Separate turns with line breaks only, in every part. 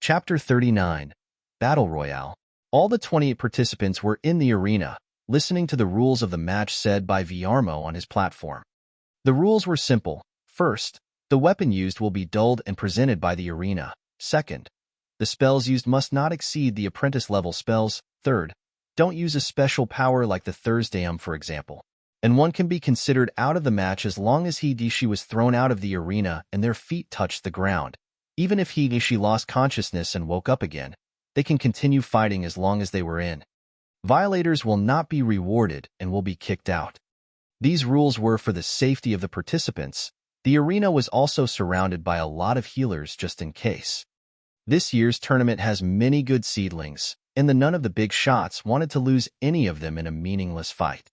Chapter 39. Battle Royale. All the 28 participants were in the arena, listening to the rules of the match said by Viarmo on his platform. The rules were simple. First, the weapon used will be dulled and presented by the arena. Second, the spells used must not exceed the apprentice-level spells. Third, don't use a special power like the Thursdayum, for example. And one can be considered out of the match as long as she was thrown out of the arena and their feet touched the ground. Even if she lost consciousness and woke up again, they can continue fighting as long as they were in. Violators will not be rewarded and will be kicked out. These rules were for the safety of the participants. The arena was also surrounded by a lot of healers just in case. This year's tournament has many good seedlings, and none of the big shots wanted to lose any of them in a meaningless fight.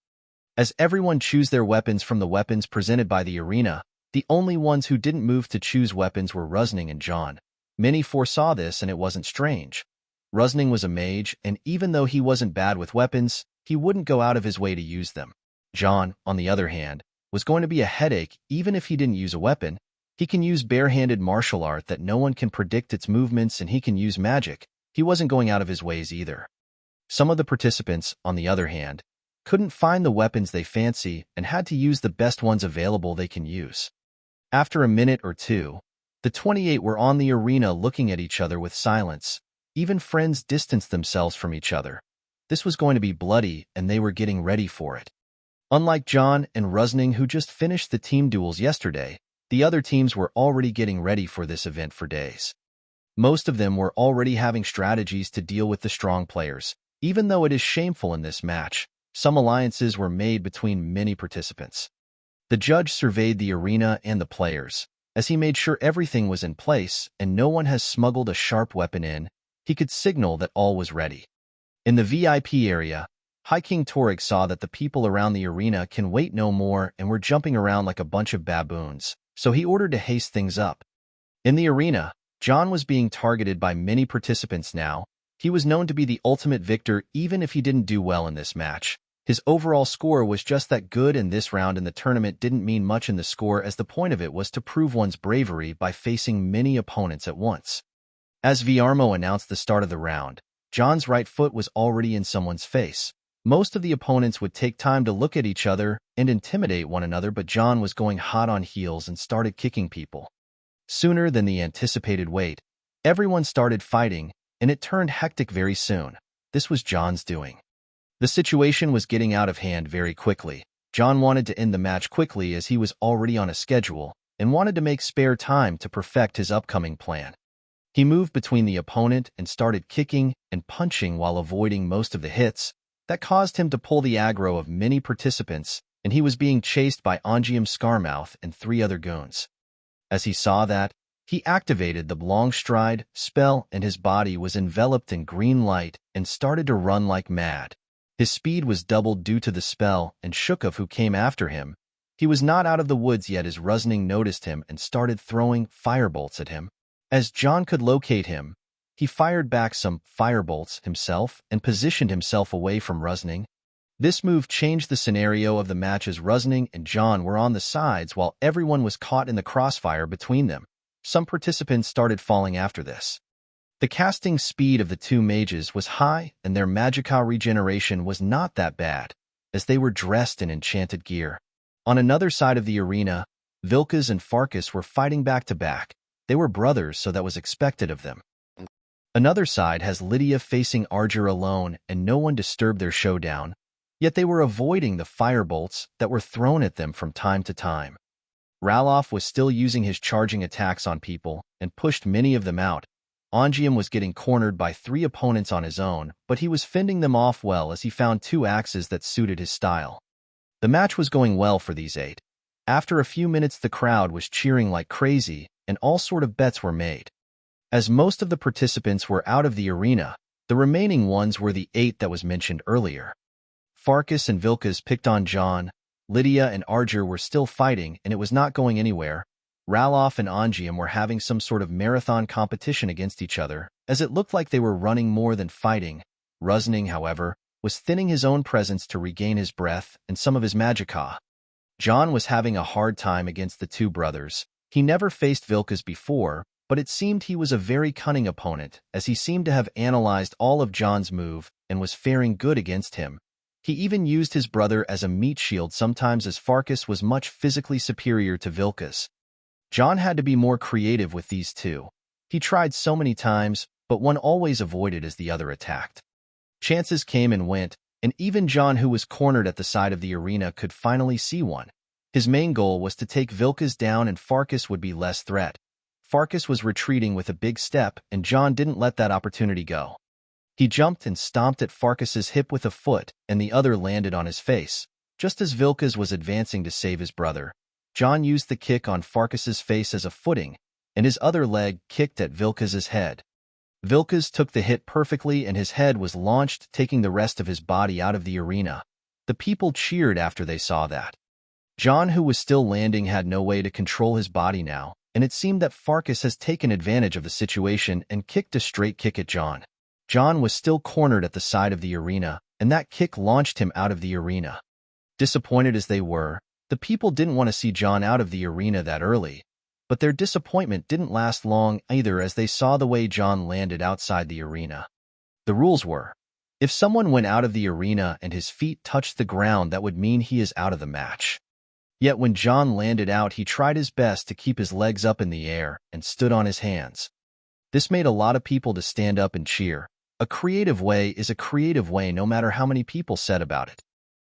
As everyone chose their weapons from the weapons presented by the arena, the only ones who didn't move to choose weapons were Rusning and John. Many foresaw this and it wasn't strange. Rusning was a mage, and even though he wasn't bad with weapons, he wouldn't go out of his way to use them. John, on the other hand, was going to be a headache even if he didn't use a weapon. He can use barehanded martial art that no one can predict its movements, and he can use magic. He wasn't going out of his ways either. Some of the participants, on the other hand, couldn't find the weapons they fancy and had to use the best ones available they can use. After a minute or two, the 28 were on the arena looking at each other with silence. Even friends distanced themselves from each other. This was going to be bloody, and they were getting ready for it. Unlike John and Rusning, who just finished the team duels yesterday, the other teams were already getting ready for this event for days. Most of them were already having strategies to deal with the strong players. Even though it is shameful in this match, some alliances were made between many participants. The judge surveyed the arena and the players. As he made sure everything was in place and no one has smuggled a sharp weapon in, he could signal that all was ready. In the VIP area, High King Torrig saw that the people around the arena can wait no more and were jumping around like a bunch of baboons, so he ordered to haste things up. In the arena, John was being targeted by many participants now. He was known to be the ultimate victor even if he didn't do well in this match. His overall score was just that good, and this round in the tournament didn't mean much in the score, as the point of it was to prove one's bravery by facing many opponents at once. As Viarmo announced the start of the round, John's right foot was already in someone's face. Most of the opponents would take time to look at each other and intimidate one another, but John was going hot on heels and started kicking people. Sooner than the anticipated wait, everyone started fighting, and it turned hectic very soon. This was John's doing. The situation was getting out of hand very quickly. John wanted to end the match quickly as he was already on a schedule and wanted to make spare time to perfect his upcoming plan. He moved between the opponent and started kicking and punching while avoiding most of the hits. That caused him to pull the aggro of many participants, and he was being chased by Ongium Scarmouth and 3 other goons. As he saw that, he activated the Long Stride spell, and his body was enveloped in green light and started to run like mad. His speed was doubled due to the spell, and Shukov, who came after him, he was not out of the woods yet as Rusning noticed him and started throwing firebolts at him. As John could locate him, he fired back some firebolts himself and positioned himself away from Rusning. This move changed the scenario of the match as Rusning and John were on the sides while everyone was caught in the crossfire between them. Some participants started falling after this. The casting speed of the 2 mages was high, and their magicka regeneration was not that bad, as they were dressed in enchanted gear. On another side of the arena, Vilkas and Farkas were fighting back to back. They were brothers, so that was expected of them. Another side has Lydia facing Arger alone, and no one disturbed their showdown, yet they were avoiding the firebolts that were thrown at them from time to time. Ralof was still using his charging attacks on people and pushed many of them out. Ongium was getting cornered by 3 opponents on his own, but he was fending them off well as he found 2 axes that suited his style. The match was going well for these 8. After a few minutes, the crowd was cheering like crazy, and all sort of bets were made. As most of the participants were out of the arena, the remaining ones were the 8 that was mentioned earlier. Farkas and Vilkas picked on John. Lydia and Arger were still fighting, and it was not going anywhere. Ralof and Ongium were having some sort of marathon competition against each other, as it looked like they were running more than fighting. Rusning, however, was thinning his own presence to regain his breath and some of his magicka. John was having a hard time against the 2 brothers. He never faced Vilkas before, but it seemed he was a very cunning opponent, as he seemed to have analyzed all of Jon's move and was faring good against him. He even used his brother as a meat shield sometimes, as Farkas was much physically superior to VOKARAAS. Jon had to be more creative with these two. He tried so many times, but one always avoided as the other attacked. Chances came and went, and even Jon, who was cornered at the side of the arena, could finally see one. His main goal was to take VOKARAAS down, and Farkas would be less threat. Farkas was retreating with a big step, and Jon didn't let that opportunity go. He jumped and stomped at Farkas's hip with a foot, and the other landed on his face. Just as VOKARAAS was advancing to save his brother, Jon used the kick on Farkas's face as a footing, and his other leg kicked at VOKARAAS's head. VOKARAAS took the hit perfectly, and his head was launched, taking the rest of his body out of the arena. The people cheered after they saw that. Jon, who was still landing, had no way to control his body now, and it seemed that Farkas has taken advantage of the situation and kicked a straight kick at Jon. Jon was still cornered at the side of the arena, and that kick launched him out of the arena. Disappointed as they were, the people didn't want to see Jon out of the arena that early, but their disappointment didn't last long either, as they saw the way Jon landed outside the arena. The rules were, if someone went out of the arena and his feet touched the ground, that would mean he is out of the match. Yet when Jon landed out, he tried his best to keep his legs up in the air and stood on his hands. This made a lot of people to stand up and cheer. A creative way is a creative way, no matter how many people said about it.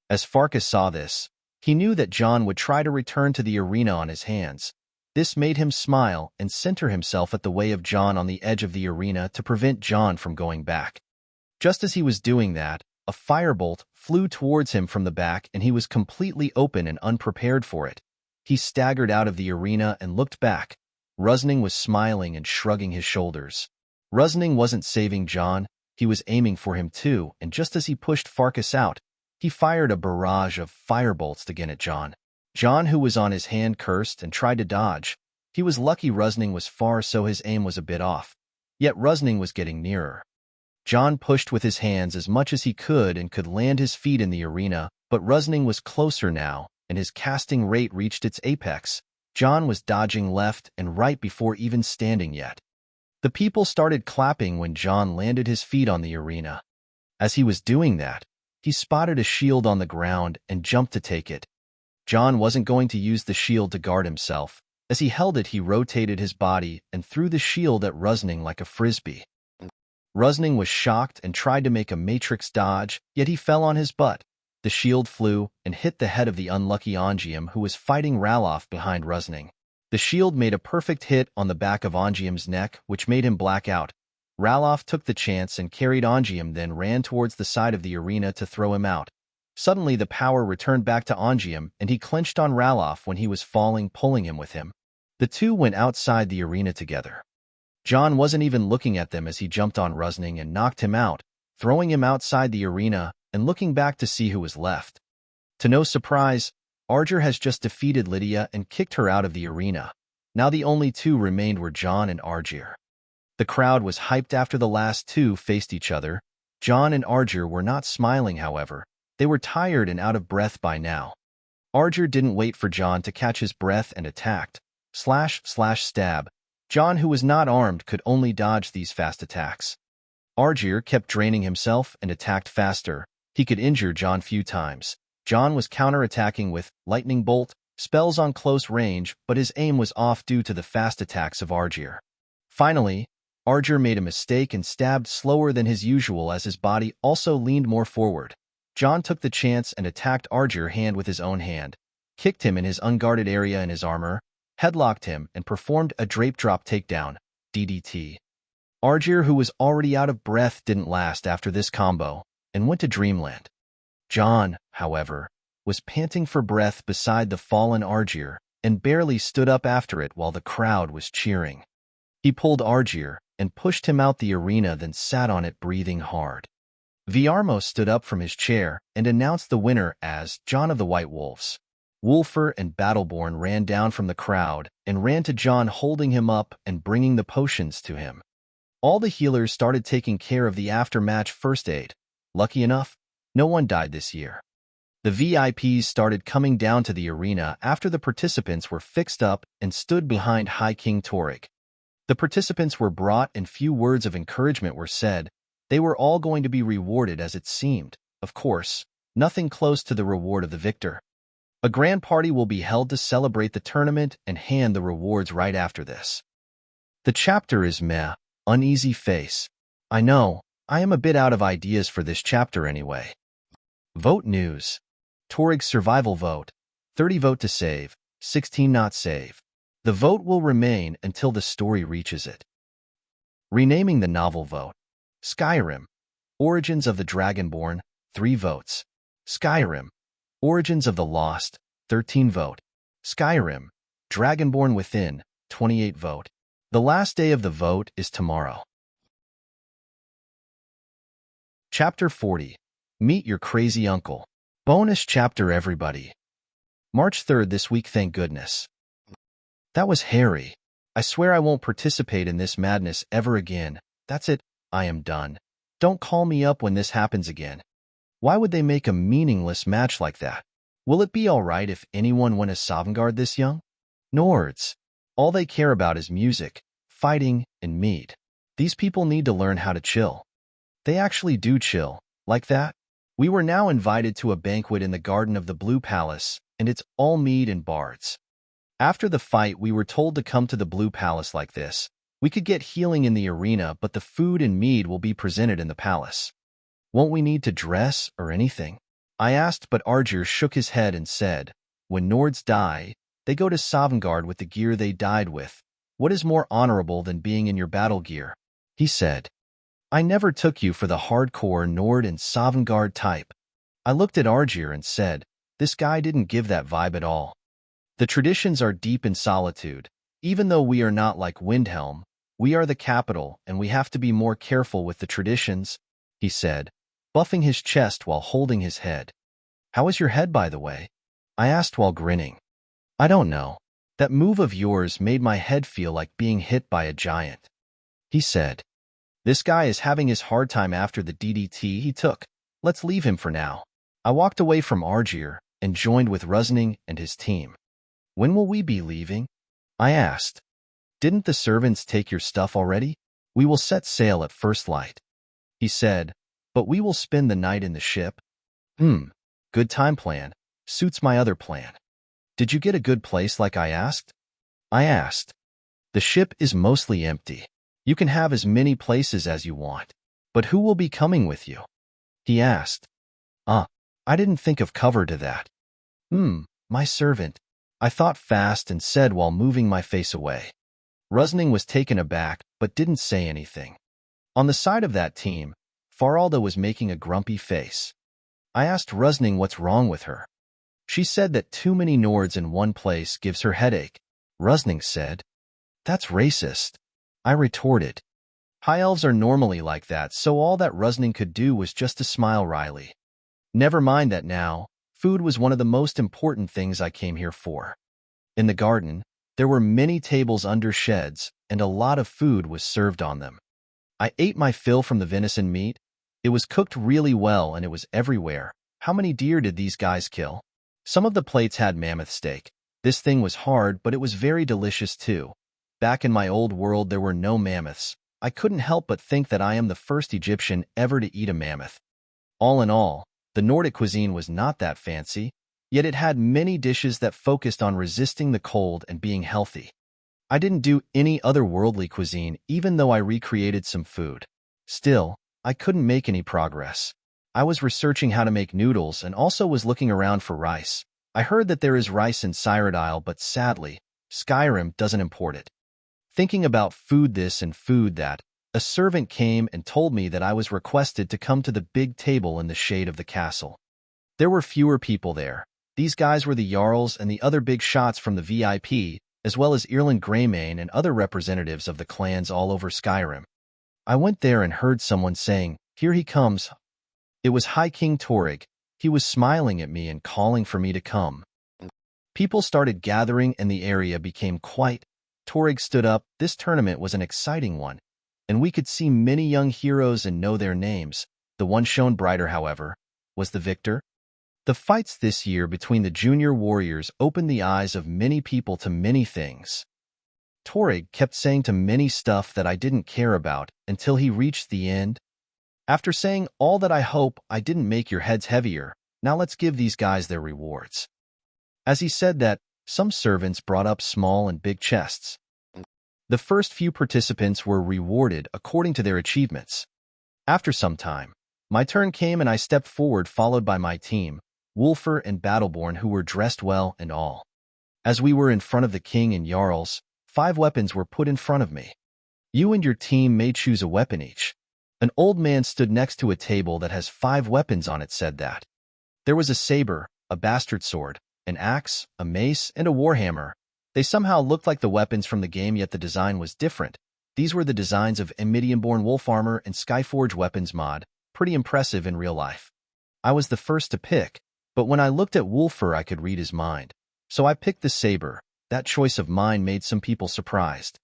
As Farkas saw this, he knew that Jon would try to return to the arena on his hands. This made him smile and center himself at the way of Jon on the edge of the arena to prevent Jon from going back. Just as he was doing that, a firebolt flew towards him from the back, and he was completely open and unprepared for it. He staggered out of the arena and looked back. Rusning was smiling and shrugging his shoulders. Rusning wasn't saving Jon, he was aiming for him too, and just as he pushed Farkas out, he fired a barrage of firebolts again at Jon. Jon, who was on his hand, cursed and tried to dodge. He was lucky Rusning was far, so his aim was a bit off. Yet Rusning was getting nearer. Jon pushed with his hands as much as he could and could land his feet in the arena, but Rusning was closer now, and his casting rate reached its apex. Jon was dodging left and right before even standing yet. The people started clapping when Jon landed his feet on the arena. As he was doing that, he spotted a shield on the ground and jumped to take it. Jon wasn't going to use the shield to guard himself. As he held it, he rotated his body and threw the shield at Rusning like a frisbee. Rusning was shocked and tried to make a matrix dodge, yet he fell on his butt. The shield flew and hit the head of the unlucky Ongium, who was fighting Ralof behind Rusning. The shield made a perfect hit on the back of Ongium's neck, which made him black out. Ralof took the chance and carried Ongium, then ran towards the side of the arena to throw him out. Suddenly the power returned back to Ongium, and he clenched on Ralof when he was falling, pulling him with him. The two went outside the arena together. Jon wasn't even looking at them as he jumped on Rusning and knocked him out, throwing him outside the arena and looking back to see who was left. To no surprise, Arger has just defeated Lydia and kicked her out of the arena. Now the only two remained were Jon and Arger. The crowd was hyped after the last two faced each other. Jon and Arger were not smiling, however. They were tired and out of breath by now. Arger didn't wait for Jon to catch his breath and attacked. Slash, slash, stab. Jon, who was not armed, could only dodge these fast attacks. Arger kept draining himself and attacked faster. He could injure Jon few times. Jon was counterattacking with lightning bolt, spells on close range, but his aim was off due to the fast attacks of Arger. Finally, Arger made a mistake and stabbed slower than his usual as his body also leaned more forward. Jon took the chance and attacked Arger hand with his own hand, kicked him in his unguarded area in his armor, headlocked him, and performed a drape drop takedown, DDT. Arger, who was already out of breath, didn't last after this combo and went to Dreamland. Jon, however, was panting for breath beside the fallen Arger and barely stood up after it while the crowd was cheering. He pulled Arger and pushed him out the arena, then sat on it breathing hard. Viarmo stood up from his chair and announced the winner as Jon of the White Wolves. Wulfur and Battleborn ran down from the crowd and ran to Jon, holding him up and bringing the potions to him. All the healers started taking care of the after-match first aid. Lucky enough, no one died this year. The VIPs started coming down to the arena after the participants were fixed up and stood behind High King Torek. The participants were brought and few words of encouragement were said. They were all going to be rewarded as it seemed. Of course, nothing close to the reward of the victor. A grand party will be held to celebrate the tournament and hand the rewards right after this. The chapter is meh, uneasy face. I know, I am a bit out of ideas for this chapter anyway. Vote news. Torig's survival vote. 30 vote to save, 16 not save. The vote will remain until the story reaches it. Renaming the novel vote. Skyrim. Origins of the Dragonborn, 3 votes. Skyrim. Origins of the Lost, 13 vote. Skyrim. Dragonborn Within, 28 vote. The last day of the vote is tomorrow. Chapter 40. Meet Your Crazy Uncle. Bonus chapter everybody. March 3rd this week, thank goodness. That was Harry. I swear I won't participate in this madness ever again. That's it, I am done. Don't call me up when this happens again. Why would they make a meaningless match like that? Will it be alright if anyone went as Sovngarde this young? Nords. All they care about is music, fighting, and mead. These people need to learn how to chill. They actually do chill, like that. We were now invited to a banquet in the garden of the Blue Palace, and it's all mead and bards. After the fight, we were told to come to the Blue Palace like this. We could get healing in the arena, but the food and mead will be presented in the palace. Won't we need to dress or anything? I asked, but Argir shook his head and said, when Nords die, they go to Sovngarde with the gear they died with. What is more honorable than being in your battle gear? He said. I never took you for the hardcore Nord and Sovngarde type. I looked at Argir and said, this guy didn't give that vibe at all. The traditions are deep in solitude. Even though we are not like Windhelm, we are the capital and we have to be more careful with the traditions, he said, buffing his chest while holding his head. How is your head, by the way? I asked while grinning. I don't know. That move of yours made my head feel like being hit by a giant. He said. This guy is having his hard time after the DDT he took. Let's leave him for now. I walked away from Argir and joined with Rusning and his team. When will we be leaving? I asked. Didn't the servants take your stuff already? We will set sail at first light. He said, but we will spend the night in the ship. Good time plan. Suits my other plan. Did you get a good place like I asked? I asked. The ship is mostly empty. You can have as many places as you want. But who will be coming with you? He asked. I didn't think of cover to that. My servant. I thought fast and said while moving my face away. Rusning was taken aback, but didn't say anything. On the side of that team, Faralda was making a grumpy face. I asked Rusning what's wrong with her. She said that too many Nords in one place gives her headache. Rusning said, that's racist. I retorted. High elves are normally like that, so all that Rusning could do was just to smile wryly. Never mind that now. Food was one of the most important things I came here for. In the garden, there were many tables under sheds, and a lot of food was served on them. I ate my fill from the venison meat. It was cooked really well and it was everywhere. How many deer did these guys kill? Some of the plates had mammoth steak. This thing was hard, but it was very delicious too. Back in my old world, there were no mammoths. I couldn't help but think that I am the first Egyptian ever to eat a mammoth. All in all, the Nordic cuisine was not that fancy, yet it had many dishes that focused on resisting the cold and being healthy. I didn't do any otherworldly cuisine, even though I recreated some food. Still, I couldn't make any progress. I was researching how to make noodles and also was looking around for rice. I heard that there is rice in Cyrodiil, but sadly, Skyrim doesn't import it. Thinking about food this and food that, a servant came and told me that I was requested to come to the big table in the shade of the castle. There were fewer people there. These guys were the Jarls and the other big shots from the VIP, as well as Irland Greymane and other representatives of the clans all over Skyrim. I went there and heard someone saying, "Here he comes." It was High King Torig. He was smiling at me and calling for me to come. People started gathering and the area became quiet. Torig stood up. This tournament was an exciting one, and we could see many young heroes and know their names. The one shown brighter, however, was the victor. The fights this year between the junior warriors opened the eyes of many people to many things. Torrig kept saying to many stuff that I didn't care about until he reached the end. After saying all that, I hope I didn't make your heads heavier. Now let's give these guys their rewards. As he said that, some servants brought up small and big chests. The first few participants were rewarded according to their achievements. After some time, my turn came and I stepped forward followed by my team, Wulfur and Battleborn, who were dressed well and all. As we were in front of the king and jarls, 5 weapons were put in front of me. You and your team may choose a weapon each. An old man stood next to a table that has 5 weapons on it said that. There was a saber, a bastard sword, an axe, a mace, and a warhammer. They somehow looked like the weapons from the game, yet the design was different. These were the designs of Emidian-born wolf armor and Skyforge weapons mod, pretty impressive in real life. I was the first to pick, but when I looked at Wulfur I could read his mind. So I picked the saber. That choice of mine made some people surprised.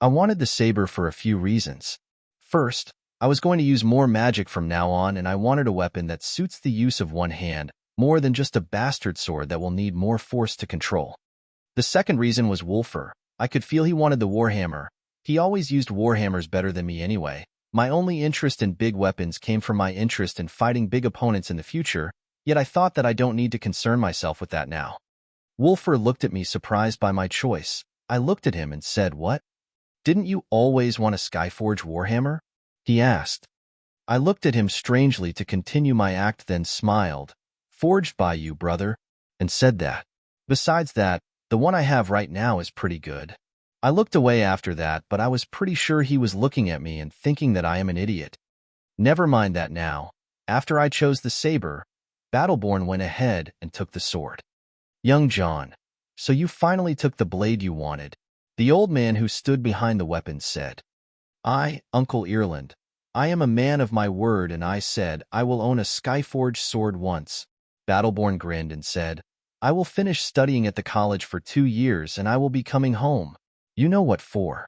I wanted the saber for a few reasons. First, I was going to use more magic from now on, and I wanted a weapon that suits the use of one hand, more than just a bastard sword that will need more force to control. The second reason was Wulfur. I could feel he wanted the warhammer. He always used warhammers better than me anyway. My only interest in big weapons came from my interest in fighting big opponents in the future, yet I thought that I don't need to concern myself with that now. Wulfur looked at me surprised by my choice. I looked at him and said, "What? Didn't you always want a Skyforge warhammer?" he asked. I looked at him strangely to continue my act, then smiled. "Forged by you, brother," and said that. Besides that, the one I have right now is pretty good. I looked away after that, but I was pretty sure he was looking at me and thinking that I am an idiot. Never mind that now. After I chose the saber, Battleborn went ahead and took the sword. "Young John, so you finally took the blade you wanted," the old man who stood behind the weapon said. "I, Uncle Ireland, I am a man of my word, and I said I will own a Skyforged sword once." Battleborn grinned and said, "I will finish studying at the college for 2 years and I will be coming home. You know what for."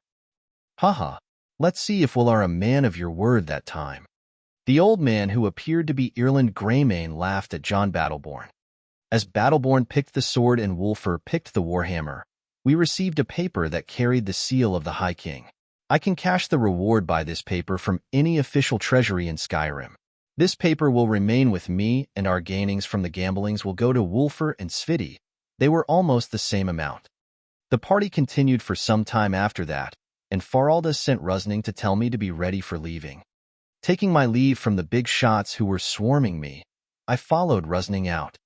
"Haha, let's see if we'll are a man of your word that time." The old man, who appeared to be Ireland Greymane, laughed at John Battleborn. As Battleborn picked the sword and Wulfur picked the warhammer, we received a paper that carried the seal of the High King. I can cash the reward by this paper from any official treasury in Skyrim. This paper will remain with me, and our gainings from the gamblings will go to Wulfur and Sviti. They were almost the same amount. The party continued for some time after that, and Faralda sent Rusning to tell me to be ready for leaving. Taking my leave from the big shots who were swarming me, I followed Rusning out.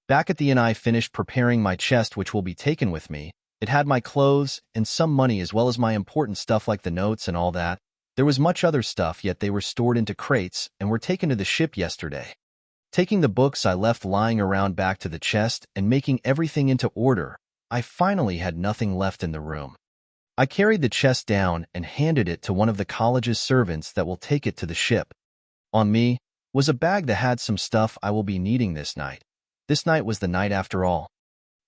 Back at the inn, I finished preparing my chest, which will be taken with me. It had my clothes and some money, as well as my important stuff like the notes and all that. There was much other stuff, yet they were stored into crates and were taken to the ship yesterday. Taking the books I left lying around back to the chest and making everything into order, I finally had nothing left in the room. I carried the chest down and handed it to one of the college's servants that will take it to the ship. On me was a bag that had some stuff I will be needing this night. This night was the night after all.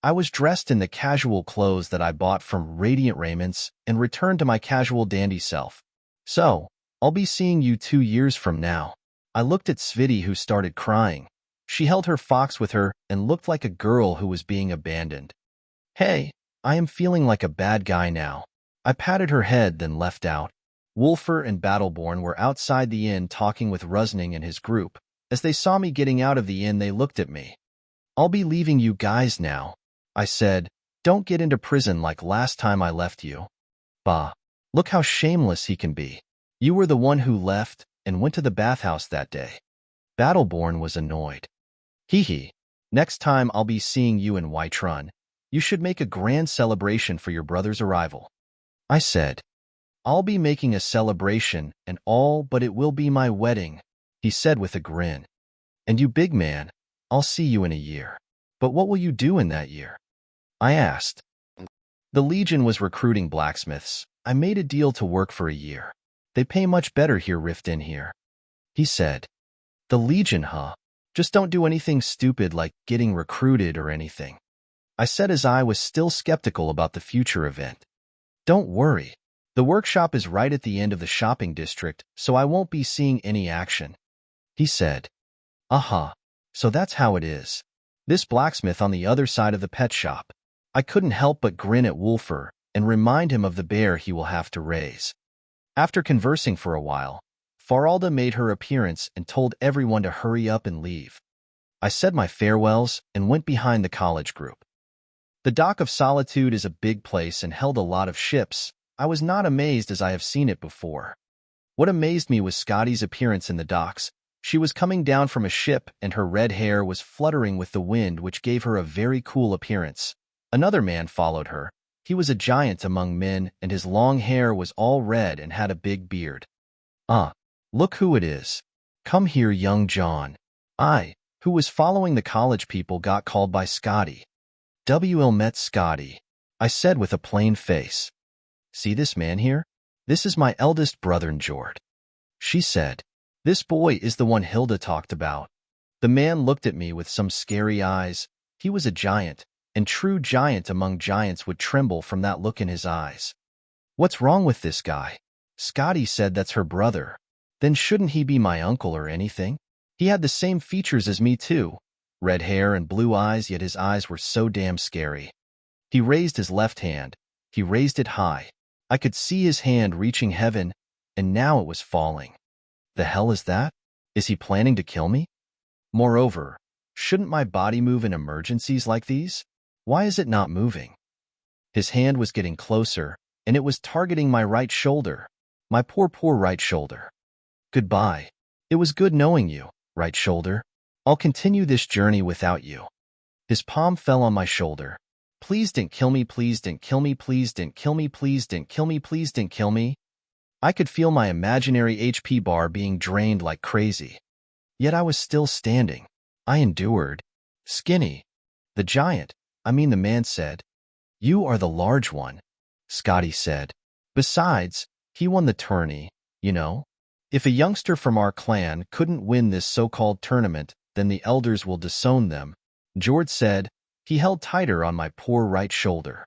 I was dressed in the casual clothes that I bought from Radiant Raiments and returned to my casual dandy self. "So, I'll be seeing you 2 years from now." I looked at Sviti, who started crying. She held her fox with her and looked like a girl who was being abandoned. "Hey, I am feeling like a bad guy now." I patted her head, then left out. Wulfur and Battleborn were outside the inn talking with Rusning and his group. As they saw me getting out of the inn, they looked at me. "I'll be leaving you guys now," I said. "Don't get into prison like last time I left you." "Bah, look how shameless he can be. You were the one who left and went to the bathhouse that day." Battleborn was annoyed. "Hee hee. Next time I'll be seeing you in Whiterun. You should make a grand celebration for your brother's arrival." I said, "I'll be making a celebration and all, but it will be my wedding," he said with a grin. "And you, big man, I'll see you in a year. But what will you do in that year?" I asked. "The Legion was recruiting blacksmiths. I made a deal to work for a year. They pay much better here, rift in here," he said. "The Legion, huh? Just don't do anything stupid like getting recruited or anything," I said, as I was still skeptical about the future event. "Don't worry. The workshop is right at the end of the shopping district, so I won't be seeing any action," he said. "Aha, so that's how it is. This blacksmith on the other side of the pet shop." I couldn't help but grin at Wulfur. and remind him of the bear he will have to raise. After conversing for a while, Faralda made her appearance and told everyone to hurry up and leave. I said my farewells and went behind the college group. The Dock of Solitude is a big place and held a lot of ships. I was not amazed as I have seen it before. What amazed me was Scotty's appearance in the docks. She was coming down from a ship and her red hair was fluttering with the wind, which gave her a very cool appearance. Another man followed her. He was a giant among men and his long hair was all red and had a big beard. Look who it is. Come here, young John. I, who was following the college people, got called by Scotty. WL met Scotty, I said with a plain face. See this man here? This is my eldest brother, Jord. She said. This boy is the one Hilda talked about. The man looked at me with some scary eyes. He was a giant, and true giant among giants would tremble from that look in his eyes. What's wrong with this guy? Scotty said that's her brother. Then shouldn't he be my uncle or anything? He had the same features as me too. Red hair and blue eyes, yet his eyes were so damn scary. He raised his left hand. He raised it high. I could see his hand reaching heaven, and now it was falling. The hell is that? Is he planning to kill me? Moreover, shouldn't my body move in emergencies like these? Why is it not moving? His hand was getting closer, and it was targeting my right shoulder. My poor right shoulder. Goodbye. It was good knowing you, right shoulder. I'll continue this journey without you. His palm fell on my shoulder. Please don't kill me, please don't kill me, please don't kill me, please don't kill me, please don't kill me. I could feel my imaginary HP bar being drained like crazy. Yet I was still standing. I endured. Skinny. The man said. You are the large one, Scotty said. Besides, he won the tourney, you know. If a youngster from our clan couldn't win this so-called tournament, then the elders will disown them, Jord said. He held tighter on my poor right shoulder.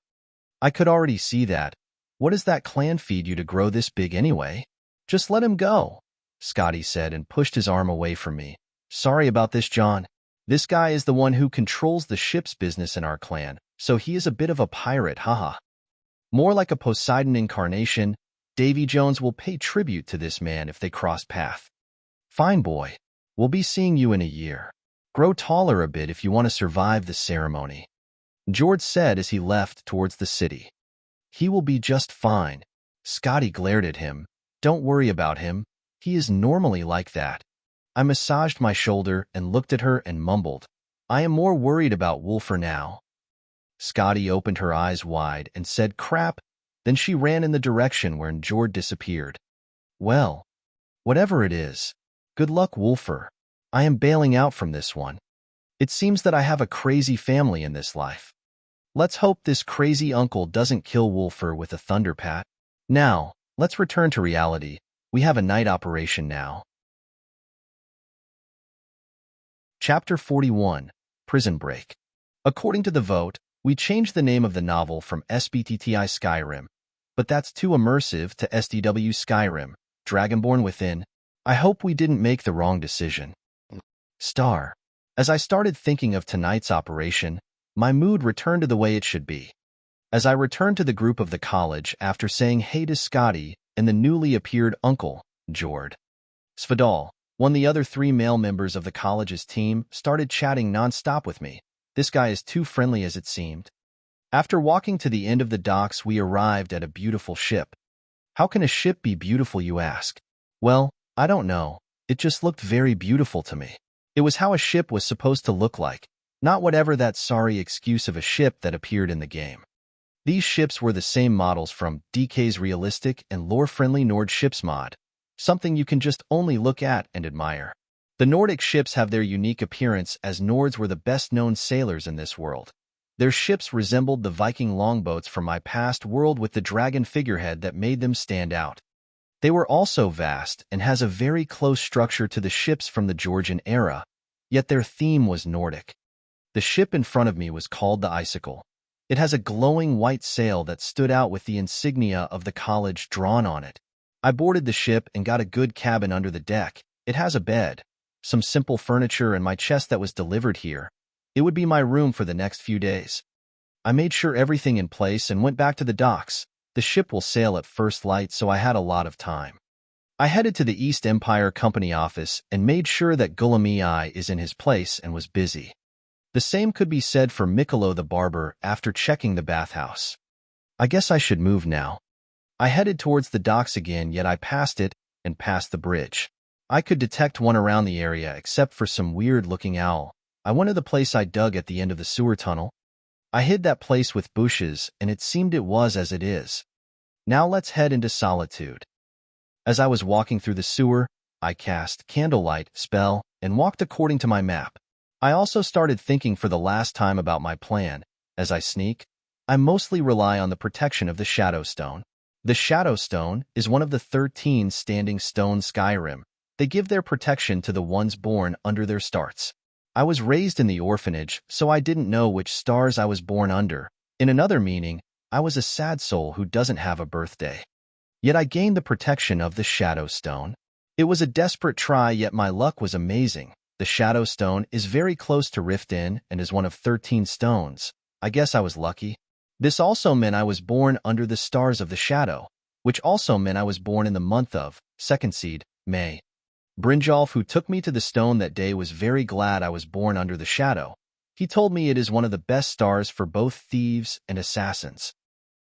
I could already see that. What does that clan feed you to grow this big anyway? Just let him go, Scotty said and pushed his arm away from me. Sorry about this, John. This guy is the one who controls the ship's business in our clan, so he is a bit of a pirate, haha. More like a Poseidon incarnation. Davy Jones will pay tribute to this man if they cross path. Fine, boy. We'll be seeing you in a year. Grow taller a bit if you want to survive the ceremony, Jord said as he left towards the city. He will be just fine. Scotty glared at him. Don't worry about him. He is normally like that. I massaged my shoulder and looked at her and mumbled, I am more worried about Wolfer now. Scotty opened her eyes wide and said, crap. Then she ran in the direction where Jord disappeared. Well, whatever it is, good luck, Wolfer. I am bailing out from this one. It seems that I have a crazy family in this life. Let's hope this crazy uncle doesn't kill Wolfer with a thunderpat. Now, let's return to reality. We have a night operation now. Chapter 41, Prison Break. According to the vote, we changed the name of the novel from SBTTI Skyrim, but that's too immersive to SDW Skyrim, Dragonborn Within. I hope we didn't make the wrong decision. Star. As I started thinking of tonight's operation, my mood returned to the way it should be. As I returned to the group of the college after saying hey to Scotty and the newly appeared uncle, Jord. Svadal, one of the other 3 male members of the college's team, started chatting non-stop with me. This guy is too friendly as it seemed. After walking to the end of the docks, we arrived at a beautiful ship. How can a ship be beautiful, you ask? Well, I don't know. It just looked very beautiful to me. It was how a ship was supposed to look like, not whatever that sorry excuse of a ship that appeared in the game. These ships were the same models from DK's realistic and lore-friendly Nord ships mod, something you can just only look at and admire. The Nordic ships have their unique appearance as Nords were the best-known sailors in this world. Their ships resembled the Viking longboats from my past world with the dragon figurehead that made them stand out. They were also vast and has a very close structure to the ships from the Georgian era, yet their theme was Nordic. The ship in front of me was called the Icicle. It has a glowing white sail that stood out with the insignia of the college drawn on it. I boarded the ship and got a good cabin under the deck. It has a bed, some simple furniture, and my chest that was delivered here. It would be my room for the next few days. I made sure everything in place and went back to the docks. The ship will sail at first light, so I had a lot of time. I headed to the East Empire Company office and made sure that Gulamii is in his place and was busy. The same could be said for Mikolo the barber after checking the bathhouse. I guess I should move now. I headed towards the docks again, yet I passed it and past the bridge. I could detect one around the area except for some weird-looking owl. I went to the place I dug at the end of the sewer tunnel. I hid that place with bushes, and it seemed it was as it is. Now let's head into solitude. As I was walking through the sewer, I cast candlelight spell and walked according to my map. I also started thinking for the last time about my plan. As I sneak, I mostly rely on the protection of the Shadow Stone. The Shadow Stone is one of the 13 standing stones Skyrim. They give their protection to the ones born under their stars. I was raised in the orphanage, so I didn't know which stars I was born under. In another meaning, I was a sad soul who doesn't have a birthday. Yet I gained the protection of the Shadow Stone. It was a desperate try, yet my luck was amazing. The Shadow Stone is very close to Riften and is one of 13 stones. I guess I was lucky. This also meant I was born under the stars of the shadow, which also meant I was born in the month of, second seed, May. Brynjolf, who took me to the stone that day, was very glad I was born under the shadow. He told me it is one of the best stars for both thieves and assassins.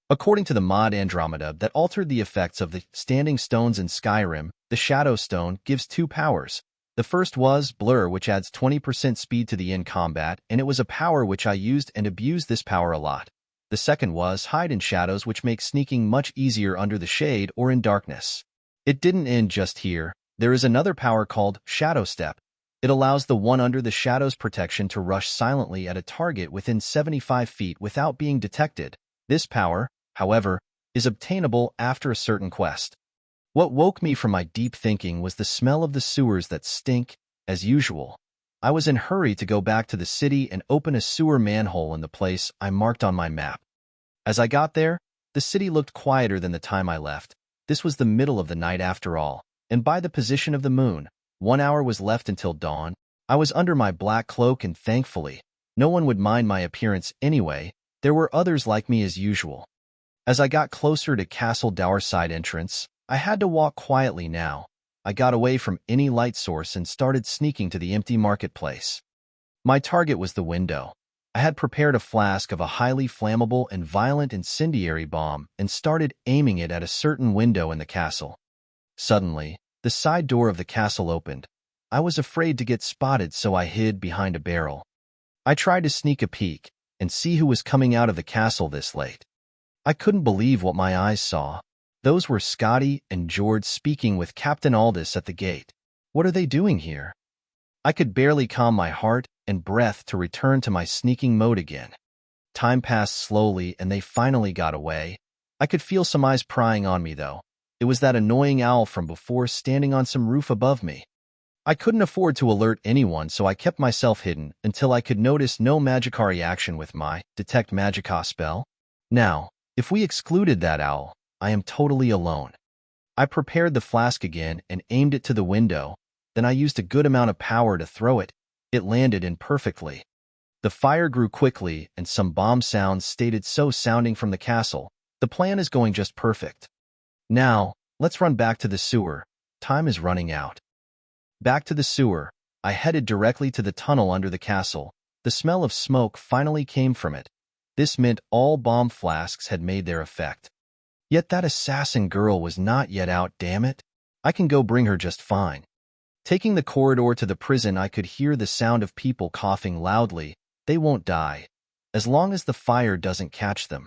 According to the mod Andromeda that altered the effects of the standing stones in Skyrim, the Shadow Stone gives 2 powers. The first was Blur, which adds 20% speed to the in combat, and it was a power which I used and abused this power a lot. The second was Hide in Shadows, which makes sneaking much easier under the shade or in darkness. It didn't end just here. There is another power called Shadow Step. It allows the one under the shadow's protection to rush silently at a target within 75 feet without being detected. This power, however, is obtainable after a certain quest. What woke me from my deep thinking was the smell of the sewers that stink, as usual. I was in a hurry to go back to the city and open a sewer manhole in the place I marked on my map. As I got there, the city looked quieter than the time I left. This was the middle of the night after all, and by the position of the moon, 1 hour was left until dawn. I was under my black cloak, and thankfully, no one would mind my appearance anyway. There were others like me as usual. As I got closer to Castle Daurside entrance, I had to walk quietly now. I got away from any light source and started sneaking to the empty marketplace. My target was the window. I had prepared a flask of a highly flammable and violent incendiary bomb and started aiming it at a certain window in the castle. Suddenly, the side door of the castle opened. I was afraid to get spotted, so I hid behind a barrel. I tried to sneak a peek and see who was coming out of the castle this late. I couldn't believe what my eyes saw. Those were Scotty and George speaking with Captain Aldous at the gate. What are they doing here? I could barely calm my heart and breath to return to my sneaking mode again. Time passed slowly and they finally got away. I could feel some eyes prying on me, though. It was that annoying owl from before standing on some roof above me. I couldn't afford to alert anyone, so I kept myself hidden until I could notice no Magicka reaction with my Detect Magicka spell. Now, if we excluded that owl, I am totally alone. I prepared the flask again and aimed it to the window. Then I used a good amount of power to throw it. It landed in perfectly. The fire grew quickly and some bomb sounds stated so sounding from the castle. The plan is going just perfect. Now, let's run back to the sewer. Time is running out. Back to the sewer, I headed directly to the tunnel under the castle. The smell of smoke finally came from it. This meant all bomb flasks had made their effect. Yet that assassin girl was not yet out, damn it. I can go bring her just fine. Taking the corridor to the prison, I could hear the sound of people coughing loudly. They won't die, as long as the fire doesn't catch them.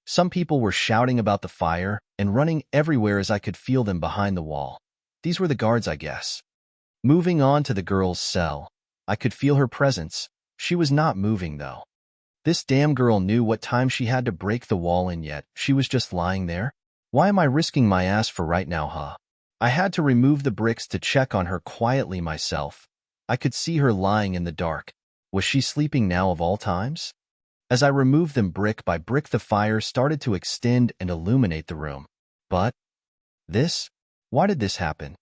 Some people were shouting about the fire and running everywhere as I could feel them behind the wall. These were the guards, I guess. Moving on to the girl's cell, I could feel her presence. She was not moving, though. This damn girl knew what time she had to break the wall, and yet she was just lying there. Why am I risking my ass for right now, huh? I had to remove the bricks to check on her quietly myself. I could see her lying in the dark. Was she sleeping now of all times? As I removed them brick by brick, the fire started to extend and illuminate the room. But this? Why did this happen?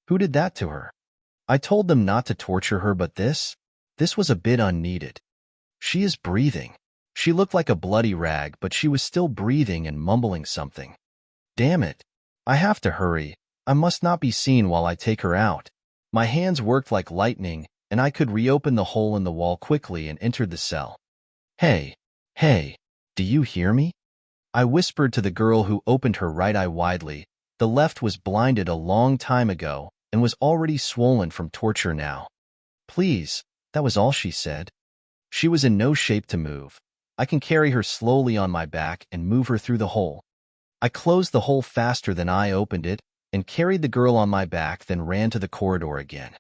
Who did that to her? I told them not to torture her, but this was a bit unneeded. She is breathing. She looked like a bloody rag, but she was still breathing and mumbling something. Damn it. I have to hurry. I must not be seen while I take her out. My hands worked like lightning, and I could reopen the hole in the wall quickly and entered the cell. Hey, hey, do you hear me? I whispered to the girl who opened her right eye widely. The left was blinded a long time ago and was already swollen from torture now. Please, that was all she said. She was in no shape to move. I can carry her slowly on my back and move her through the hole. I closed the hole faster than I opened it and carried the girl on my back, then ran to the corridor again.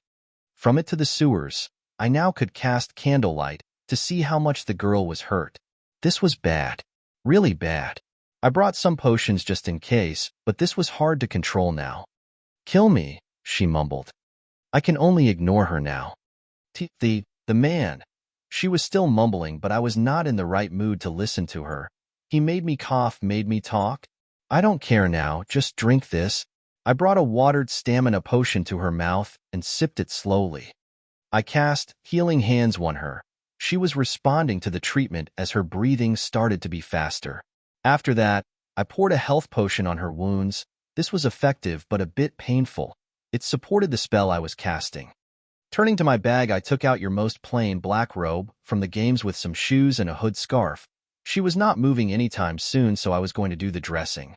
From it to the sewers, I now could cast candlelight to see how much the girl was hurt. This was bad. Really bad. I brought some potions just in case, but this was hard to control now. Kill me, she mumbled. I can only ignore her now. The man. She was still mumbling, but I was not in the right mood to listen to her. He made me cough, made me talk. I don't care now, just drink this. I brought a watered stamina potion to her mouth and sipped it slowly. I cast Healing Hands on her. She was responding to the treatment as her breathing started to be faster. After that, I poured a health potion on her wounds. This was effective but a bit painful. It supported the spell I was casting. Turning to my bag, I took out your most plain black robe from the games with some shoes and a hood scarf. She was not moving anytime soon, so I was going to do the dressing.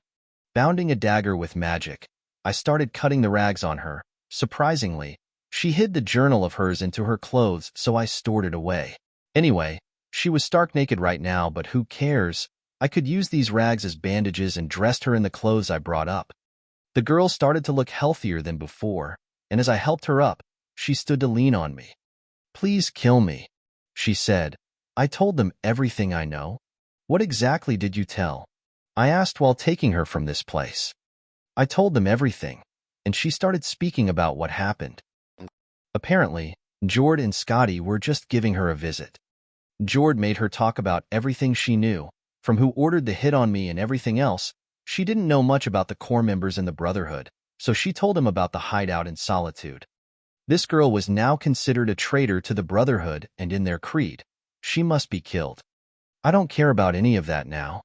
Bounding a dagger with magic, I started cutting the rags on her. Surprisingly, she hid the journal of hers into her clothes, so I stored it away. Anyway, she was stark naked right now, but who cares? I could use these rags as bandages and dressed her in the clothes I brought up. The girl started to look healthier than before, and as I helped her up, she stood to lean on me. Please kill me, she said. I told them everything I know. What exactly did you tell? I asked while taking her from this place. I told them everything, and she started speaking about what happened. Apparently, Jord and Scotty were just giving her a visit. Jord made her talk about everything she knew, from who ordered the hit on me and everything else. She didn't know much about the core members in the Brotherhood, so she told him about the hideout in Solitude. This girl was now considered a traitor to the Brotherhood and in their creed. She must be killed. I don't care about any of that now.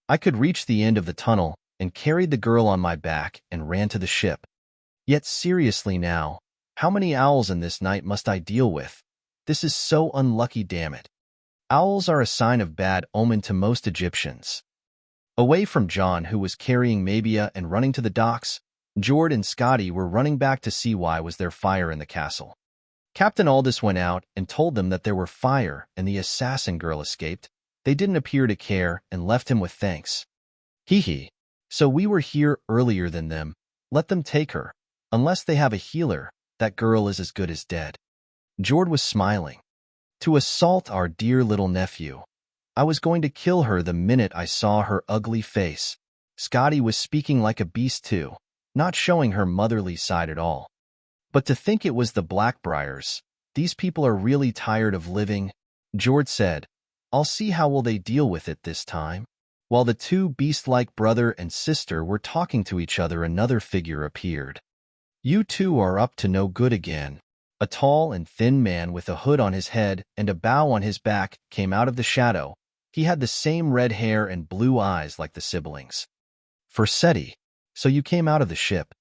I could reach the end of the tunnel and carried the girl on my back and ran to the ship. Yet seriously now, how many owls in this night must I deal with? This is so unlucky, damn it. Owls are a sign of bad omen to most Egyptians. Away from John, who was carrying Mabia and running to the docks, Jord and Scotty were running back to see why was there fire in the castle. Captain Aldous went out and told them that there were fire and the assassin girl escaped. They didn't appear to care and left him with thanks. Hee. So we were here earlier than them. Let them take her. Unless they have a healer, that girl is as good as dead. Jord was smiling. To assault our dear little nephew. I was going to kill her the minute I saw her ugly face. Scotty was speaking like a beast too, not showing her motherly side at all. But to think it was the Blackbriars. These people are really tired of living, Jord said. I'll see how will they deal with it this time. While the two beast-like brother and sister were talking to each other, another figure appeared. You two are up to no good again. A tall and thin man with a hood on his head and a bow on his back came out of the shadow. He had the same red hair and blue eyes like the siblings. Forsetti, so you came out of the ship.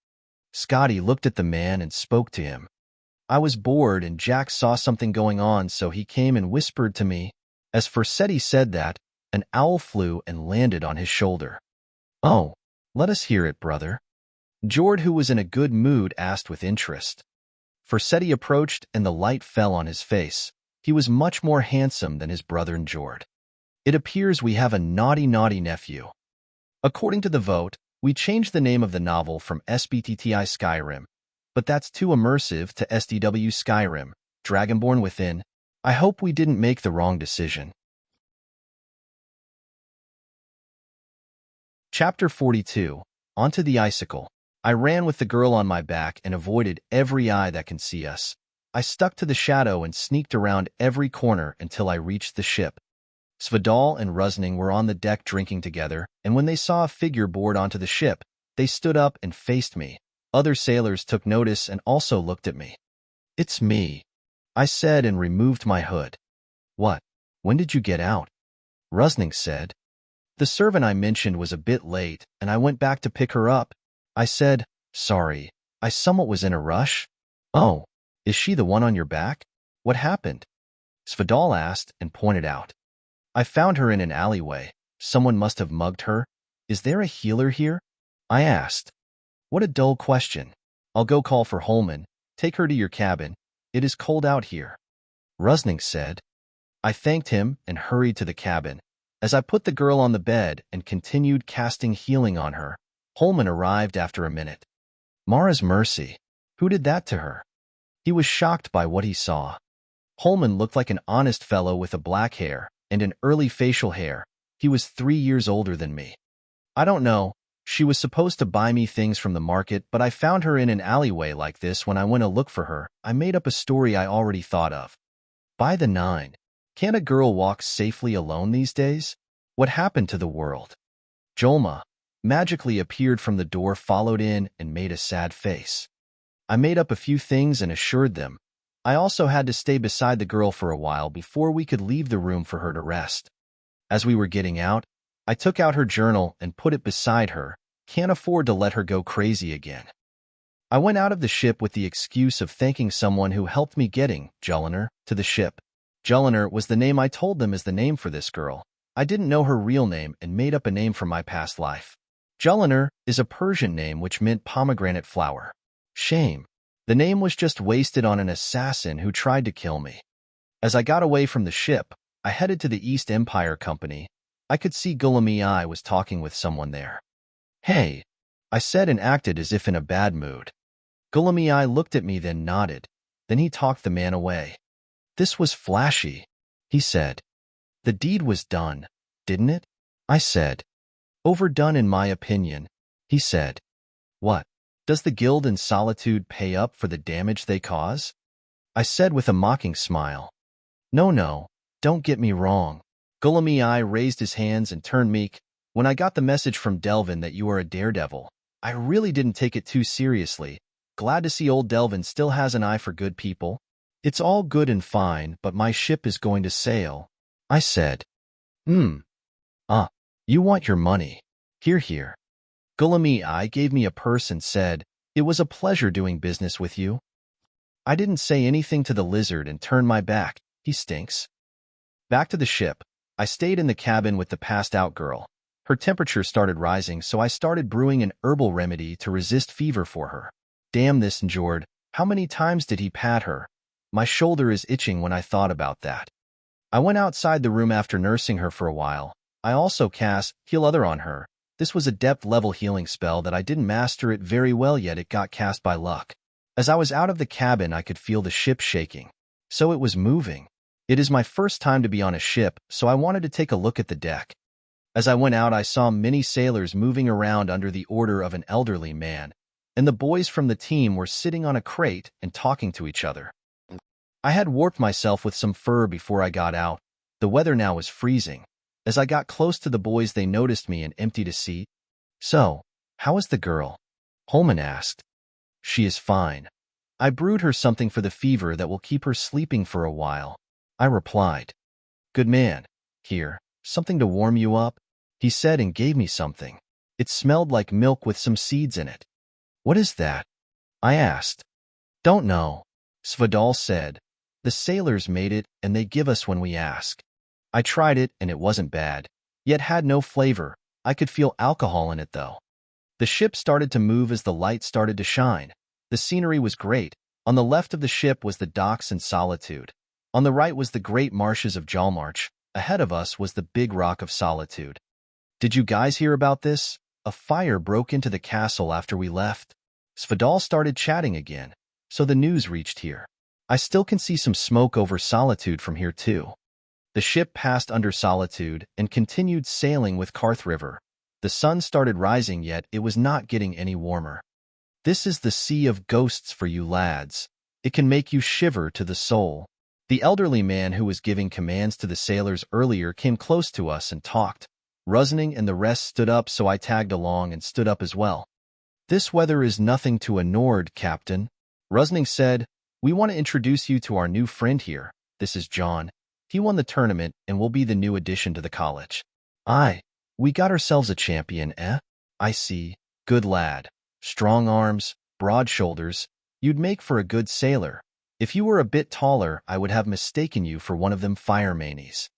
Scotty looked at the man and spoke to him. I was bored and Jack saw something going on, so he came and whispered to me. As Forsetti said that, an owl flew and landed on his shoulder. Oh, let us hear it, brother. Jord, who was in a good mood, asked with interest. Forsetti approached and the light fell on his face. He was much more handsome than his brother Jord. It appears we have a naughty nephew. According to the vote, we changed the name of the novel from SBTTI Skyrim, but that's too immersive to SDW Skyrim, Dragonborn Within. I hope we didn't make the wrong decision. Chapter 42. Onto the Icicle. I ran with the girl on my back and avoided every eye that can see us. I stuck to the shadow and sneaked around every corner until I reached the ship. Svedal and Rusning were on the deck drinking together, and when they saw a figure board onto the ship, they stood up and faced me. Other sailors took notice and also looked at me. It's me, I said and removed my hood. What? When did you get out? Rusning said. The servant I mentioned was a bit late, and I went back to pick her up. I said, sorry, I somewhat was in a rush. Oh, is she the one on your back? What happened? Svidal asked and pointed out. I found her in an alleyway. Someone must have mugged her. Is there a healer here? I asked. What a dull question. I'll go call for Holman. Take her to your cabin. It is cold out here. Rusning said. I thanked him and hurried to the cabin. As I put the girl on the bed and continued casting healing on her, Holman arrived after a minute. Mara's mercy. Who did that to her? He was shocked by what he saw. Holman looked like an honest fellow with a black hair and an early facial hair. He was 3 years older than me. I don't know. She was supposed to buy me things from the market, but I found her in an alleyway like this when I went to look for her. I made up a story I already thought of. By the 9. Can a girl walk safely alone these days? What happened to the world? Jolma magically appeared from the door, followed in, and made a sad face. I made up a few things and assured them. I also had to stay beside the girl for a while before we could leave the room for her to rest. As we were getting out, I took out her journal and put it beside her. Can't afford to let her go crazy again. I went out of the ship with the excuse of thanking someone who helped me getting Jullanar to the ship. Jullanar was the name I told them is the name for this girl. I didn't know her real name and made up a name from my past life. Jullanar is a Persian name which meant pomegranate flower. Shame. The name was just wasted on an assassin who tried to kill me. As I got away from the ship, I headed to the East Empire Company. I could see Gulami was talking with someone there. Hey, I said and acted as if in a bad mood. Gulami looked at me, then nodded. Then he talked the man away. This was flashy, he said. The deed was done, didn't it? I said. Overdone in my opinion, he said. What? Does the guild in Solitude pay up for the damage they cause? I said with a mocking smile. No, don't get me wrong. Gulami raised his hands and turned meek. When I got the message from Delvin that you are a daredevil, I really didn't take it too seriously. Glad to see old Delvin still has an eye for good people. It's all good and fine, but my ship is going to sail. I said. You want your money. Here. Gulami gave me a purse and said, it was a pleasure doing business with you. I didn't say anything to the lizard and turned my back. He stinks. Back to the ship. I stayed in the cabin with the passed-out girl. Her temperature started rising, so I started brewing an herbal remedy to resist fever for her. Damn this Njord. How many times did he pat her? My shoulder is itching when I thought about that. I went outside the room after nursing her for a while. I also cast Heal Other on her. This was a depth-level healing spell that I didn't master it very well yet. It got cast by luck. As I was out of the cabin, I could feel the ship shaking. So it was moving. It is my first time to be on a ship, so I wanted to take a look at the deck. As I went out, I saw many sailors moving around under the order of an elderly man, and the boys from the team were sitting on a crate and talking to each other. I had warped myself with some fur before I got out. The weather now was freezing. As I got close to the boys, they noticed me and emptied a seat. So, how is the girl? Holman asked. She is fine. I brewed her something for the fever that will keep her sleeping for a while. I replied. Good man. Here, something to warm you up, he said and gave me something. It smelled like milk with some seeds in it. What is that? I asked. Don't know, Svidal said. The sailors made it and they give us when we ask. I tried it and it wasn't bad, yet had no flavor. I could feel alcohol in it though. The ship started to move as the light started to shine. The scenery was great. On the left of the ship was the docks and Solitude. On the right was the great marshes of Jalmarch. Ahead of us was the big rock of Solitude. Did you guys hear about this? A fire broke into the castle after we left. Svidal started chatting again, so the news reached here. I still can see some smoke over Solitude from here too. The ship passed under Solitude and continued sailing with Karth River. The sun started rising, yet it was not getting any warmer. This is the Sea of Ghosts for you lads. It can make you shiver to the soul. The elderly man who was giving commands to the sailors earlier came close to us and talked. Rusning and the rest stood up, so I tagged along and stood up as well. This weather is nothing to a Nord, Captain. Rusning said, we want to introduce you to our new friend here. This is John. He won the tournament and will be the new addition to the college. Aye, we got ourselves a champion, eh? I see. Good lad. Strong arms, broad shoulders. You'd make for a good sailor. If you were a bit taller, I would have mistaken you for one of them fire manies.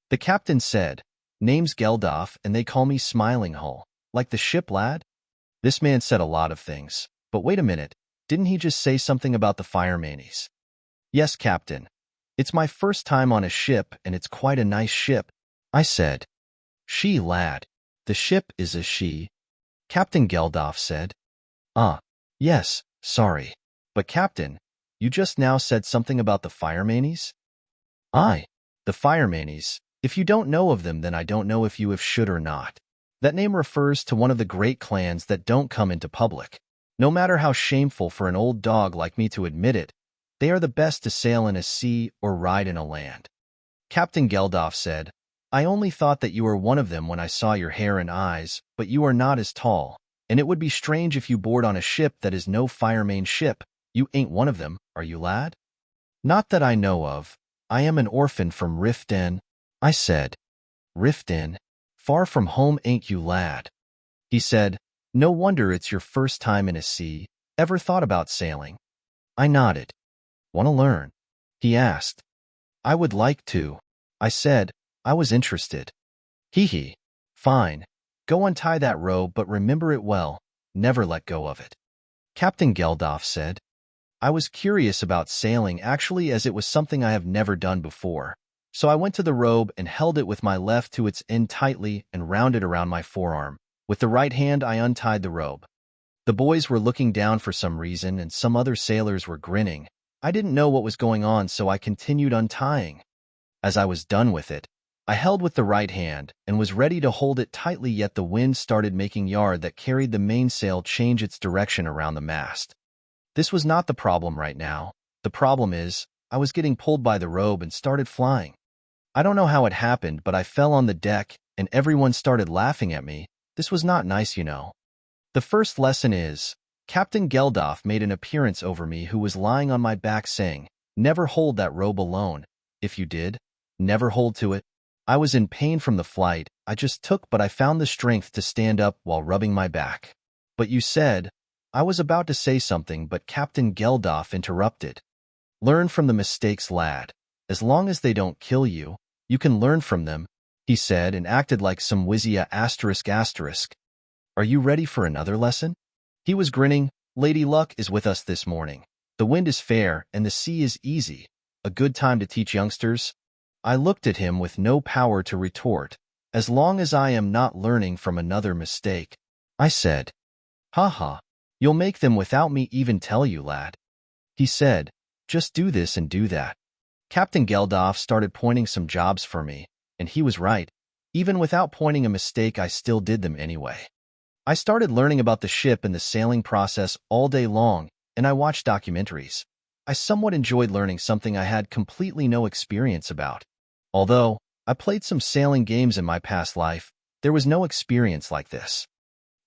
The captain said, Name's Geldof, and they call me Smiling Hull. Like the ship, lad? This man said a lot of things. But wait a minute, didn't he just say something about the fire manies? Yes, Captain. It's my first time on a ship, and it's quite a nice ship, I said. She, lad. The ship is a she. Captain Geldof said. Ah, yes, sorry. But Captain, you just now said something about the fire manies? Aye, the fire manies. If you don't know of them, then I don't know if you have should or not. That name refers to one of the great clans that don't come into public. No matter how shameful for an old dog like me to admit it, they are the best to sail in a sea or ride in a land. Captain Geldof said, I only thought that you were one of them when I saw your hair and eyes, but you are not as tall, and it would be strange if you board on a ship that is no firemain ship. You ain't one of them, are you, lad? Not that I know of. I am an orphan from Riften, I said. Riften? Far from home, ain't you, lad? He said, No wonder it's your first time in a sea. Ever thought about sailing? I nodded. Want to learn? He asked. I would like to. I said. I was interested. Hee. Fine. Go untie that rope, but remember it well. Never let go of it. Captain Geldof said. I was curious about sailing actually, as it was something I have never done before. So I went to the robe and held it with my left to its end tightly and rounded around my forearm. With the right hand I untied the robe. The boys were looking down for some reason, and some other sailors were grinning. I didn't know what was going on, so I continued untying. As I was done with it, I held with the right hand and was ready to hold it tightly, yet the wind started making yard that carried the mainsail change its direction around the mast. This was not the problem right now. The problem is, I was getting pulled by the robe and started flying. I don't know how it happened, but I fell on the deck and everyone started laughing at me. This was not nice, you know. The first lesson is, Captain Geldof made an appearance over me, who was lying on my back, saying, Never hold that robe alone. If you did, never hold to it. I was in pain from the flight. I just took, but I found the strength to stand up while rubbing my back. But you said, I was about to say something, but Captain Geldof interrupted. Learn from the mistakes, lad. As long as they don't kill you, you can learn from them, he said, and acted like some Wizia ***. Are you ready for another lesson? He was grinning. Lady Luck is with us this morning. The wind is fair and the sea is easy. A good time to teach youngsters. I looked at him with no power to retort. As long as I am not learning from another mistake, I said. Ha. You'll make them without me even tell you, lad. He said, just do this and do that. Captain Geldof started pointing some jobs for me, and he was right. Even without pointing a mistake, I still did them anyway. I started learning about the ship and the sailing process all day long, and I watched documentaries. I somewhat enjoyed learning something I had completely no experience about. Although I played some sailing games in my past life, there was no experience like this.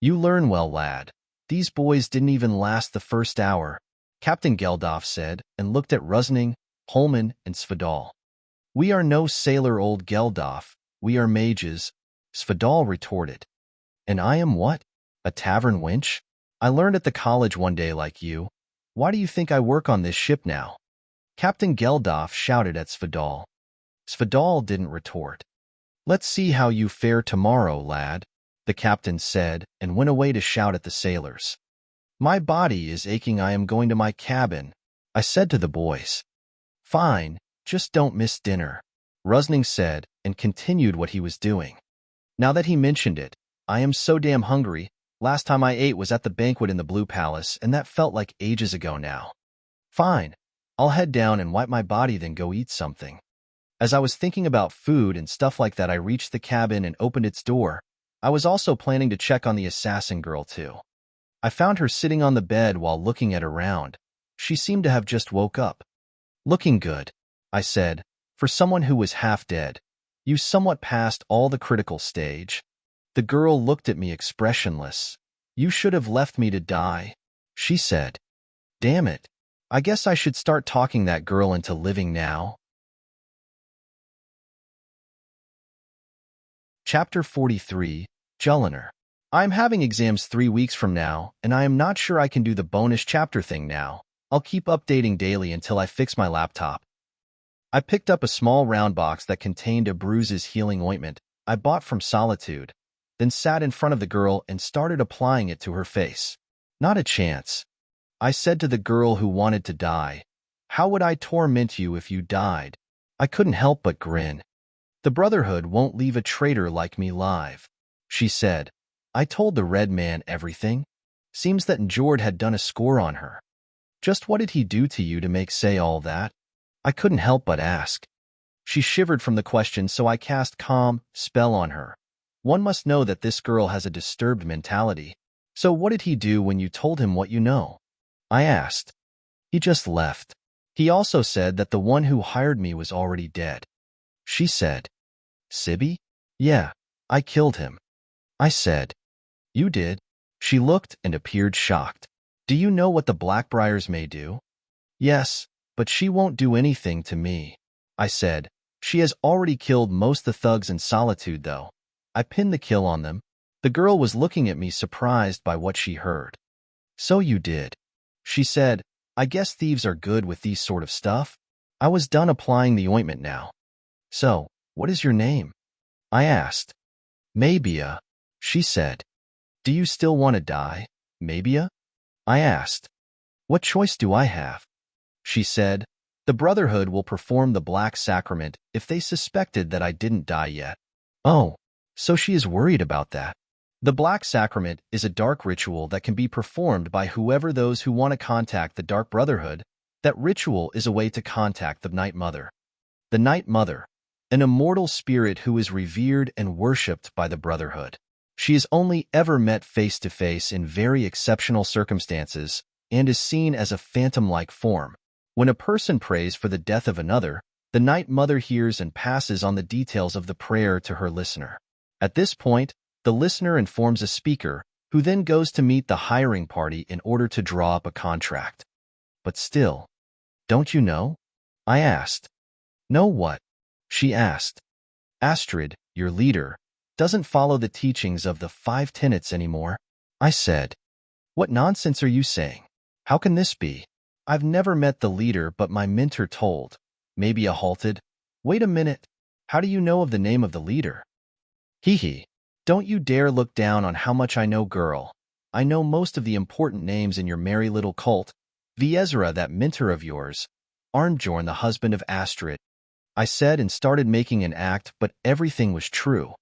You learn well, lad. These boys didn't even last the first hour, Captain Geldof said, and looked at Rusning, Holman, and Svidal. We are no sailor, old Geldof. We are mages, Svidal retorted. And I am what? A tavern wench? I learned at the college one day like you. Why do you think I work on this ship now? Captain Geldof shouted at Svidal. Svidal didn't retort. Let's see how you fare tomorrow, lad, the captain said, and went away to shout at the sailors. My body is aching. I am going to my cabin, I said to the boys. Fine, just don't miss dinner, Rusning said, and continued what he was doing. Now that he mentioned it, I am so damn hungry. Last time I ate was at the banquet in the Blue Palace, and that felt like ages ago now. Fine, I'll head down and wipe my body, then go eat something. As I was thinking about food and stuff like that, I reached the cabin and opened its door. I was also planning to check on the assassin girl too. I found her sitting on the bed while looking at around. She seemed to have just woke up. Looking good, I said, for someone who was half dead. You somewhat passed all the critical stage. The girl looked at me expressionless. You should have left me to die, she said. Damn it. I guess I should start talking that girl into living now. Chapter 43, Jullanar. I'm having exams 3 weeks from now, and I am not sure I can do the bonus chapter thing now. I'll keep updating daily until I fix my laptop. I picked up a small round box that contained a bruises healing ointment I bought from Solitude, then sat in front of the girl and started applying it to her face. Not a chance. I said to the girl who wanted to die, "How would I torment you if you died?" I couldn't help but grin. "The Brotherhood won't leave a traitor like me live," she said. I told the red man everything. Seems that Njord had done a score on her. Just what did he do to you to make say all that? I couldn't help but ask. She shivered from the question, so I cast calm spell on her. One must know that this girl has a disturbed mentality. So what did he do when you told him what you know? I asked. He just left. He also said that the one who hired me was already dead. She said. Sibby? Yeah, I killed him. I said. You did? She looked and appeared shocked. Do you know what the Blackbriars may do? Yes, but she won't do anything to me. I said. She has already killed most the thugs in Solitude, though. I pinned the kill on them. The girl was looking at me, surprised by what she heard. So you did. She said, I guess thieves are good with these sort of stuff. I was done applying the ointment now. So, what is your name? I asked. Maybia, she said. Do you still want to die, Maybia? I asked. What choice do I have? She said, the Brotherhood will perform the Black Sacrament if they suspected that I didn't die yet. Oh, so she is worried about that. The Black Sacrament is a dark ritual that can be performed by whoever those who want to contact the Dark Brotherhood. That ritual is a way to contact the Night Mother. The Night Mother, an immortal spirit who is revered and worshipped by the Brotherhood. She is only ever met face-to-face in very exceptional circumstances and is seen as a phantom-like form. When a person prays for the death of another, the Night Mother hears and passes on the details of the prayer to her listener. At this point, the listener informs a speaker, who then goes to meet the hiring party in order to draw up a contract. But still, don't you know? I asked. Know what? She asked. Astrid, your leader, doesn't follow the teachings of the 5 tenets anymore. I said. What nonsense are you saying? How can this be? I've never met the leader, but my mentor told. Maybe a halted. Wait a minute. How do you know of the name of the leader? Hee. Don't you dare look down on how much I know, girl. I know most of the important names in your merry little cult. Viezra, that mentor of yours. Arnbjorn, the husband of Astrid. I said and started making an act, but everything was true.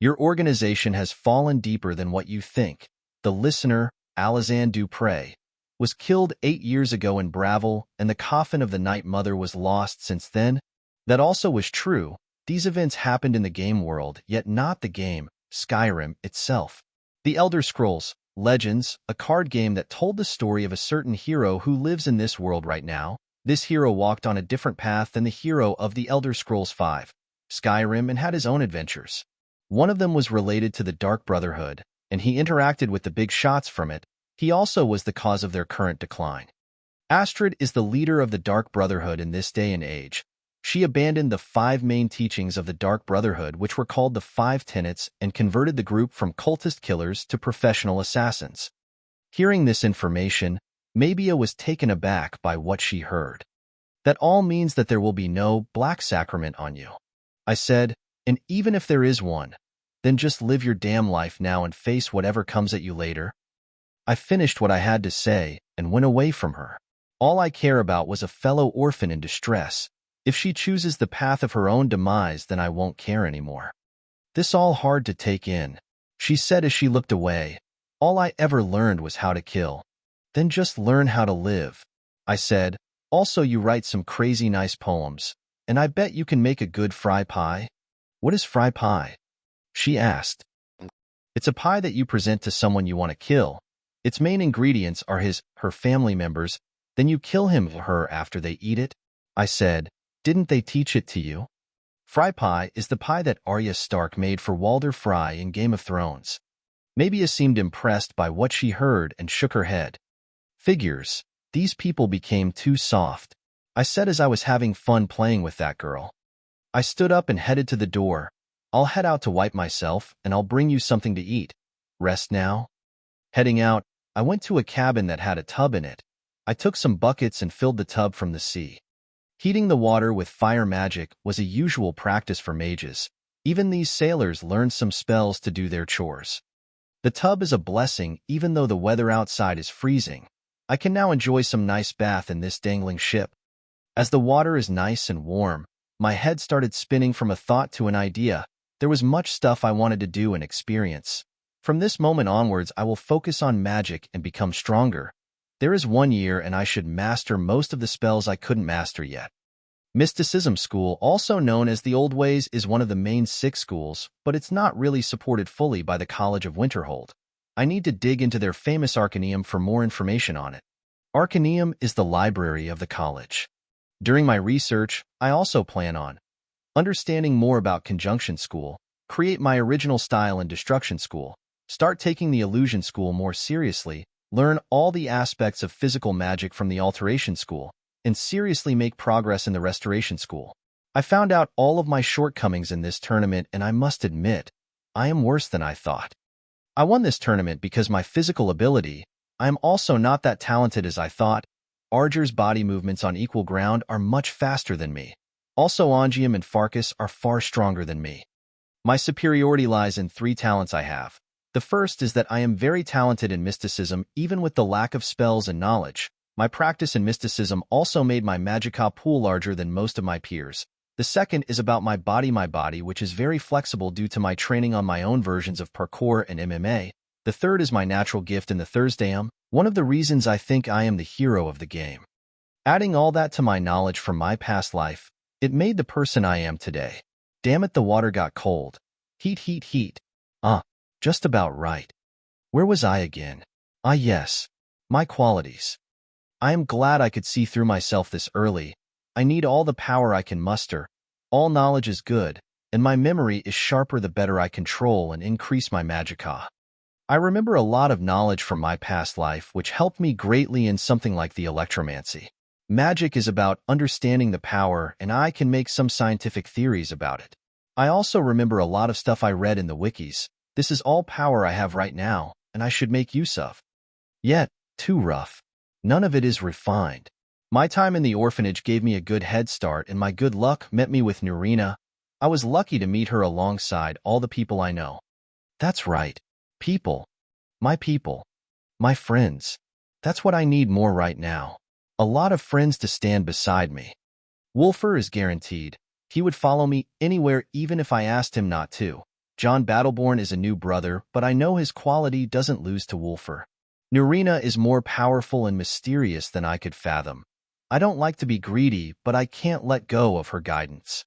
Your organization has fallen deeper than what you think. The listener, Alazan Dupre, was killed 8 years ago in Bravel, and the coffin of the Night Mother was lost since then. That also was true. These events happened in the game world, yet not the game, Skyrim, itself. The Elder Scrolls, Legends, a card game that told the story of a certain hero who lives in this world right now. This hero walked on a different path than the hero of the Elder Scrolls V, Skyrim, and had his own adventures. One of them was related to the Dark Brotherhood, and he interacted with the big shots from it. He also was the cause of their current decline. Astrid is the leader of the Dark Brotherhood in this day and age. She abandoned the 5 main teachings of the Dark Brotherhood, which were called the 5 Tenets, and converted the group from cultist killers to professional assassins. Hearing this information, Maybia was taken aback by what she heard. That all means that there will be no Black Sacrament on you. I said, and even if there is one, then just live your damn life now and face whatever comes at you later. I finished what I had to say and went away from her. All I care about was a fellow orphan in distress. If she chooses the path of her own demise, then I won't care anymore. This all hard to take in, she said as she looked away. All I ever learned was how to kill. Then just learn how to live. I said, also you write some crazy nice poems, and I bet you can make a good fry pie. What is fry pie? She asked. It's a pie that you present to someone you want to kill. Its main ingredients are her family members, then you kill him or her after they eat it. I said, didn't they teach it to you? Fry pie is the pie that Arya Stark made for Walder Frey in Game of Thrones. Maybia seemed impressed by what she heard and shook her head. Figures, these people became too soft, I said as I was having fun playing with that girl. I stood up and headed to the door. I'll head out to wipe myself, and I'll bring you something to eat. Rest now?" Heading out, I went to a cabin that had a tub in it. I took some buckets and filled the tub from the sea. Heating the water with fire magic was a usual practice for mages. Even these sailors learned some spells to do their chores. The tub is a blessing even though the weather outside is freezing. I can now enjoy some nice bath in this dangling ship. As the water is nice and warm, my head started spinning from a thought to an idea. There was much stuff I wanted to do and experience. From this moment onwards, I will focus on magic and become stronger. There is 1 year and I should master most of the spells I couldn't master yet. Mysticism School, also known as the Old Ways, is one of the main 6 schools, but it's not really supported fully by the College of Winterhold. I need to dig into their famous Arcaneum for more information on it. Arcaneum is the library of the college. During my research, I also plan on understanding more about Conjunction School, create my original style in Destruction School, start taking the Illusion School more seriously, learn all the aspects of physical magic from the Alteration School, and seriously make progress in the Restoration School. I found out all of my shortcomings in this tournament, and I must admit, I am worse than I thought. I won this tournament because my physical ability. I am also not that talented as I thought. Arger's body movements on equal ground are much faster than me. Also, Ongium and Farkas are far stronger than me. My superiority lies in 3 talents I have. The first is that I am very talented in mysticism even with the lack of spells and knowledge. My practice in mysticism also made my magicka pool larger than most of my peers. The second is about my body, which is very flexible due to my training on my own versions of parkour and MMA. The third is my natural gift in the Thursdayum, one of the reasons I think I am the hero of the game. Adding all that to my knowledge from my past life, it made the person I am today. Damn it, the water got cold. Heat. Just about right. Where was I again? Yes. My qualities. I am glad I could see through myself this early. I need all the power I can muster. All knowledge is good, and my memory is sharper the better I control and increase my magicka. I remember a lot of knowledge from my past life which helped me greatly in something like the electromancy. Magic is about understanding the power, and I can make some scientific theories about it. I also remember a lot of stuff I read in the wikis. This is all power I have right now, and I should make use of. Yet, too rough. None of it is refined. My time in the orphanage gave me a good head start, and my good luck met me with Nurina. I was lucky to meet her alongside all the people I know. That's right. People. My friends. That's what I need more right now. A lot of friends to stand beside me. Wolfer is guaranteed. He would follow me anywhere even if I asked him not to. John Battleborn is a new brother, but I know his quality doesn't lose to Wolfer. Nurina is more powerful and mysterious than I could fathom. I don't like to be greedy, but I can't let go of her guidance.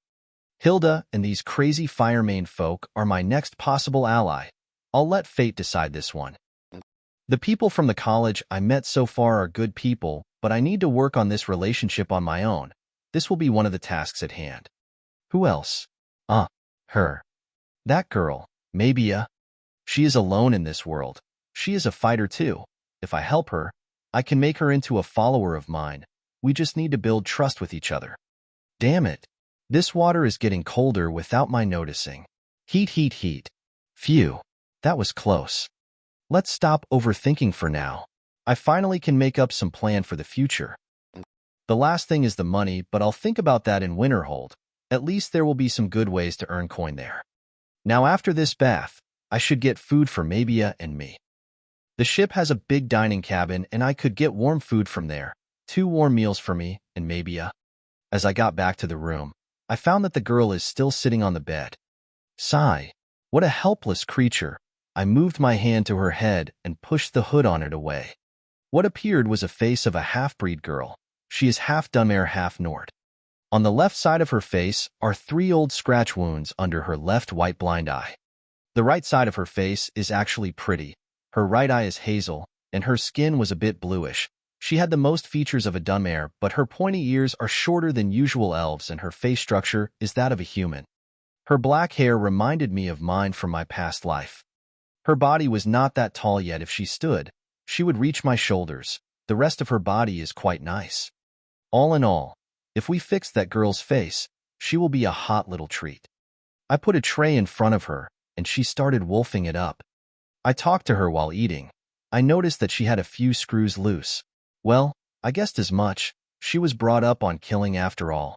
Hilda and these crazy Firemane folk are my next possible ally. I'll let fate decide this one. The people from the college I met so far are good people, but I need to work on this relationship on my own. This will be one of the tasks at hand. Who else? Her. That girl, Mabia. She is alone in this world. She is a fighter too. If I help her, I can make her into a follower of mine. We just need to build trust with each other. Damn it. This water is getting colder without my noticing. Heat. Phew. That was close. Let's stop overthinking for now. I finally can make up some plan for the future. The last thing is the money, but I'll think about that in Winterhold. At least there will be some good ways to earn coin there. Now after this bath, I should get food for Mabia and me. The ship has a big dining cabin, and I could get warm food from there. 2 warm meals for me and Mabia. As I got back to the room, I found that the girl is still sitting on the bed. Sigh. What a helpless creature. I moved my hand to her head and pushed the hood on it away. What appeared was a face of a half-breed girl. She is half Dunmare, half Nord. On the left side of her face are 3 old scratch wounds under her left white blind eye. The right side of her face is actually pretty. Her right eye is hazel, and her skin was a bit bluish. She had the most features of a Dunmare, but her pointy ears are shorter than usual elves, and her face structure is that of a human. Her black hair reminded me of mine from my past life. Her body was not that tall yet. If she stood, she would reach my shoulders. The rest of her body is quite nice. All in all, if we fix that girl's face, she will be a hot little treat. I put a tray in front of her, and she started wolfing it up. I talked to her while eating. I noticed that she had a few screws loose. Well, I guessed as much. She was brought up on killing after all.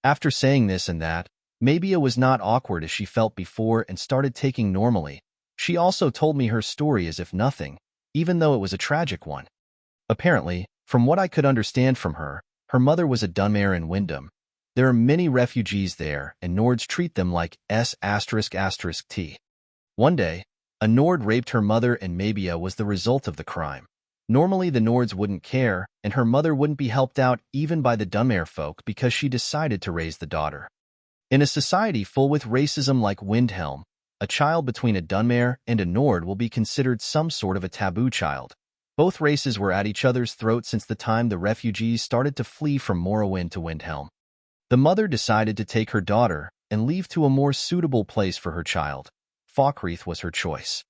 After saying this and that, maybe it was not awkward as she felt before and started taking normally. She also told me her story as if nothing, even though it was a tragic one. Apparently, from what I could understand from her mother was a Dunmare in Wyndham. There are many refugees there, and Nords treat them like S***T. One day, a Nord raped her mother and Mabia was the result of the crime. Normally the Nords wouldn't care, and her mother wouldn't be helped out even by the Dunmare folk because she decided to raise the daughter. In a society full with racism like Windhelm, a child between a Dunmare and a Nord will be considered some sort of a taboo child. Both races were at each other's throats since the time the refugees started to flee from Morrowind to Windhelm. The mother decided to take her daughter and leave to a more suitable place for her child. Falkreath was her choice.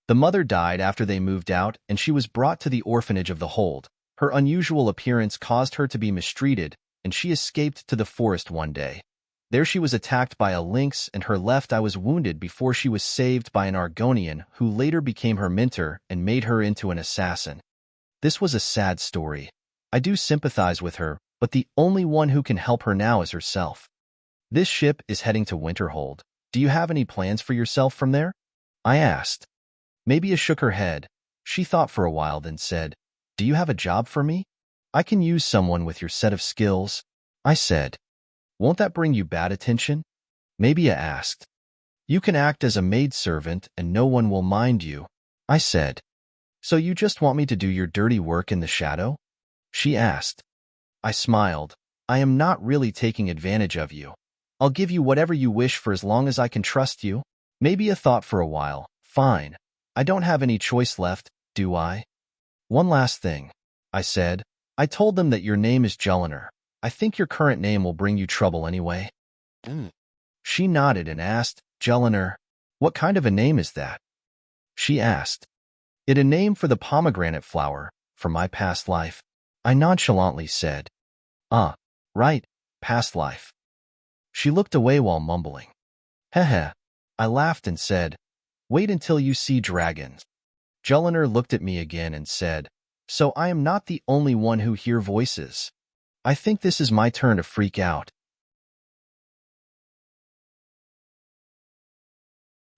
The mother died after they moved out, and she was brought to the orphanage of the Hold. Her unusual appearance caused her to be mistreated, and she escaped to the forest one day. There she was attacked by a lynx, and her left eye was wounded before she was saved by an Argonian who later became her mentor and made her into an assassin. This was a sad story. I do sympathize with her, but the only one who can help her now is herself. This ship is heading to Winterhold. Do you have any plans for yourself from there? I asked. Mabia shook her head. She thought for a while, then said, Do you have a job for me? I can use someone with your set of skills. I said. Won't that bring you bad attention? Mabia asked. You can act as a maidservant and no one will mind you. I said. So you just want me to do your dirty work in the shadow? She asked. I smiled. I am not really taking advantage of you. I'll give you whatever you wish for as long as I can trust you. Mabia thought for a while. Fine. I don't have any choice left, do I? One last thing, I said. I told them that your name is Jullanar. I think your current name will bring you trouble anyway. She nodded and asked, Jullanar, what kind of a name is that? She asked. It a name for the pomegranate flower, from my past life. I nonchalantly said. Right, past life. She looked away while mumbling. Heh. I laughed and said, Wait until you see dragons. Jullanar looked at me again and said, So I am not the only one who hear voices. I think this is my turn to freak out.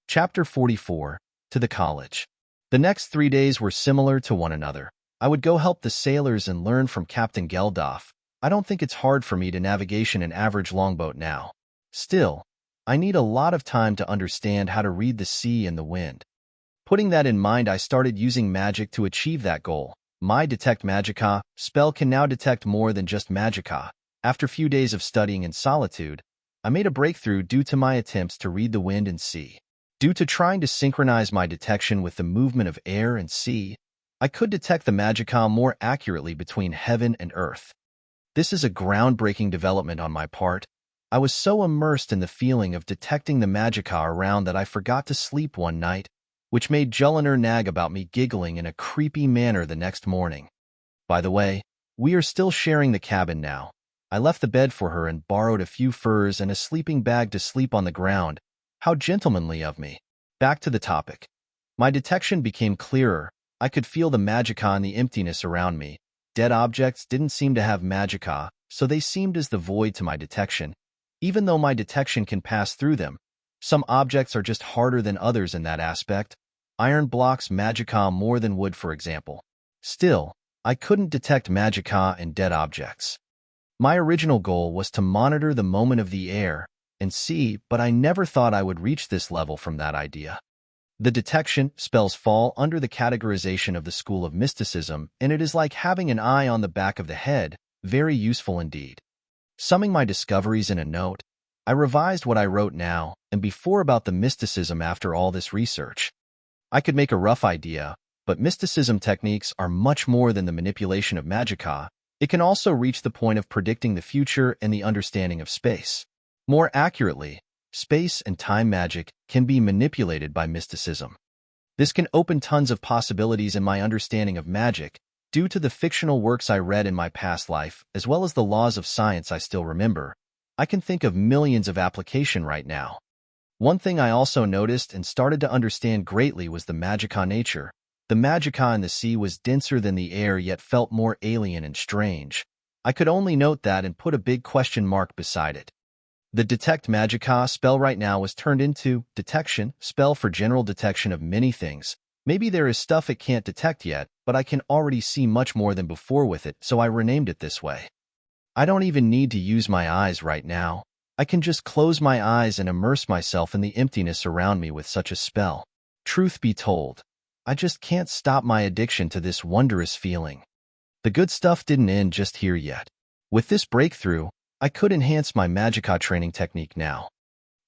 Chapter 44, To the College. The next 3 days were similar to one another. I would go help the sailors and learn from Captain Geldof. I don't think it's hard for me to navigation an average longboat now. Still, I need a lot of time to understand how to read the sea and the wind. Putting that in mind, I started using magic to achieve that goal. My Detect Magicka spell can now detect more than just Magicka. After a few days of studying in solitude, I made a breakthrough due to my attempts to read the wind and sea. Due to trying to synchronize my detection with the movement of air and sea, I could detect the Magicka more accurately between heaven and earth. This is a groundbreaking development on my part. I was so immersed in the feeling of detecting the Magicka around that I forgot to sleep one night, which made Jullanar nag about me giggling in a creepy manner the next morning. By the way, we are still sharing the cabin now. I left the bed for her and borrowed a few furs and a sleeping bag to sleep on the ground. How gentlemanly of me. Back to the topic. My detection became clearer. I could feel the Magicka in the emptiness around me. Dead objects didn't seem to have Magicka, so they seemed as the void to my detection. Even though my detection can pass through them, some objects are just harder than others in that aspect. Iron blocks Magicka more than wood, for example. Still, I couldn't detect Magicka in dead objects. My original goal was to monitor the moment of the air and sea, but I never thought I would reach this level from that idea. The detection spells fall under the categorization of the School of Mysticism, and it is like having an eye on the back of the head, very useful indeed. Summing my discoveries in a note, I revised what I wrote now and before about the mysticism after all this research. I could make a rough idea, but mysticism techniques are much more than the manipulation of Magicka. It can also reach the point of predicting the future and the understanding of space. More accurately, space and time magic can be manipulated by mysticism. This can open tons of possibilities in my understanding of magic, due to the fictional works I read in my past life, as well as the laws of science I still remember. I can think of millions of applications right now. One thing I also noticed and started to understand greatly was the magica nature. The magica in the sea was denser than the air, yet felt more alien and strange. I could only note that and put a big question mark beside it. The Detect Magica spell right now was turned into Detection, spell for general detection of many things. Maybe there is stuff it can't detect yet, but I can already see much more than before with it, so I renamed it this way. I don't even need to use my eyes right now. I can just close my eyes and immerse myself in the emptiness around me with such a spell. Truth be told, I just can't stop my addiction to this wondrous feeling. The good stuff didn't end just here yet. With this breakthrough, I could enhance my Magica training technique now.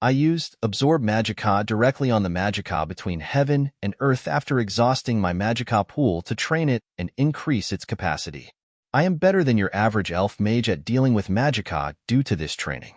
I used Absorb Magica directly on the Magica between heaven and earth after exhausting my Magica pool to train it and increase its capacity. I am better than your average elf mage at dealing with Magica due to this training.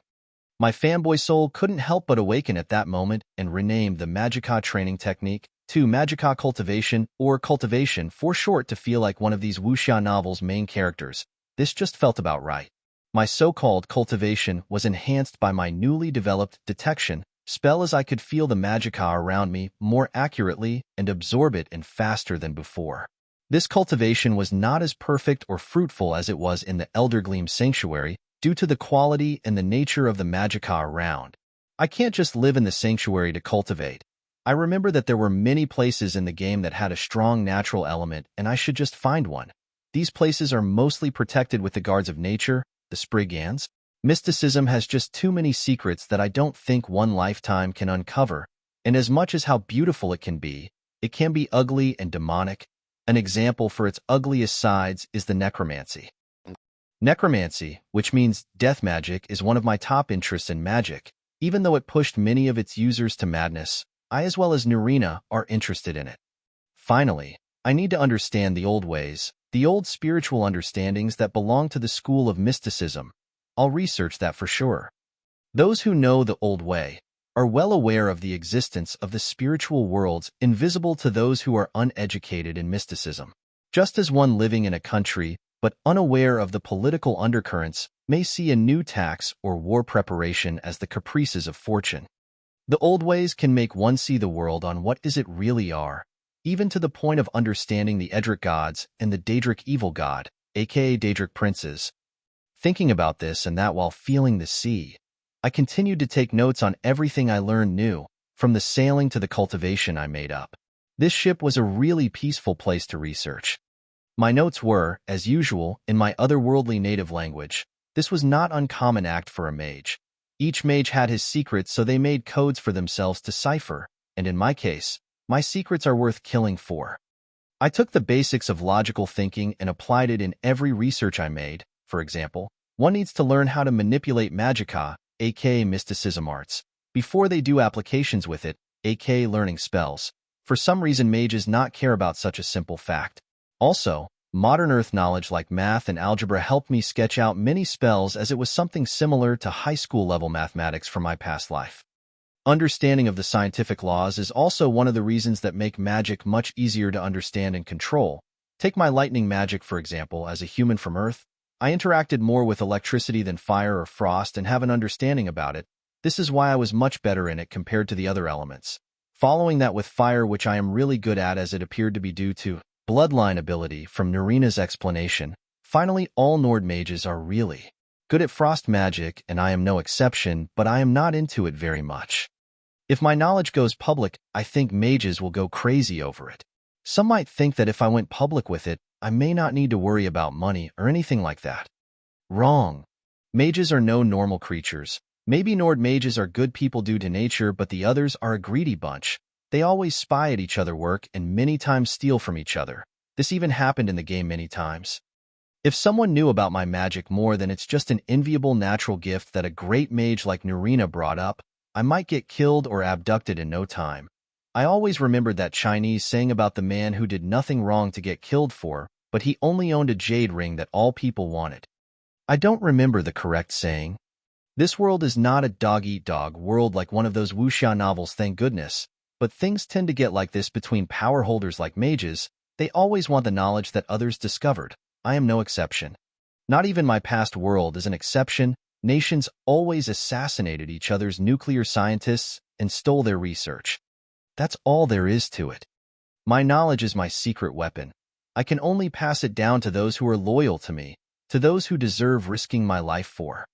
My fanboy soul couldn't help but awaken at that moment and renamed the Magica training technique to Magica Cultivation, or Cultivation for short, to feel like one of these wuxia novels' main characters. This just felt about right. My so-called cultivation was enhanced by my newly developed detection spell, as I could feel the magica around me more accurately and absorb it and faster than before. This cultivation was not as perfect or fruitful as it was in the Eldergleam Sanctuary due to the quality and the nature of the magica around. I can't just live in the sanctuary to cultivate. I remember that there were many places in the game that had a strong natural element, and I should just find one. These places are mostly protected with the guards of nature, the Spriggans. Mysticism has just too many secrets that I don't think one lifetime can uncover, and as much as how beautiful it can be ugly and demonic. An example for its ugliest sides is the necromancy. Necromancy, which means death magic, is one of my top interests in magic. Even though it pushed many of its users to madness, I, as well as Nurina, are interested in it. Finally, I need to understand the old ways, the old spiritual understandings that belong to the school of mysticism. I'll research that for sure. Those who know the old way are well aware of the existence of the spiritual worlds invisible to those who are uneducated in mysticism. Just as one living in a country but unaware of the political undercurrents may see a new tax or war preparation as the caprices of fortune. The old ways can make one see the world on what is it really are, even to the point of understanding the Edric gods and the Daedric evil god, aka Daedric princes. Thinking about this and that while feeling the sea, I continued to take notes on everything I learned new, from the sailing to the cultivation I made up. This ship was a really peaceful place to research. My notes were, as usual, in my otherworldly native language. This was not uncommon act for a mage. Each mage had his secrets, so they made codes for themselves to cipher, and in my case, my secrets are worth killing for. I took the basics of logical thinking and applied it in every research I made. For example, one needs to learn how to manipulate magica, aka mysticism arts, before they do applications with it, aka learning spells. For some reason, mages not care about such a simple fact. Also, modern earth knowledge like math and algebra helped me sketch out many spells, as it was something similar to high school level mathematics from my past life. Understanding of the scientific laws is also one of the reasons that make magic much easier to understand and control. Take my lightning magic, for example. As a human from Earth, I interacted more with electricity than fire or frost and have an understanding about it. This is why I was much better in it compared to the other elements. Following that with fire, which I am really good at, as it appeared to be due to bloodline ability from Nurina's explanation. Finally, all Nord mages are really good at frost magic, and I am no exception, but I am not into it very much. If my knowledge goes public, I think mages will go crazy over it. Some might think that if I went public with it, I may not need to worry about money or anything like that. Wrong. Mages are no normal creatures. Maybe Nord mages are good people due to nature, but the others are a greedy bunch. They always spy at each other work and many times steal from each other. This even happened in the game many times. If someone knew about my magic more than it's just an enviable natural gift that a great mage like Nurina brought up, I might get killed or abducted in no time. I always remembered that Chinese saying about the man who did nothing wrong to get killed for, but he only owned a jade ring that all people wanted. I don't remember the correct saying. This world is not a dog-eat-dog world like one of those wuxia novels, thank goodness. But things tend to get like this between power holders like mages. They always want the knowledge that others discovered. I am no exception. Not even my past world is an exception. Nations always assassinated each other's nuclear scientists and stole their research. That's all there is to it. My knowledge is my secret weapon. I can only pass it down to those who are loyal to me, to those who deserve risking my life for.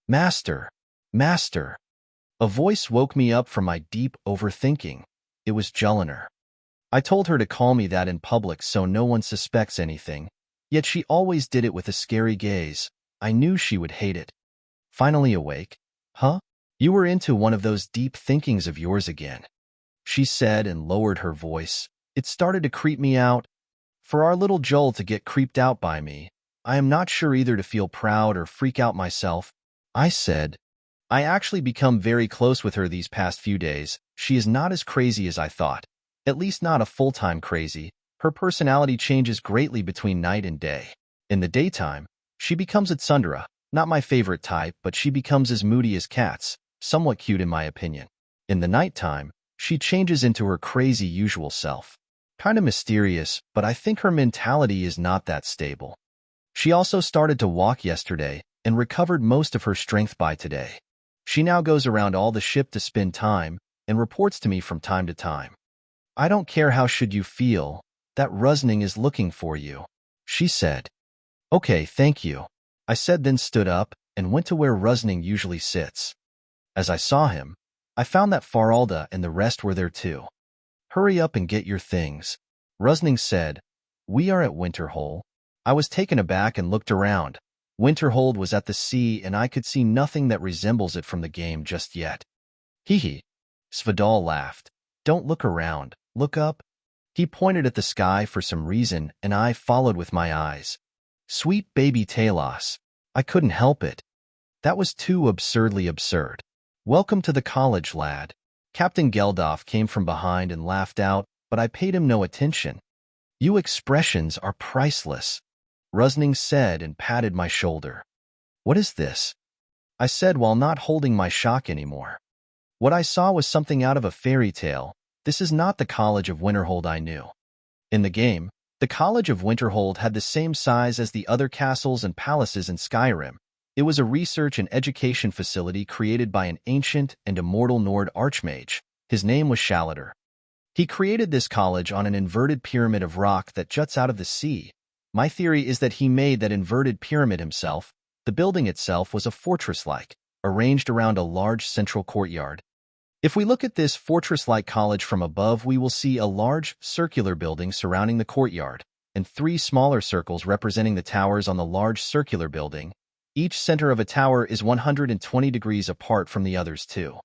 Master, Master. A voice woke me up from my deep overthinking. It was Jullanar. I told her to call me that in public so no one suspects anything, yet she always did it with a scary gaze. I knew she would hate it. Finally awake. Huh? You were into one of those deep thinkings of yours again, she said and lowered her voice. It started to creep me out. For our little Jull to get creeped out by me, I am not sure either to feel proud or freak out myself. I said, I actually become very close with her these past few days. She is not as crazy as I thought. At least not a full-time crazy. Her personality changes greatly between night and day. In the daytime, she becomes a tsundere, not my favorite type, but she becomes as moody as cats, somewhat cute in my opinion. In the nighttime, she changes into her crazy usual self. Kinda mysterious, but I think her mentality is not that stable. She also started to walk yesterday and recovered most of her strength by today. She now goes around all the ship to spend time and reports to me from time to time. I don't care how should you feel, that Rusning is looking for you, she said. Okay, thank you, I said, then stood up and went to where Rusning usually sits. As I saw him, I found that Faralda and the rest were there too. Hurry up and get your things, Rusning said. We are at Winterhold. I was taken aback and looked around. Winterhold was at the sea and I could see nothing that resembles it from the game just yet. Hee. Svadal laughed. Don't look around, look up. He pointed at the sky for some reason and I followed with my eyes. Sweet baby Talos. I couldn't help it. That was too absurdly absurd. Welcome to the college, lad. Captain Geldof came from behind and laughed out, but I paid him no attention. You expressions are priceless, Rusning said and patted my shoulder. What is this? I said while not holding my shock anymore. What I saw was something out of a fairy tale. This is not the College of Winterhold I knew. In the game, the College of Winterhold had the same size as the other castles and palaces in Skyrim. It was a research and education facility created by an ancient and immortal Nord archmage. His name was Jullanar. He created this college on an inverted pyramid of rock that juts out of the sea. My theory is that he made that inverted pyramid himself. The building itself was a fortress-like, arranged around a large central courtyard. If we look at this fortress-like college from above, we will see a large circular building surrounding the courtyard, and 3 smaller circles representing the towers on the large circular building. Each center of a tower is 120 degrees apart from the others too.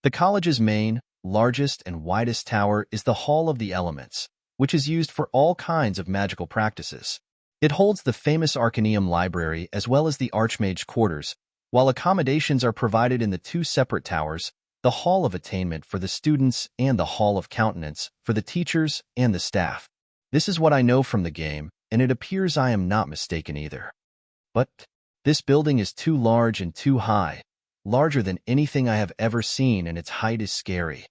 The college's main, largest, and widest tower is the Hall of the Elements, which is used for all kinds of magical practices. It holds the famous Arcaneum Library as well as the Archmage Quarters, while accommodations are provided in the 2 separate towers, the Hall of Attainment for the students and the Hall of Countenance for the teachers and the staff. This is what I know from the game, and it appears I am not mistaken either. But this building is too large and too high, larger than anything I have ever seen, and its height is scary.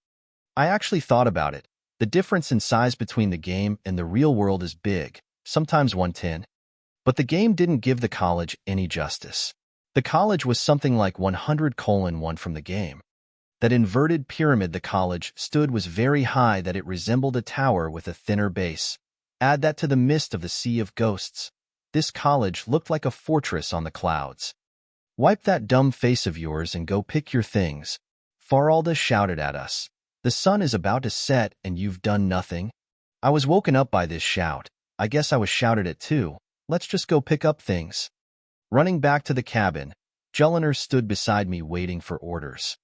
I actually thought about it. The difference in size between the game and the real world is big, sometimes 1/10. But the game didn't give the college any justice. The college was something like 100:1 from the game. That inverted pyramid the college stood was very high, that it resembled a tower with a thinner base. Add that to the mist of the Sea of Ghosts. This college looked like a fortress on the clouds. Wipe that dumb face of yours and go pick your things, Faralda shouted at us. The sun is about to set and you've done nothing? I was woken up by this shout. I guess I was shouted at too. Let's just go pick up things. Running back to the cabin, Jullanar stood beside me waiting for orders.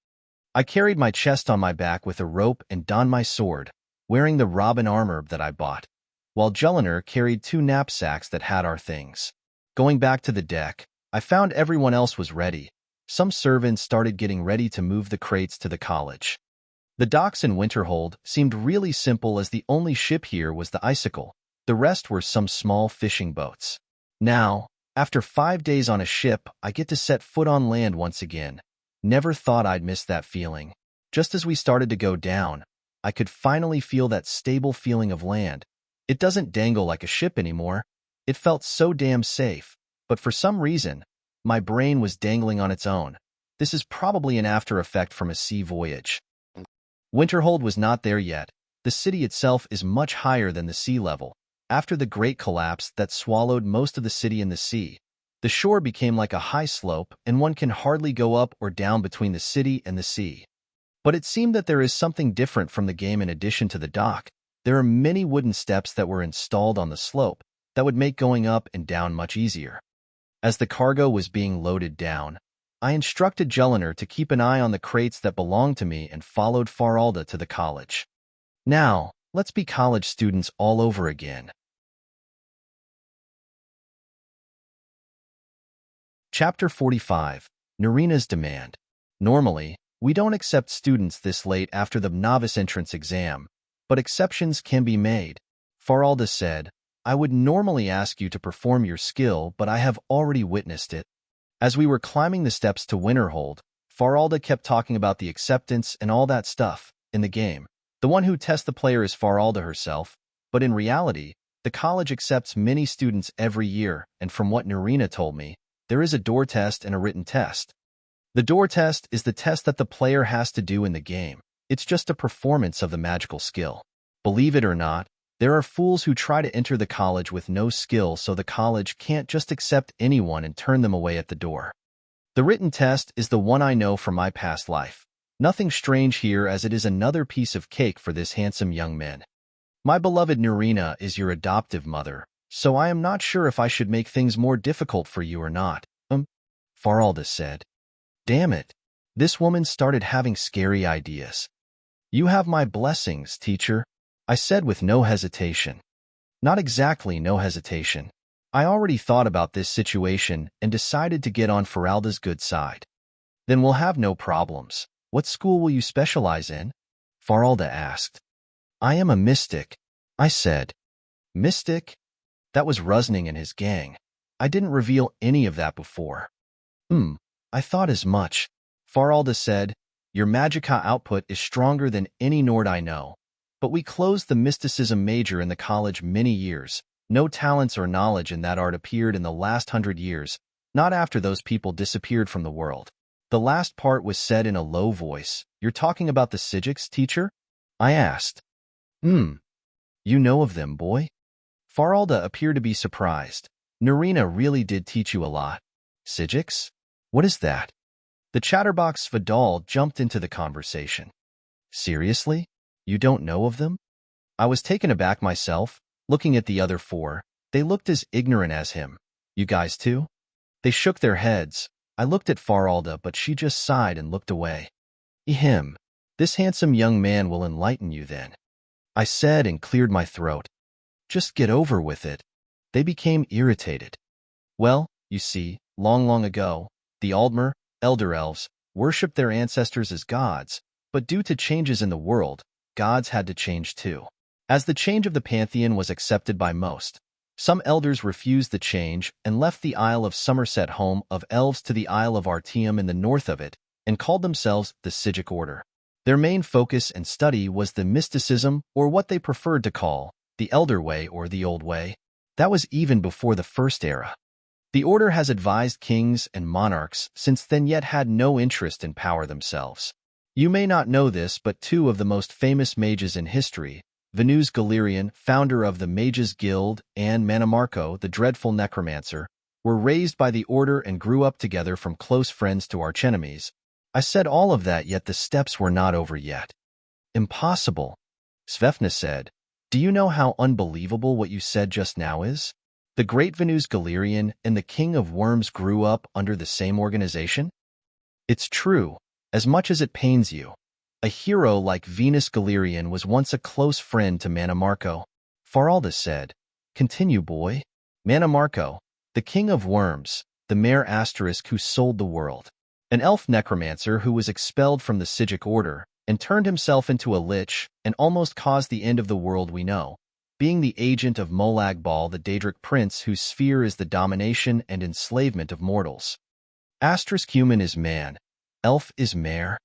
I carried my chest on my back with a rope and donned my sword, wearing the robin armor that I bought, while Jullanar carried 2 knapsacks that had our things. Going back to the deck, I found everyone else was ready. Some servants started getting ready to move the crates to the college. The docks in Winterhold seemed really simple, as the only ship here was the Icicle. The rest were some small fishing boats. Now, after 5 days on a ship, I get to set foot on land once again. Never thought I'd miss that feeling. Just as we started to go down, I could finally feel that stable feeling of land. It doesn't dangle like a ship anymore. It felt so damn safe, but for some reason, my brain was dangling on its own. This is probably an after effect from a sea voyage. Winterhold was not there yet. The city itself is much higher than the sea level. After the great collapse that swallowed most of the city in the sea, the shore became like a high slope, and one can hardly go up or down between the city and the sea. But it seemed that there is something different from the game. In addition to the dock, there are many wooden steps that were installed on the slope that would make going up and down much easier. As the cargo was being loaded down, I instructed Jullanar to keep an eye on the crates that belonged to me and followed Faralda to the college. Now, let's be college students all over again. Chapter 45. Nurina's Demand. Normally, we don't accept students this late after the novice entrance exam, but exceptions can be made. Faralda said, I would normally ask you to perform your skill, but I have already witnessed it. As we were climbing the steps to Winterhold, Faralda kept talking about the acceptance and all that stuff in the game. The one who tests the player is Faralda herself, but in reality, the college accepts many students every year, and from what Nurina told me, there is a door test and a written test. The door test is the test that the player has to do in the game. It's just a performance of the magical skill. Believe it or not, there are fools who try to enter the college with no skill, so the college can't just accept anyone and turn them away at the door. The written test is the one I know from my past life. Nothing strange here, as it is another piece of cake for this handsome young man. My beloved Nurina is your adoptive mother, so I am not sure if I should make things more difficult for you or not. Faralda said. Damn it. This woman started having scary ideas. You have my blessings, teacher, I said with no hesitation. Not exactly no hesitation. I already thought about this situation and decided to get on Faralda's good side. Then we'll have no problems. What school will you specialize in? Faralda asked. I am a mystic, I said. Mystic? That was Rusning and his gang. I didn't reveal any of that before. I thought as much. Faralda said, your magicka output is stronger than any Nord I know. But we closed the mysticism major in the college many years. No talents or knowledge in that art appeared in the last 100 years, not after those people disappeared from the world. The last part was said in a low voice. You're talking about the Icicle, teacher? I asked. You know of them, boy? Faralda appeared to be surprised. Nurina really did teach you a lot. Icicle? What is that? The chatterbox Vidal jumped into the conversation. Seriously? You don't know of them? I was taken aback myself, looking at the other four. They looked as ignorant as him. You guys too? They shook their heads. I looked at Faralda, but she just sighed and looked away. Ehem. This handsome young man will enlighten you then, I said and cleared my throat. Just get over with it. They became irritated. Well, you see, long ago, the Aldmer, Elder Elves, worshipped their ancestors as gods, but due to changes in the world, gods had to change too. As the change of the pantheon was accepted by most, some elders refused the change and left the Isle of Somerset, home of elves, to the Isle of Artium in the north of it, and called themselves the Icicle Order. Their main focus and study was the mysticism, or what they preferred to call the Elder Way or the Old Way. That was even before the First Era. The Order has advised kings and monarchs since then, yet had no interest in power themselves. You may not know this, but two of the most famous mages in history, Venus Galerian, founder of the Mages Guild, and Mannimarco, the dreadful necromancer, were raised by the Order and grew up together from close friends to archenemies. I said all of that, yet the steps were not over yet. Impossible, Svefna said. Do you know how unbelievable what you said just now is? The great Venus Galerian and the King of Worms grew up under the same organization? It's true, as much as it pains you. A hero like Venus Galerian was once a close friend to Mannimarco, Faralda said. Continue, boy. Mannimarco, the King of Worms, the Mare Asterisk who sold the world. An elf necromancer who was expelled from the Icicle Order and turned himself into a lich and almost caused the end of the world we know, being the agent of Molag Bal, the Daedric prince whose sphere is the domination and enslavement of mortals. Asterisk human is man, elf is mare.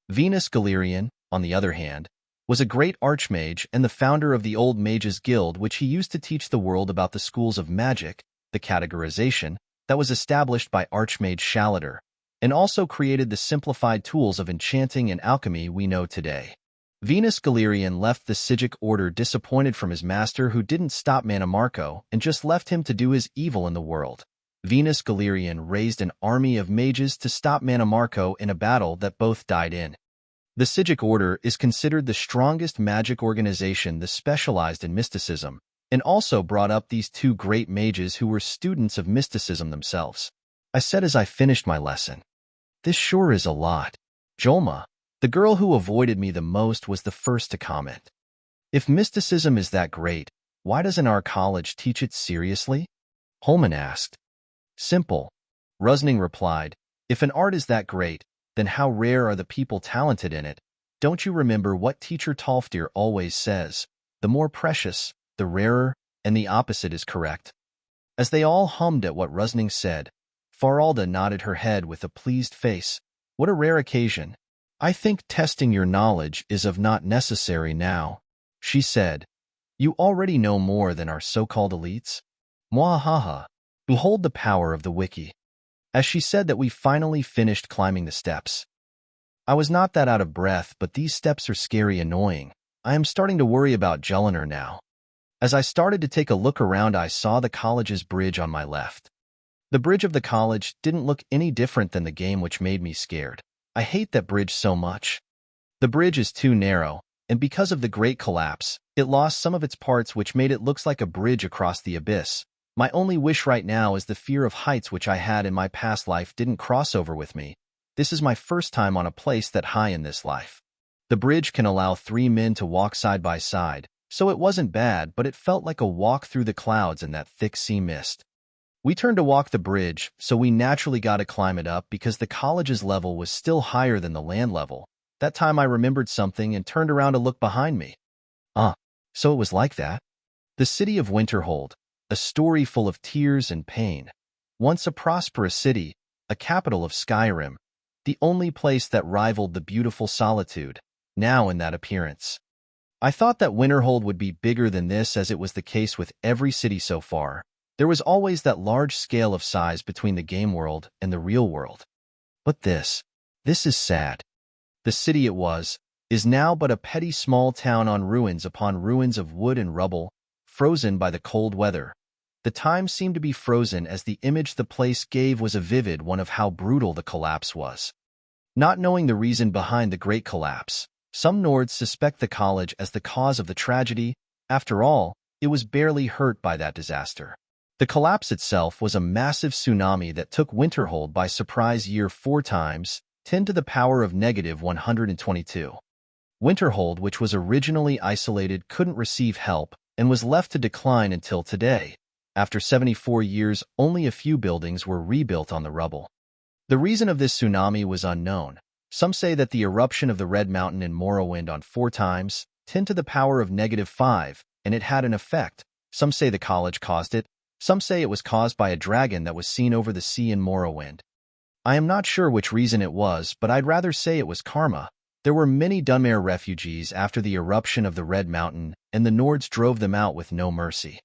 Venus Galerian, on the other hand, was a great archmage and the founder of the Old Mages Guild, which he used to teach the world about the schools of magic, the categorization, that was established by Archmage Shalater, and also created the simplified tools of enchanting and alchemy we know today. Venus Galerian left the Icicle order disappointed from his master who didn't stop Mannimarco and just left him to do his evil in the world. Venus Galerian raised an army of mages to stop Mannimarco in a battle that both died in. The Icicle order is considered the strongest magic organization that specialized in mysticism, and also brought up these two great mages who were students of mysticism themselves. I said as I finished my lesson, "This sure is a lot." Julma, the girl who avoided me the most, was the first to comment. "If mysticism is that great, why doesn't our college teach it seriously?" Holman asked. "Simple," Rusning replied. "If an art is that great, then how rare are the people talented in it? Don't you remember what teacher Tolfdir always says? The more precious, the rarer, and the opposite is correct." As they all hummed at what Rusning said, Faralda nodded her head with a pleased face. "What a rare occasion. I think testing your knowledge is of not necessary now," she said. "You already know more than our so-called elites." Mwahaha. Behold the power of the wiki. As she said that, we finally finished climbing the steps. I was not that out of breath, but these steps are scary annoying. I am starting to worry about Jullanar now. As I started to take a look around, I saw the college's bridge on my left. The bridge of the college didn't look any different than the game, which made me scared. I hate that bridge so much. The bridge is too narrow, and because of the Great Collapse, it lost some of its parts, which made it look like a bridge across the abyss. My only wish right now is the fear of heights which I had in my past life didn't cross over with me. This is my first time on a place that high in this life. The bridge can allow 3 men to walk side by side, so it wasn't bad, but it felt like a walk through the clouds in that thick sea mist. We turned to walk the bridge, so we naturally got to climb it up because the college's level was still higher than the land level. That time I remembered something and turned around to look behind me. So it was like that? The city of Winterhold, a story full of tears and pain. Once a prosperous city, a capital of Skyrim, the only place that rivaled the beautiful Solitude, now in that appearance. I thought that Winterhold would be bigger than this, as it was the case with every city so far. There was always that large scale of size between the game world and the real world. But this is sad. The city it was, is now but a petty small town on ruins upon ruins of wood and rubble, frozen by the cold weather. The time seemed to be frozen, as the image the place gave was a vivid one of how brutal the collapse was. Not knowing the reason behind the Great Collapse, some Nords suspect the college as the cause of the tragedy. After all, it was barely hurt by that disaster. The collapse itself was a massive tsunami that took Winterhold by surprise. Year 4 times 10 to the power of negative 122. Winterhold, which was originally isolated, couldn't receive help and was left to decline until today. After 74 years, only a few buildings were rebuilt on the rubble. The reason of this tsunami was unknown. Some say that the eruption of the Red Mountain in Morrowind on 4 times 10 to the power of negative 5, and it had an effect. Some say the college caused it. Some say it was caused by a dragon that was seen over the sea in Morrowind. I am not sure which reason it was, but I'd rather say it was karma. There were many Dunmare refugees after the eruption of the Red Mountain, and the Nords drove them out with no mercy.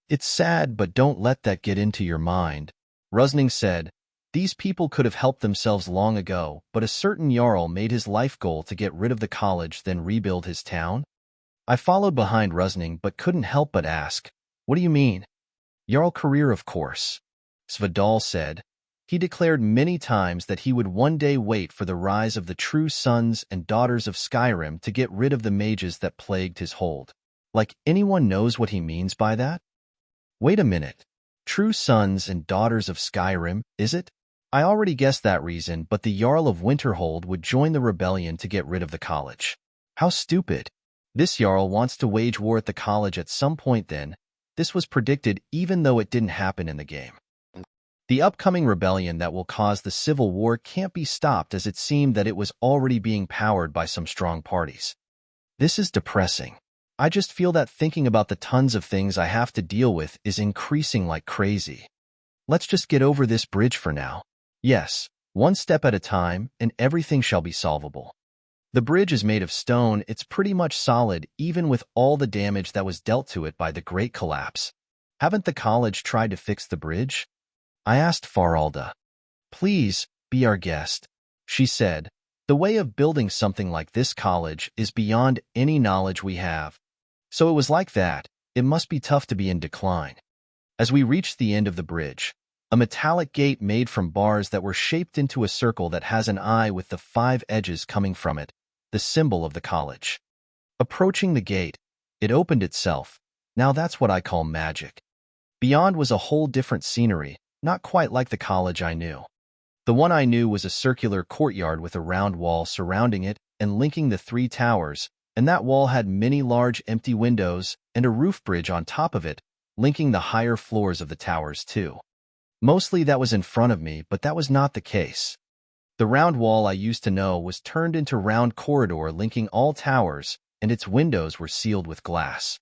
It's sad, but don't let that get into your mind. Rusning said, "These people could have helped themselves long ago, but a certain Jarl made his life goal to get rid of the college, then rebuild his town." I followed behind Rusning, but couldn't help but ask, "What do you mean?" "Jarl career, of course," Svadal said. He declared many times that he would one day wait for the rise of the true sons and daughters of Skyrim to get rid of the mages that plagued his hold. Like anyone knows what he means by that? Wait a minute. True sons and daughters of Skyrim, is it? I already guessed that reason, but the Jarl of Winterhold would join the rebellion to get rid of the college. How stupid. This Jarl wants to wage war at the college at some point then. This was predicted even though it didn't happen in the game. The upcoming rebellion that will cause the civil war can't be stopped, as it seemed that it was already being powered by some strong parties. This is depressing. I just feel that thinking about the tons of things I have to deal with is increasing like crazy. Let's just get over this bridge for now. Yes, one step at a time, and everything shall be solvable. The bridge is made of stone. It's pretty much solid, even with all the damage that was dealt to it by the Great Collapse. Haven't the college tried to fix the bridge? I asked Faralda. Please, be our guest," she said. "The way of building something like this college is beyond any knowledge we have." So it was like that. It must be tough to be in decline. As we reached the end of the bridge, a metallic gate made from bars that were shaped into a circle that has an eye with the 5 edges coming from it, the symbol of the college. Approaching the gate, it opened itself. Now that's what I call magic. Beyond was a whole different scenery, not quite like the college I knew. The one I knew was a circular courtyard with a round wall surrounding it and linking the 3 towers, and that wall had many large empty windows and a roof bridge on top of it, linking the higher floors of the towers too. Mostly that was in front of me, but that was not the case. The round wall I used to know was turned into round corridor linking all towers, and its windows were sealed with glass.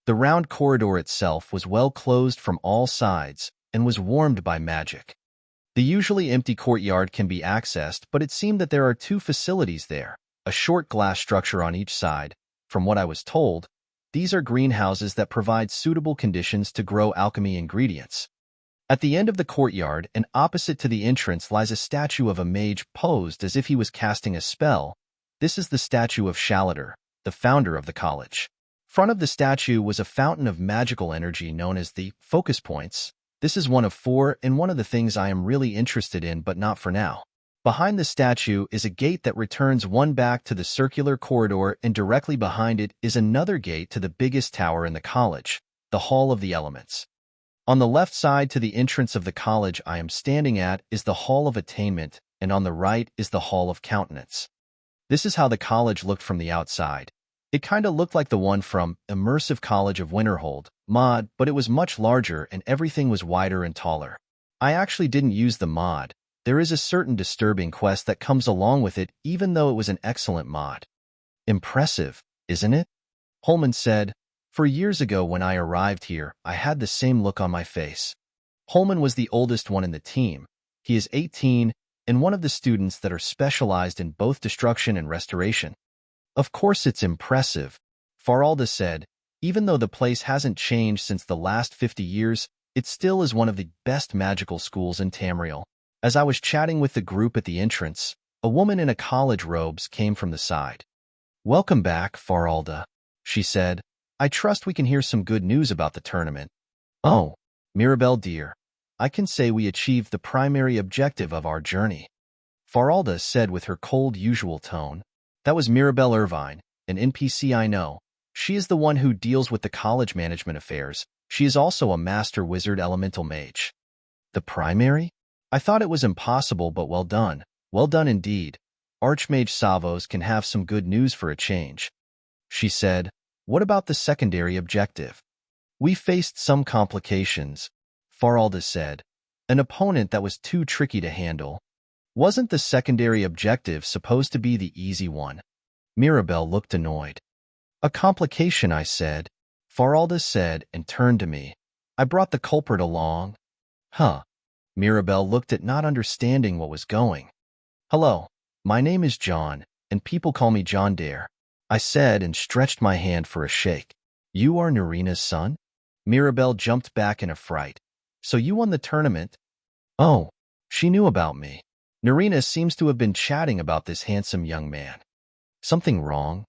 The round corridor itself was well closed from all sides and was warmed by magic. The usually empty courtyard can be accessed, but it seemed that there are 2 facilities there, a short glass structure on each side. From what I was told, these are greenhouses that provide suitable conditions to grow alchemy ingredients. At the end of the courtyard and opposite to the entrance lies a statue of a mage posed as if he was casting a spell. This is the statue of Jullanar, the founder of the college. Front of the statue was a fountain of magical energy known as the focus points. This is one of 4 and one of the things I am really interested in, but not for now. Behind the statue is a gate that returns one back to the circular corridor, and directly behind it is another gate to the biggest tower in the college, the Hall of the Elements. On the left side to the entrance of the college I am standing at is the Hall of Attainment, and on the right is the Hall of Countenance. This is how the college looked from the outside. It kinda looked like the one from Immersive College of Winterhold mod, but it was much larger and everything was wider and taller. I actually didn't use the mod. There is a certain disturbing quest that comes along with it, even though it was an excellent mod. "Impressive, isn't it?" Holman said. "For years ago when I arrived here, I had the same look on my face." Holman was the oldest one in the team. He is 18 and one of the students that are specialized in both destruction and restoration. "Of course it's impressive," Faralda said. "Even though the place hasn't changed since the last 50 years, it still is one of the best magical schools in Tamriel." As I was chatting with the group at the entrance, a woman in a college robes came from the side. "Welcome back, Faralda," she said. "I trust we can hear some good news about the tournament." "Oh, Mirabelle dear, I can say we achieved the primary objective of our journey," Faralda said with her cold usual tone. "That was Mirabelle Irvine, an NPC I know. She is the one who deals with the college management affairs. She is also a master wizard elemental mage." "The primary? I thought it was impossible, but well done. Well done indeed. Archmage Savos can have some good news for a change," she said. "What about the secondary objective?" "We faced some complications," Faralda said. "An opponent that was too tricky to handle." "Wasn't the secondary objective supposed to be the easy one?" Mirabelle looked annoyed. "A complication, I said," Faralda said and turned to me. "I brought the culprit along." "Huh." Mirabelle looked at, not understanding what was going. "Hello, my name is John, and people call me John Dare," I said and stretched my hand for a shake. "You are Nurina's son?" Mirabelle jumped back in a fright. "So you won the tournament?" Oh, she knew about me. Nurina seems to have been chatting about this handsome young man. "Something wrong?"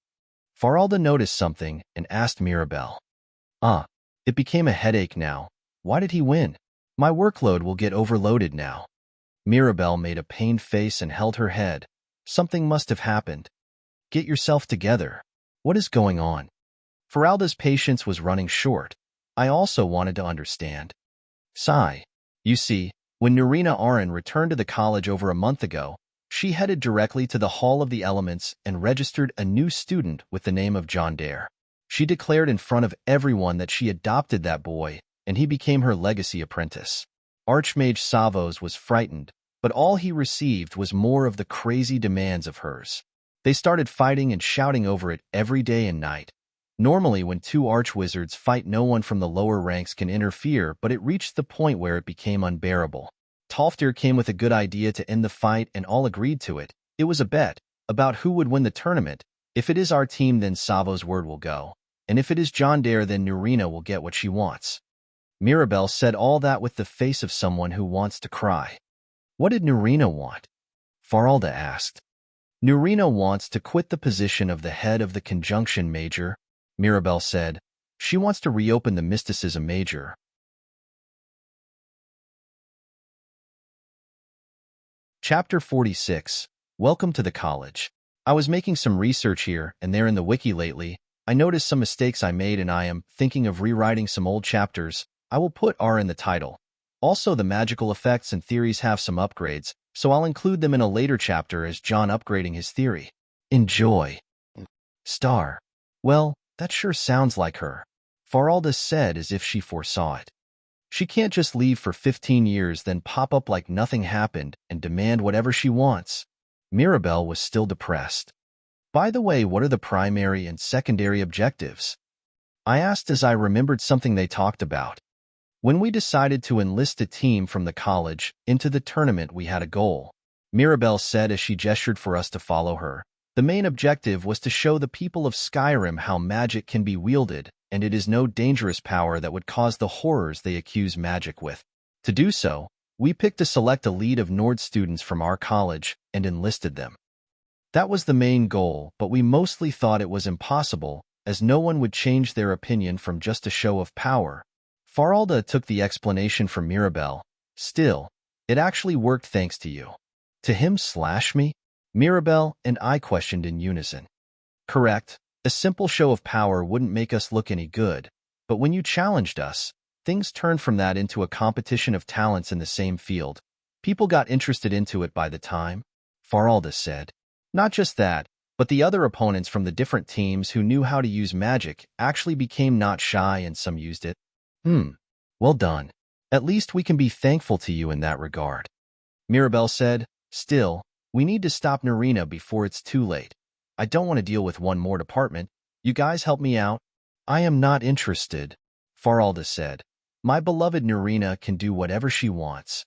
Faralda noticed something and asked Mirabelle. It became a headache now. "Why did he win? My workload will get overloaded now." Mirabelle made a pained face and held her head. "Something must have happened. Get yourself together. What is going on?" Faralda's patience was running short. I also wanted to understand. Sigh. "You see, when Nurina Aran returned to the college over a month ago, she headed directly to the Hall of the Elements and registered a new student with the name of John Dare. She declared in front of everyone that she adopted that boy, and he became her legacy apprentice. Archmage Savos was frightened, but all he received was more of the crazy demands of hers. They started fighting and shouting over it every day and night. Normally, when 2 archwizards fight, no one from the lower ranks can interfere, but it reached the point where it became unbearable. Tolfdir came with a good idea to end the fight, and all agreed to it. It was a bet about who would win the tournament. If it is our team, then Savo's word will go, and if it is John Dare, then Nurina will get what she wants. Mirabelle said all that with the face of someone who wants to cry. What did Nurina want? Faralda asked. Nurina wants to quit the position of the head of the Conjunction Major, Mirabelle said. She wants to reopen the Mysticism Major. Chapter 46. Welcome to the college. I was making some research here and there in the wiki lately. I noticed some mistakes I made and I am thinking of rewriting some old chapters. I will put R in the title. Also, the magical effects and theories have some upgrades, so I'll include them in a later chapter as John upgrading his theory. Enjoy. Star. Well, that sure sounds like her, Faralda said as if she foresaw it. She can't just leave for 15 years then pop up like nothing happened and demand whatever she wants. Mirabelle was still depressed. By the way, what are the primary and secondary objectives? I asked as I remembered something they talked about. When we decided to enlist a team from the college into the tournament, we had a goal, Mirabelle said as she gestured for us to follow her. The main objective was to show the people of Skyrim how magic can be wielded, and it is no dangerous power that would cause the horrors they accuse magic with. To do so, we picked to select a lead of Nord students from our college and enlisted them. That was the main goal, but we mostly thought it was impossible, as no one would change their opinion from just a show of power. Faralda took the explanation from Mirabelle. Still, it actually worked thanks to you. To him/me? Mirabelle and I questioned in unison. Correct. A simple show of power wouldn't make us look any good, but when you challenged us, things turned from that into a competition of talents in the same field. People got interested into it by the time, Faralda said. Not just that, but the other opponents from the different teams who knew how to use magic actually became not shy and some used it. Well done. At least we can be thankful to you in that regard. Mirabelle said, still, we need to stop Nurina before it's too late. I don't want to deal with one more department. You guys help me out? I am not interested, Faralda said. My beloved Nurina can do whatever she wants.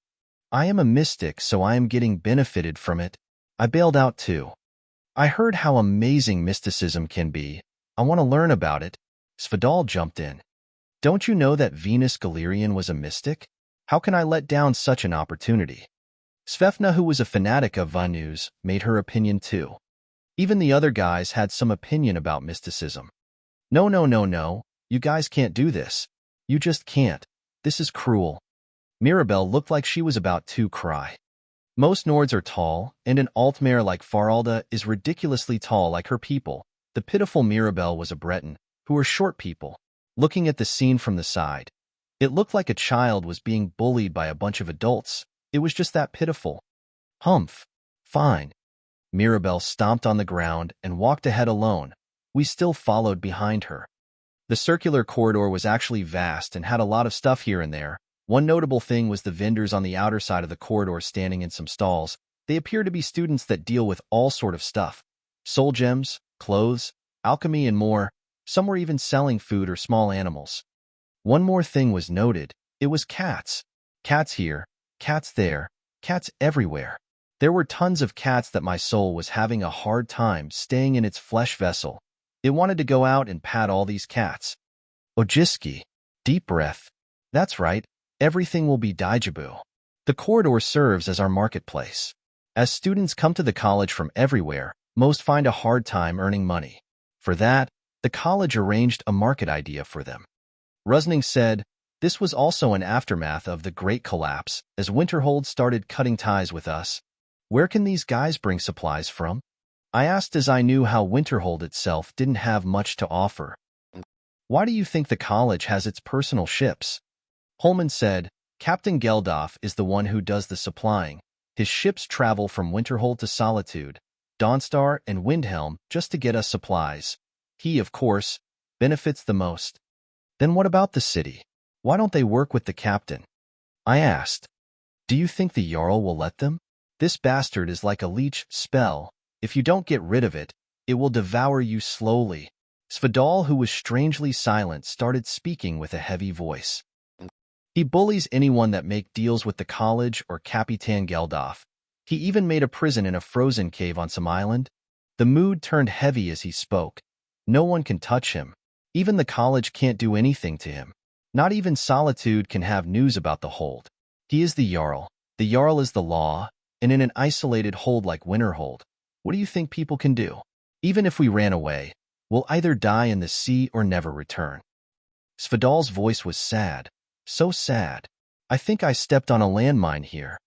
I am a mystic, so I am getting benefited from it. I bailed out too. I heard how amazing mysticism can be. I want to learn about it. Svidal jumped in. Don't you know that Venus Galerian was a mystic? How can I let down such an opportunity? Svefna, who was a fanatic of Vanus, made her opinion too. Even the other guys had some opinion about mysticism. No, you guys can't do this. You just can't. This is cruel. Mirabelle looked like she was about to cry. Most Nords are tall, and an Altmare like Faralda is ridiculously tall like her people. The pitiful Mirabelle was a Breton, who were short people. Looking at the scene from the side, it looked like a child was being bullied by a bunch of adults. It was just that pitiful. Humph. Fine. Mirabelle stomped on the ground and walked ahead alone. We still followed behind her. The circular corridor was actually vast and had a lot of stuff here and there. One notable thing was the vendors on the outer side of the corridor standing in some stalls. They appear to be students that deal with all sort of stuff. Soul gems, clothes, alchemy, and more. Some were even selling food or small animals. One more thing was noted. It was cats. Cats here, cats there, cats everywhere. There were tons of cats that my soul was having a hard time staying in its flesh vessel. It wanted to go out and pat all these cats. Ojiski. Deep breath. That's right. Everything will be Daijibu. The corridor serves as our marketplace. As students come to the college from everywhere, most find a hard time earning money. For that, the college arranged a market idea for them. Rusning said, this was also an aftermath of the Great Collapse, as Winterhold started cutting ties with us. Where can these guys bring supplies from? I asked as I knew how Winterhold itself didn't have much to offer. Why do you think the college has its personal ships? Holman said, Captain Geldof is the one who does the supplying. His ships travel from Winterhold to Solitude, Dawnstar, and Windhelm just to get us supplies. He, of course, benefits the most. Then what about the city? Why don't they work with the captain? I asked. Do you think the Jarl will let them? This bastard is like a leech spell. If you don't get rid of it, it will devour you slowly. Svidal, who was strangely silent, started speaking with a heavy voice. He bullies anyone that make deals with the college or Capitan Geldof. He even made a prison in a frozen cave on some island. The mood turned heavy as he spoke. No one can touch him. Even the college can't do anything to him. Not even Solitude can have news about the hold. He is the Jarl. The Jarl is the law. And in an isolated hold like Winterhold, what do you think people can do? Even if we ran away, we'll either die in the sea or never return. Svadal's voice was sad, so sad. I think I stepped on a landmine here.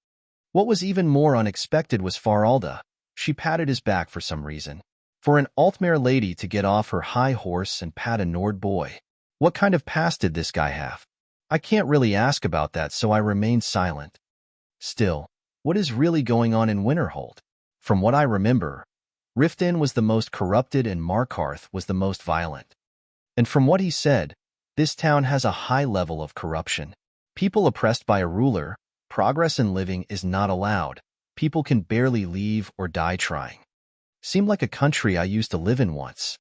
What was even more unexpected was Faralda. She patted his back for some reason. For an Altmare lady to get off her high horse and pat a Nord boy. What kind of past did this guy have? I can't really ask about that, so I remained silent. Still, what is really going on in Winterhold? From what I remember, Riften was the most corrupted and Markarth was the most violent. And from what he said, this town has a high level of corruption. People oppressed by a ruler, progress in living is not allowed. People can barely leave or die trying. Seemed like a country I used to live in once.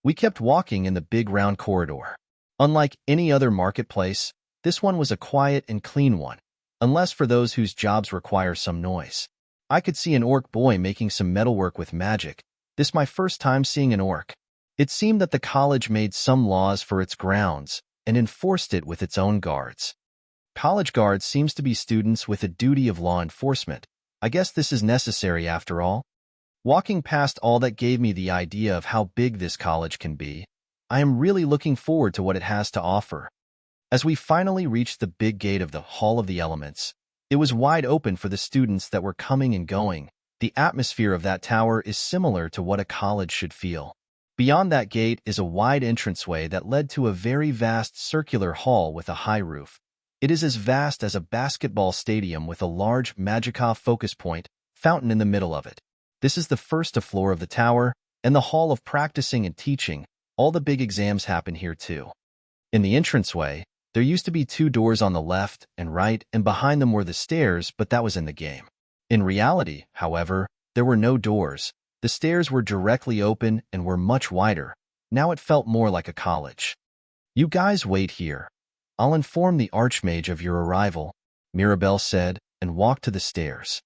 We kept walking in the big round corridor. Unlike any other marketplace, this one was a quiet and clean one, unless for those whose jobs require some noise. I could see an orc boy making some metalwork with magic. This my first time seeing an orc. It seemed that the college made some laws for its grounds and enforced it with its own guards. College guards seems to be students with a duty of law enforcement. I guess this is necessary after all. Walking past all that gave me the idea of how big this college can be. I am really looking forward to what it has to offer. As we finally reached the big gate of the Hall of the Elements, it was wide open for the students that were coming and going. The atmosphere of that tower is similar to what a college should feel. Beyond that gate is a wide entranceway that led to a very vast circular hall with a high roof. It is as vast as a basketball stadium with a large Magicka focus point fountain in the middle of it. This is the first floor of the tower, and the hall of practicing and teaching. All the big exams happen here too. In the entranceway, there used to be 2 doors on the left and right, and behind them were the stairs, but that was in the game. In reality, however, there were no doors. The stairs were directly open and were much wider. Now it felt more like a college. You guys wait here. I'll inform the Archmage of your arrival, Mirabelle said, and walked to the stairs.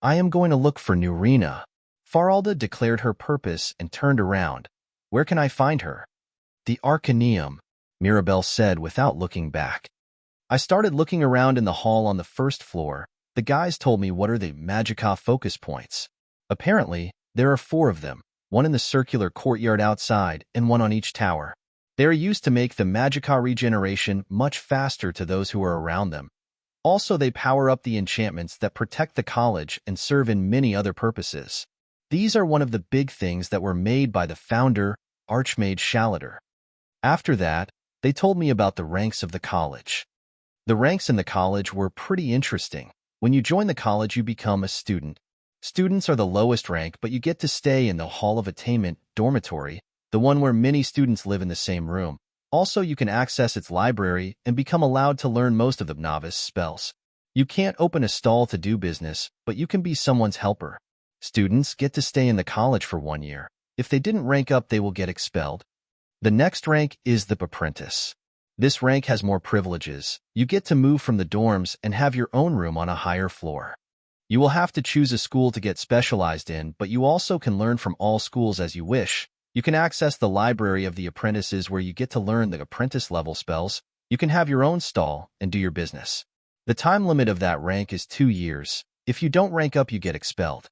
I am going to look for Nurina. Faralda declared her purpose and turned around. Where can I find her? The Arcaneum, Mirabelle said without looking back. I started looking around in the hall on the first floor. The guys told me what are the Magicka focus points. Apparently, there are 4 of them, one in the circular courtyard outside and one on each tower. They are used to make the Magicka regeneration much faster to those who are around them. Also, they power up the enchantments that protect the college and serve in many other purposes. These are one of the big things that were made by the founder, Archmage Shalater. After that, they told me about the ranks of the college. The ranks in the college were pretty interesting. When you join the college, you become a student. Students are the lowest rank, but you get to stay in the Hall of Attainment dormitory, the one where many students live in the same room. Also, you can access its library and become allowed to learn most of the novice spells. You can't open a stall to do business, but you can be someone's helper. Students get to stay in the college for 1 year. If they didn't rank up, they will get expelled. The next rank is the apprentice. This rank has more privileges. You get to move from the dorms and have your own room on a higher floor. You will have to choose a school to get specialized in, but you also can learn from all schools as you wish. You can access the library of the apprentices where you get to learn the apprentice level spells. You can have your own stall and do your business. The time limit of that rank is 2 years. If you don't rank up, you get expelled.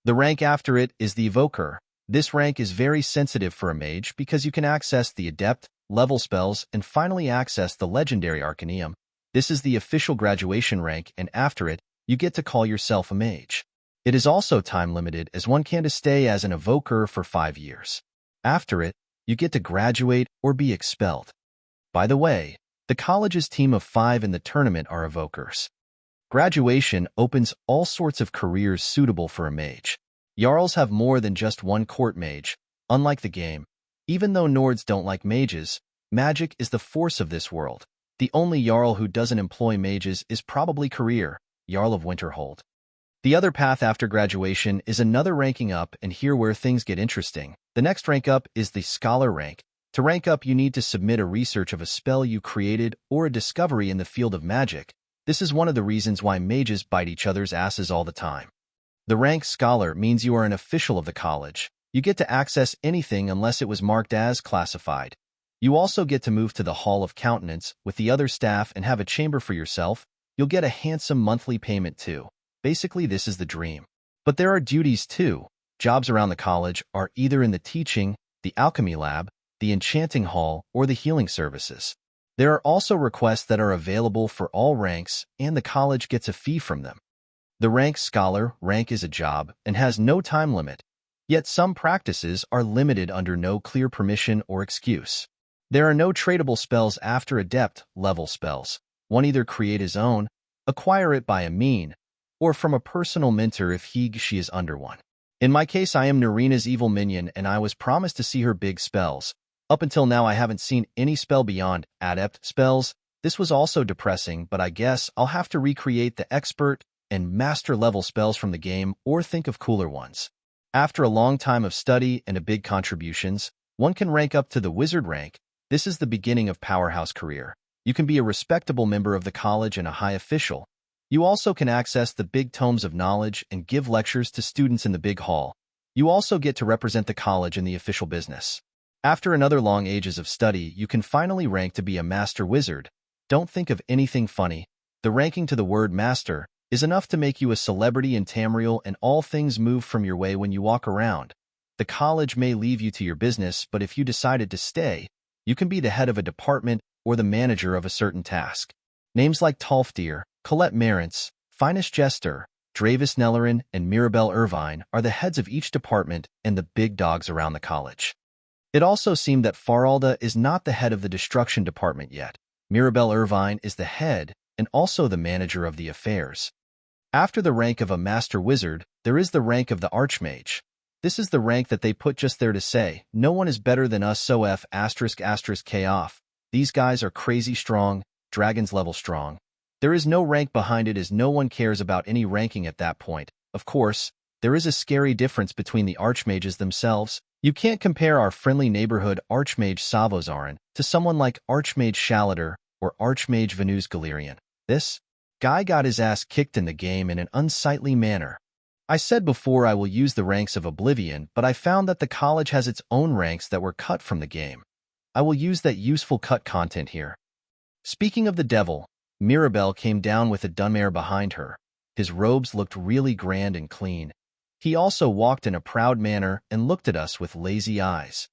The rank after it is the Evoker. This rank is very sensitive for a mage because you can access the adept level spells and finally access the legendary Arcaneum. This is the official graduation rank, and after it, you get to call yourself a mage. It is also time-limited, as one can stay as an evoker for 5 years. After it, you get to graduate or be expelled. By the way, the college's team of 5 in the tournament are evokers. Graduation opens all sorts of careers suitable for a mage. Jarls have more than just one court mage. Unlike the game, even though Nords don't like mages, magic is the force of this world. The only Jarl who doesn't employ mages is probably Career, Jarl of Winterhold. The other path after graduation is another ranking up, and here where things get interesting. The next rank up is the Scholar rank. To rank up, you need to submit a research of a spell you created or a discovery in the field of magic. This is one of the reasons why mages bite each other's asses all the time. The rank Scholar means you are an official of the college. You get to access anything unless it was marked as classified. You also get to move to the Hall of Countenance with the other staff and have a chamber for yourself. You'll get a handsome monthly payment too. Basically, this is the dream. But there are duties too. Jobs around the college are either in the teaching, the alchemy lab, the enchanting hall, or the healing services. There are also requests that are available for all ranks, and the college gets a fee from them. The rank scholar rank is a job and has no time limit, yet some practices are limited under no clear permission or excuse. There are no tradable spells after adept level spells. One either create his own, acquire it by a mean, or from a personal mentor if she is under one. In my case, I am Nurina's evil minion, and I was promised to see her big spells. Up until now, I haven't seen any spell beyond adept spells. This was also depressing, but I guess I'll have to recreate the expert and master level spells from the game or think of cooler ones. After a long time of study and a big contributions, one can rank up to the wizard rank. This is the beginning of powerhouse career. You can be a respectable member of the college and a high official. You also can access the big tomes of knowledge and give lectures to students in the big hall. You also get to represent the college in the official business. After another long ages of study, you can finally rank to be a master wizard. Don't think of anything funny. The ranking to the word master is enough to make you a celebrity in Tamriel, and all things move from your way when you walk around. The college may leave you to your business, but if you decided to stay, you can be the head of a department or the manager of a certain task. Names like Tolfdir, Colette Marantz, Finest Jester, Dravis Nellerin, and Mirabelle Irvine are the heads of each department and the big dogs around the college. It also seemed that Faralda is not the head of the destruction department yet. Mirabelle Irvine is the head and also the manager of the affairs. After the rank of a master wizard, there is the rank of the archmage. This is the rank that they put just there to say, no one is better than us, so K off. These guys are crazy strong, dragons level strong. There is no rank behind it, as no one cares about any ranking at that point. Of course, there is a scary difference between the archmages themselves. You can't compare our friendly neighborhood Archmage Savozarin to someone like Archmage Shalater or Archmage Venus Galerian. This guy got his ass kicked in the game in an unsightly manner. I said before I will use the ranks of Oblivion, but I found that the college has its own ranks that were cut from the game. I will use that useful cut content here. Speaking of the devil, Mirabelle came down with a Dunmare behind her. His robes looked really grand and clean. He also walked in a proud manner and looked at us with lazy eyes.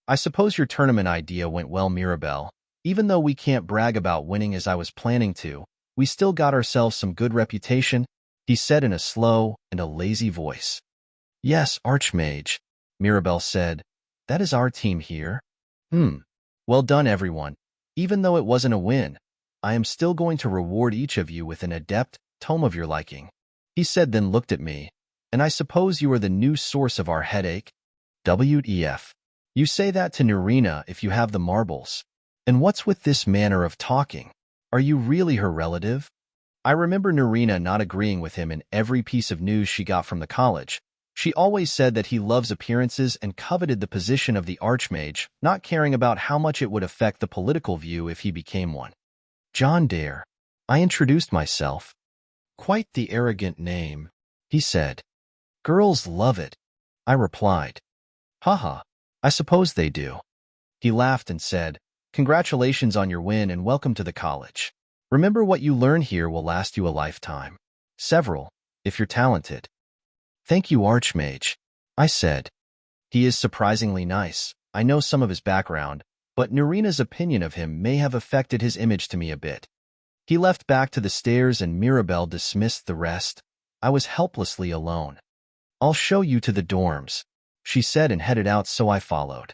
I suppose your tournament idea went well, Mirabelle. Even though we can't brag about winning as I was planning to, we still got ourselves some good reputation, he said in a slow and a lazy voice. Yes, Archmage, Mirabelle said. That is our team here. Well done, everyone. Even though it wasn't a win, I am still going to reward each of you with an adept tome of your liking, he said, then looked at me. And I suppose you are the new source of our headache? WEF. You say that to Nurina if you have the marbles. And what's with this manner of talking? Are you really her relative? I remember Nurina not agreeing with him in every piece of news she got from the college. She always said that he loves appearances and coveted the position of the Archmage, not caring about how much it would affect the political view if he became one. John Dare. I introduced myself. Quite the arrogant name, he said. Girls love it, I replied. Haha, I suppose they do. He laughed and said, Congratulations on your win and welcome to the college. Remember, what you learn here will last you a lifetime. Several, if you're talented. Thank you, Archmage, I said. He is surprisingly nice. I know some of his background, but Nurina's opinion of him may have affected his image to me a bit. He left back to the stairs and Mirabelle dismissed the rest. I was helplessly alone. I'll show you to the dorms, she said and headed out, so I followed.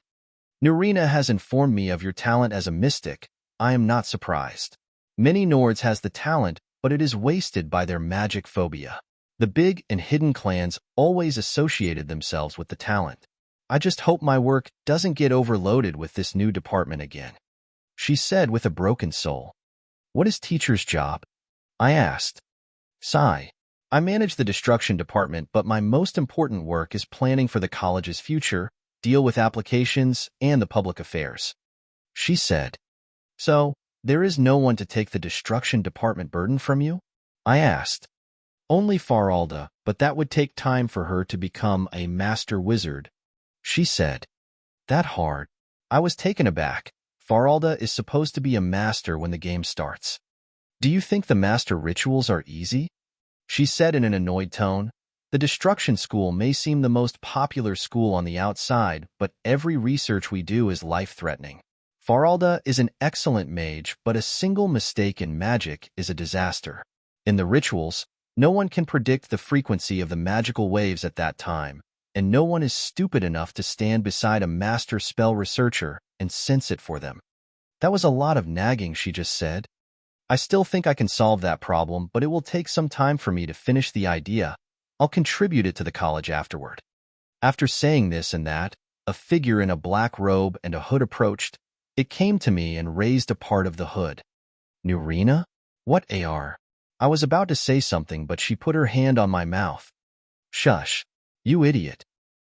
Nurina has informed me of your talent as a mystic. I am not surprised. Many Nords has the talent, but it is wasted by their magic phobia. The big and hidden clans always associated themselves with the talent. I just hope my work doesn't get overloaded with this new department again, she said with a broken soul. What is teacher's job? I asked. Sigh. I manage the destruction department, but my most important work is planning for the college's future, deal with applications, and the public affairs, she said. So, there is no one to take the destruction department burden from you? I asked. Only Faralda, but that would take time for her to become a master wizard, she said. That hard? I was taken aback. Faralda is supposed to be a master when the game starts. Do you think the master rituals are easy? she said in an annoyed tone. The destruction school may seem the most popular school on the outside, but every research we do is life-threatening. Faralda is an excellent mage, but a single mistake in magic is a disaster. In the rituals, no one can predict the frequency of the magical waves at that time, and no one is stupid enough to stand beside a master spell researcher and sense it for them. That was a lot of nagging, she just said. I still think I can solve that problem, but it will take some time for me to finish the idea. I'll contribute it to the college afterward. After saying this and that, a figure in a black robe and a hood approached. It came to me and raised a part of the hood. Nurina? What AR? I was about to say something, but she put her hand on my mouth. Shush, you idiot,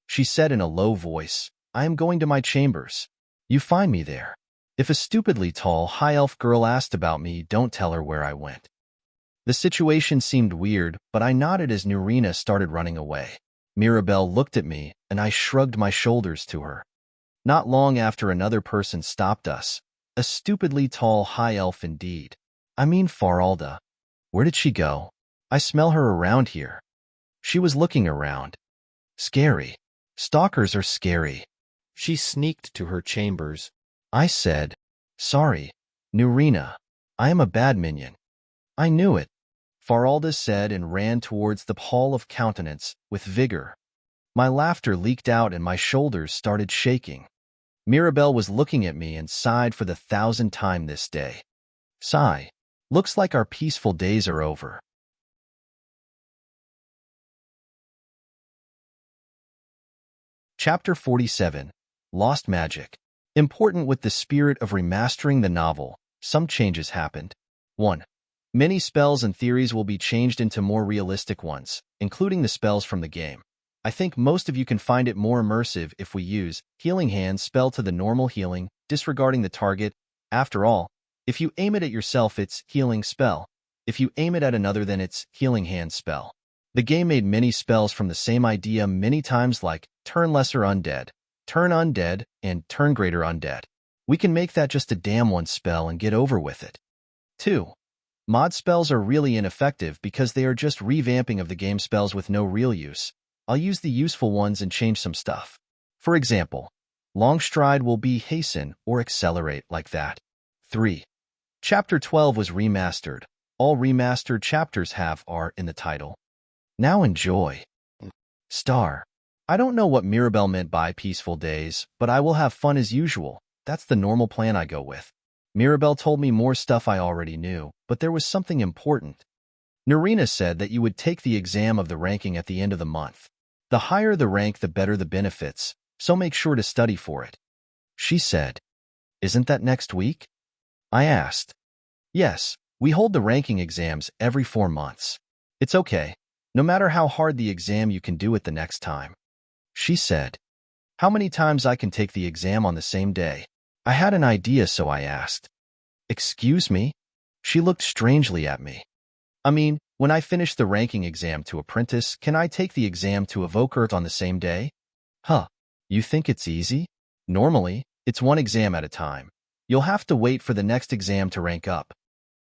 she said in a low voice. I am going to my chambers. You find me there. If a stupidly tall high-elf girl asked about me, don't tell her where I went. The situation seemed weird, but I nodded as Nurina started running away. Mirabelle looked at me, and I shrugged my shoulders to her. Not long after, another person stopped us. A stupidly tall high elf indeed. I mean Faralda. Where did she go? I smell her around here. She was looking around. Scary. Stalkers are scary. She sneaked to her chambers. I said, sorry, Nurina. I am a bad minion. I knew it, Faralda said and ran towards the hall of countenance with vigor. My laughter leaked out and my shoulders started shaking. Mirabelle was looking at me and sighed for the 1,000th time this day. Sigh. Looks like our peaceful days are over. Chapter 47. Lost Magic. Important with the spirit of remastering the novel, some changes happened. 1. Many spells and theories will be changed into more realistic ones, including the spells from the game. I think most of you can find it more immersive if we use Healing Hand spell to the normal healing, disregarding the target. After all, if you aim it at yourself, it's healing spell. If you aim it at another, then it's Healing Hand spell. The game made many spells from the same idea many times, like Turn Lesser Undead, Turn Undead, and Turn Greater Undead. We can make that just a damn one spell and get over with it. 2. Mod spells are really ineffective because they are just revamping of the game spells with no real use. I'll use the useful ones and change some stuff. For example, Long Stride will be Hasten or Accelerate, like that. 3. Chapter 12 was remastered. All remastered chapters have R in the title. Now enjoy. Star. I don't know what Mirabelle meant by peaceful days, but I will have fun as usual. That's the normal plan I go with. Mirabelle told me more stuff I already knew, but there was something important. Nurina said that you would take the exam of the ranking at the end of the month. The higher the rank, the better the benefits, so make sure to study for it. She said, Isn't that next week? I asked. Yes, we hold the ranking exams every 4 months. It's okay. No matter how hard the exam, you can do it the next time. She said, How many times I can take the exam on the same day? I had an idea, so I asked. Excuse me? She looked strangely at me. I mean, when I finish the ranking exam to apprentice, can I take the exam to evoker on the same day? Huh, you think it's easy? Normally, it's 1 exam at a time. You'll have to wait for the next exam to rank up.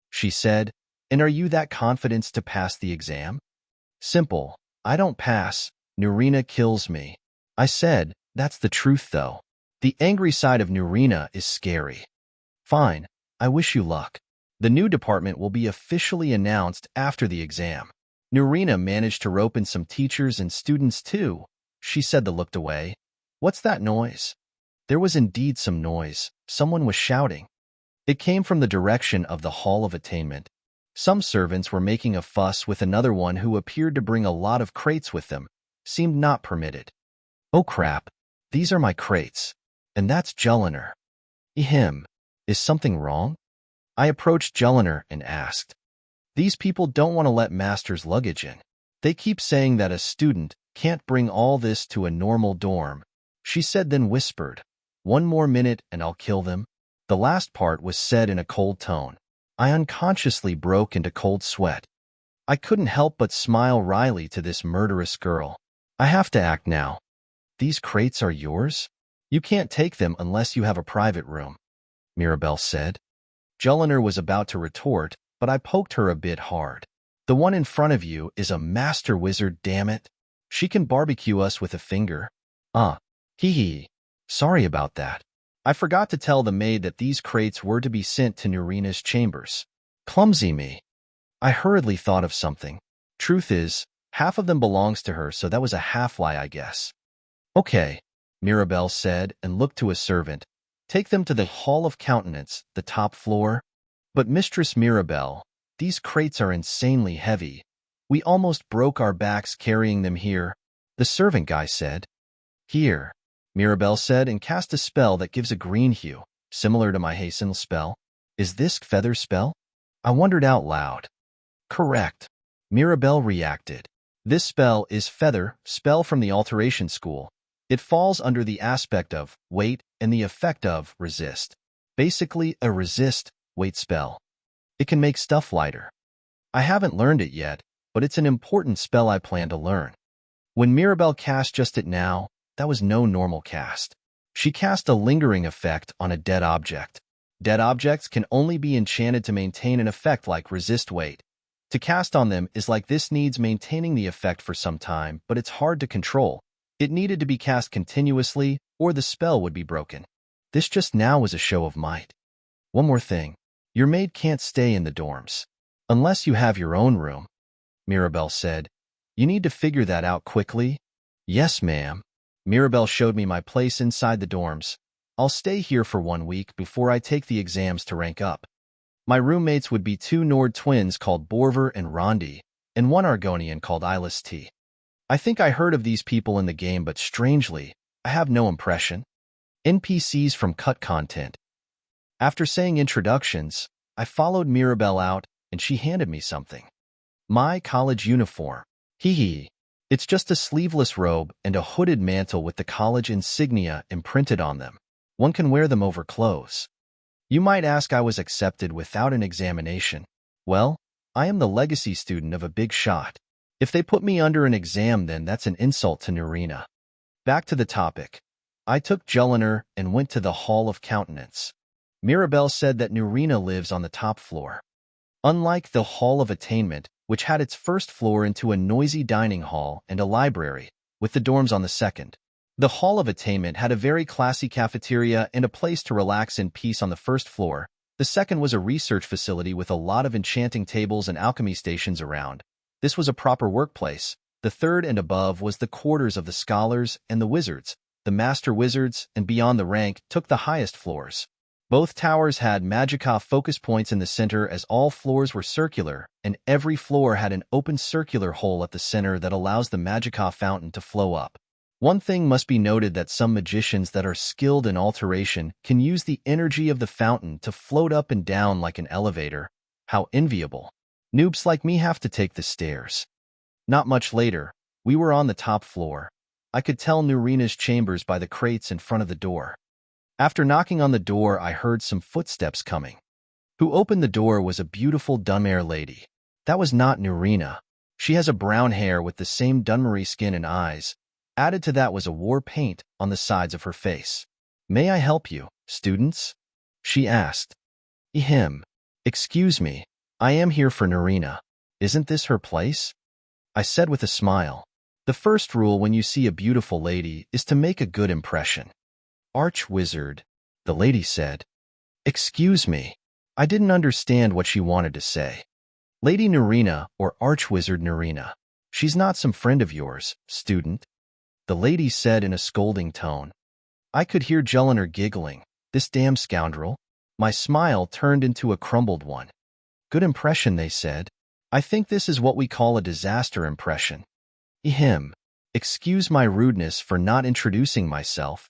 She said, And are you that confident to pass the exam? Simple. I don't pass. Nurina kills me. I said, That's the truth though. The angry side of Nurina is scary. Fine, I wish you luck. The new department will be officially announced after the exam. Nurina managed to rope in some teachers and students too. She said they looked away. What's that noise? There was indeed some noise. Someone was shouting. It came from the direction of the Hall of Attainment. Some servants were making a fuss with another one who appeared to bring a lot of crates with them. Seemed not permitted. Oh crap, these are my crates. And that's Jullanar. Ehem, is something wrong? I approached Jullanar and asked. These people don't want to let master's luggage in. They keep saying that a student can't bring all this to a normal dorm. She said, then whispered, 1 more minute and I'll kill them. The last part was said in a cold tone. I unconsciously broke into cold sweat. I couldn't help but smile wryly to this murderous girl. I have to act now. These crates are yours? You can't take them unless you have a private room, Mirabelle said. Jullanar was about to retort, but I poked her a bit hard. The one in front of you is a master wizard, damn it. She can barbecue us with a finger. Hee hee. Sorry about that. I forgot to tell the maid that these crates were to be sent to Nurina's chambers. Clumsy me. I hurriedly thought of something. Truth is, half of them belongs to her, so that was a half-lie, I guess. Okay, Mirabelle said and looked to a servant. Take them to the Hall of Countenance, the top floor. But Mistress Mirabelle, these crates are insanely heavy. We almost broke our backs carrying them here, the servant guy said. Here, Mirabelle said and cast a spell that gives a green hue, similar to my hasten spell. Is this feather spell? I wondered out loud. Correct. Mirabelle reacted. This spell is feather spell from the alteration school. It falls under the aspect of weight and the effect of resist. Basically a resist weight spell. It can make stuff lighter. I haven't learned it yet, but it's an important spell I plan to learn. When Mirabelle cast just it now, that was no normal cast. She cast a lingering effect on a dead object. Dead objects can only be enchanted to maintain an effect like resist weight. To cast on them is like this needs maintaining the effect for some time, but it's hard to control. It needed to be cast continuously, or the spell would be broken. This just now was a show of might. One more thing. Your maid can't stay in the dorms. Unless you have your own room, Mirabelle said. You need to figure that out quickly. Yes, ma'am. Mirabelle showed me my place inside the dorms. I'll stay here for 1 week before I take the exams to rank up. My roommates would be 2 Nord twins called Borver and Rondi, and 1 Argonian called Ilis T. I think I heard of these people in the game, but strangely, I have no impression. NPCs from cut content. After saying introductions, I followed Mirabelle out, and she handed me something. My college uniform. Hee hee. It's just a sleeveless robe and a hooded mantle with the college insignia imprinted on them. One can wear them over clothes. You might ask, I was accepted without an examination. Well, I am the legacy student of a big shot. If they put me under an exam, then that's an insult to Nurina. Back to the topic. I took Jullanar and went to the Hall of Countenance. Mirabelle said that Nurina lives on the top floor. Unlike the Hall of Attainment, which had its first floor into a noisy dining hall and a library, with the dorms on the second, the Hall of Attainment had a very classy cafeteria and a place to relax in peace on the first floor. The second was a research facility with a lot of enchanting tables and alchemy stations around. This was a proper workplace. The third and above was the quarters of the scholars and the wizards. The master wizards, and beyond the rank, took the highest floors. Both towers had magica focus points in the center, as all floors were circular, and every floor had an open circular hole at the center that allows the magica fountain to flow up. One thing must be noted, that some magicians that are skilled in alteration can use the energy of the fountain to float up and down like an elevator. How enviable. Noobs like me have to take the stairs. Not much later, we were on the top floor. I could tell Nurina's chambers by the crates in front of the door. After knocking on the door, I heard some footsteps coming. Who opened the door was a beautiful Dunmare lady. That was not Nurina. She has a brown hair with the same Dunmare skin and eyes. Added to that was a war paint on the sides of her face. May I help you, students? She asked. Ahem. Excuse me. I am here for Nurina. Isn't this her place? I said with a smile. The first rule when you see a beautiful lady is to make a good impression. Archwizard, the lady said. Excuse me. I didn't understand what she wanted to say. Lady Nurina or Archwizard Nurina. She's not some friend of yours, student, the lady said in a scolding tone. I could hear Jullanar giggling. This damn scoundrel. My smile turned into a crumbled one. Good impression, they said. I think this is what we call a disaster impression. Ahem. Excuse my rudeness for not introducing myself.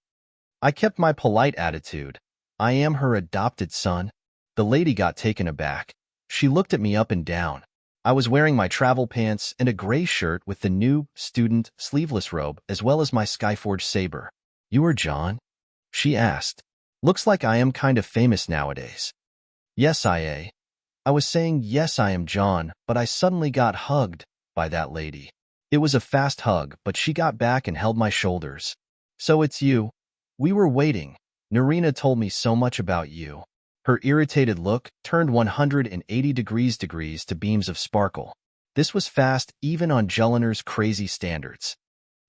I kept my polite attitude. I am her adopted son. The lady got taken aback. She looked at me up and down. I was wearing my travel pants and a gray shirt with the new student sleeveless robe, as well as my Skyforge saber. You are John? She asked. Looks like I am kind of famous nowadays. Yes, I was saying yes, I am John, but I suddenly got hugged by that lady. It was a fast hug, but she got back and held my shoulders. So it's you. We were waiting. Nurina told me so much about you. Her irritated look turned 180 degrees to beams of sparkle. This was fast even on Jullanar's crazy standards.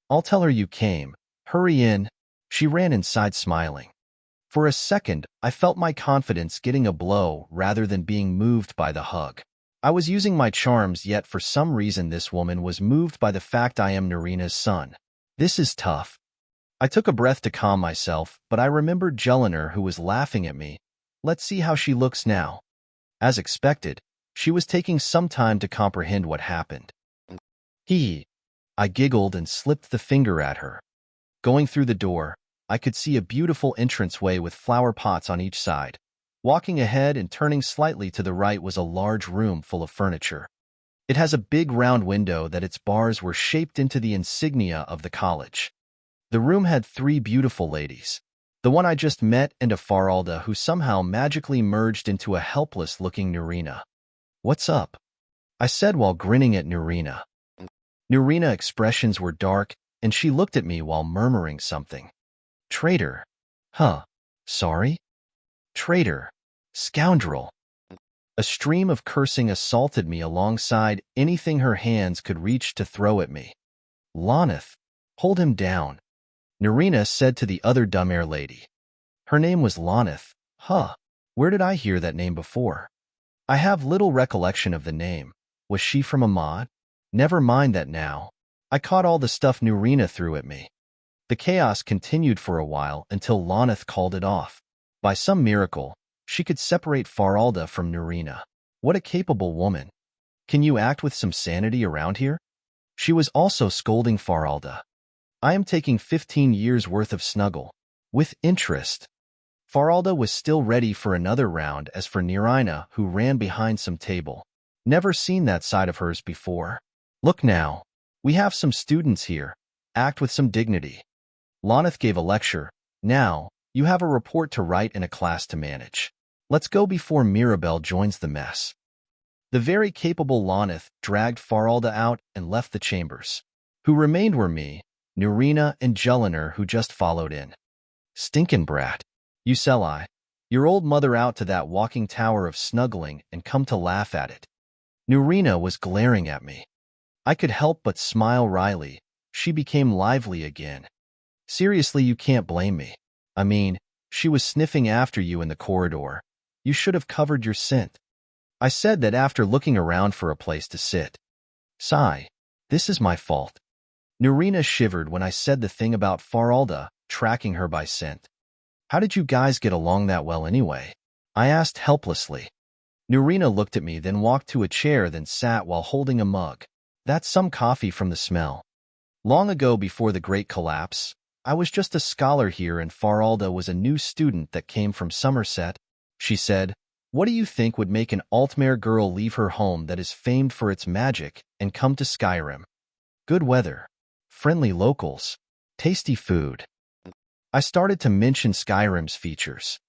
I'll tell her you came. Hurry in. She ran inside smiling. For a second, I felt my confidence getting a blow rather than being moved by the hug. I was using my charms, yet for some reason this woman was moved by the fact I am Nurina's son. This is tough. I took a breath to calm myself, but I remembered Jullanar, who was laughing at me. Let's see how she looks now. As expected, she was taking some time to comprehend what happened. I giggled and slipped the finger at her. Going through the door, I could see a beautiful entranceway with flower pots on each side. Walking ahead and turning slightly to the right was a large room full of furniture. It has a big round window that its bars were shaped into the insignia of the college. The room had 3 beautiful ladies. The one I just met and a Faralda who somehow magically merged into a helpless-looking Nurina. "What's up?" I said while grinning at Nurina. Nurina's expressions were dark, and she looked at me while murmuring something. "Traitor." "Huh. Sorry?" "Traitor. Scoundrel." A stream of cursing assaulted me alongside anything her hands could reach to throw at me. "Lonith, hold him down," Nurina said to the other dumb-air lady. Her name was Lonith. Huh. Where did I hear that name before? I have little recollection of the name. Was she from a mod? Never mind that now. I caught all the stuff Nurina threw at me. The chaos continued for a while until Lonith called it off. By some miracle, she could separate Faralda from Nurina. What a capable woman. Can you act with some sanity around here? She was also scolding Faralda. I am taking 15 years worth of snuggle. With interest. Faralda was still ready for another round. As for Nurina, who ran behind some table. Never seen that side of hers before. Look now. We have some students here. Act with some dignity. Lonith gave a lecture. Now, you have a report to write and a class to manage. Let's go before Mirabelle joins the mess. The very capable Lonith dragged Faralda out and left the chambers. Who remained were me, Nurina, and Jullanar, who just followed in. Stinkin' brat. You sell your old mother out to that walking tower of snuggling and come to laugh at it. Nurina was glaring at me. I could help but smile wryly. She became lively again. Seriously, you can't blame me. I mean, she was sniffing after you in the corridor. You should have covered your scent. I said that after looking around for a place to sit. Sigh. This is my fault. Nurina shivered when I said the thing about Faralda tracking her by scent. How did you guys get along that well anyway? I asked helplessly. Nurina looked at me, then walked to a chair, then sat while holding a mug. That's some coffee from the smell. Long ago, before the Great Collapse, I was just a scholar here and Faralda was a new student that came from Somerset. She said, "What do you think would make an Altmare girl leave her home that is famed for its magic and come to Skyrim? Good weather, friendly locals, tasty food." I started to mention Skyrim's features.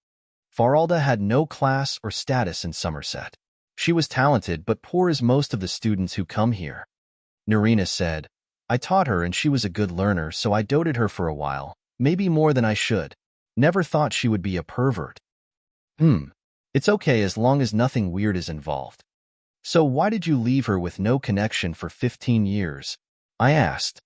Faralda had no class or status in Somerset. She was talented but poor as most of the students who come here. Nurina said, "I taught her and she was a good learner, so I doted her for a while, maybe more than I should. Never thought she would be a pervert." It's okay as long as nothing weird is involved. So why did you leave her with no connection for 15 years? I asked.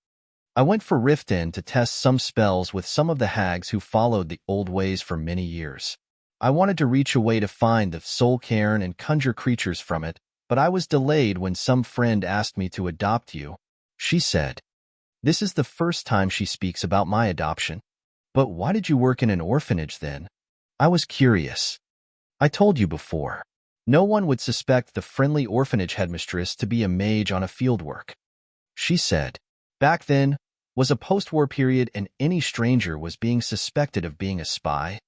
I went for Rift End to test some spells with some of the hags who followed the old ways for many years. I wanted to reach a way to find the soul cairn and conjure creatures from it, but I was delayed when some friend asked me to adopt you. She said. This is the first time she speaks about my adoption. But why did you work in an orphanage then? I was curious. I told you before. No one would suspect the friendly orphanage headmistress to be a mage on a fieldwork. She said. Back then was a post-war period and any stranger was being suspected of being a spy.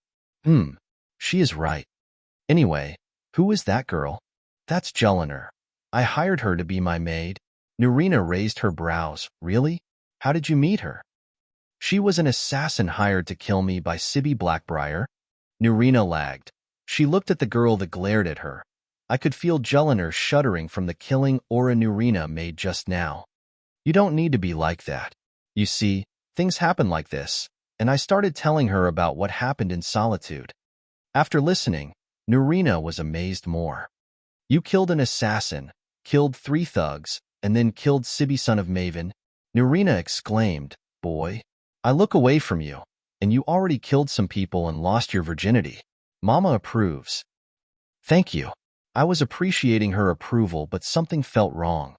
She is right. Anyway, who is that girl? That's Jullanar. I hired her to be my maid. Nurina raised her brows. Really? How did you meet her? She was an assassin hired to kill me by Sibby Blackbriar. Nurina lagged. She looked at the girl that glared at her. I could feel Jullanar shuddering from the killing aura Nurina made just now. You don't need to be like that. You see, things happen like this, and I started telling her about what happened in Solitude. After listening, Nurina was amazed more. You killed an assassin, killed 3 thugs, and then killed Sibi son of Maven, Nurina exclaimed, "Boy, I look away from you, and you already killed some people and lost your virginity. Mama approves." Thank you. I was appreciating her approval, but something felt wrong.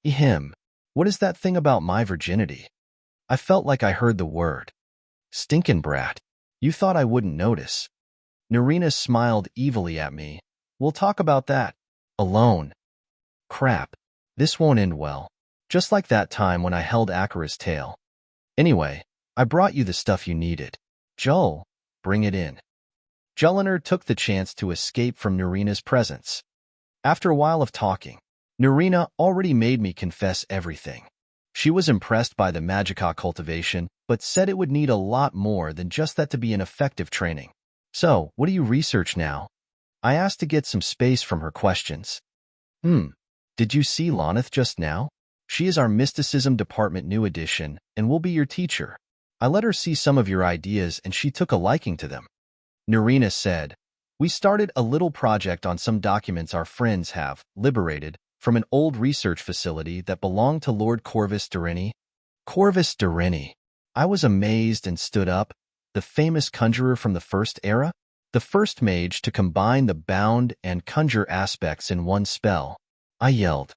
Ehem. What is that thing about my virginity? I felt like I heard the word. Stinkin' brat. You thought I wouldn't notice. Nurina smiled evilly at me. We'll talk about that. Alone. Crap. This won't end well. Just like that time when I held Akira's tail. Anyway, I brought you the stuff you needed. Joel, bring it in. Jullanar took the chance to escape from Nurina's presence. After a while of talking, Nurina already made me confess everything. She was impressed by the magicka cultivation, but said it would need a lot more than just that to be an effective training. So, what do you research now? I asked to get some space from her questions. Did you see Lonith just now? She is our Mysticism Department new addition, and will be your teacher. I let her see some of your ideas, and she took a liking to them. Nurina said, "We started a little project on some documents our friends have liberated from an old research facility that belonged to Lord Corvus Durini." Corvus Durini. I was amazed and stood up. The famous conjurer from the First Era? The first mage to combine the bound and conjure aspects in one spell. I yelled.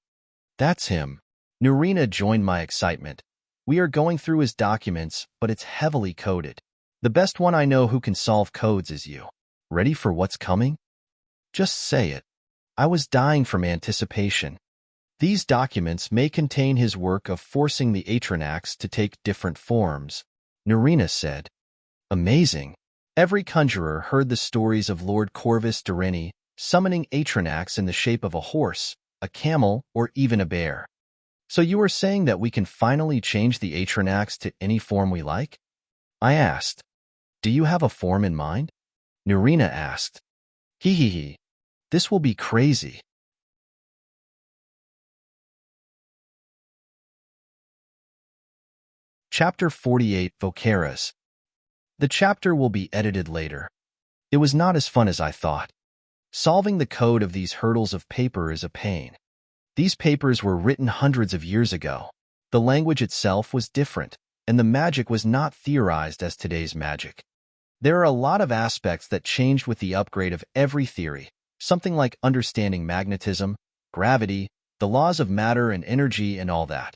That's him. Nurina joined my excitement. We are going through his documents, but it's heavily coded. The best one I know who can solve codes is you. Ready for what's coming? Just say it. I was dying from anticipation. These documents may contain his work of forcing the Atranax to take different forms, Nurina said. Amazing. Every conjurer heard the stories of Lord Corvus Durini summoning Atranax in the shape of a horse, a camel, or even a bear. So you are saying that we can finally change the Atranax to any form we like? I asked. Do you have a form in mind? Nurina asked. Hee. This will be crazy. Chapter 48, VOKARAAS. The chapter will be edited later. It was not as fun as I thought. Solving the code of these hurdles of paper is a pain. These papers were written hundreds of years ago. The language itself was different, and the magic was not theorized as today's magic. There are a lot of aspects that changed with the upgrade of every theory, something like understanding magnetism, gravity, the laws of matter and energy, and all that.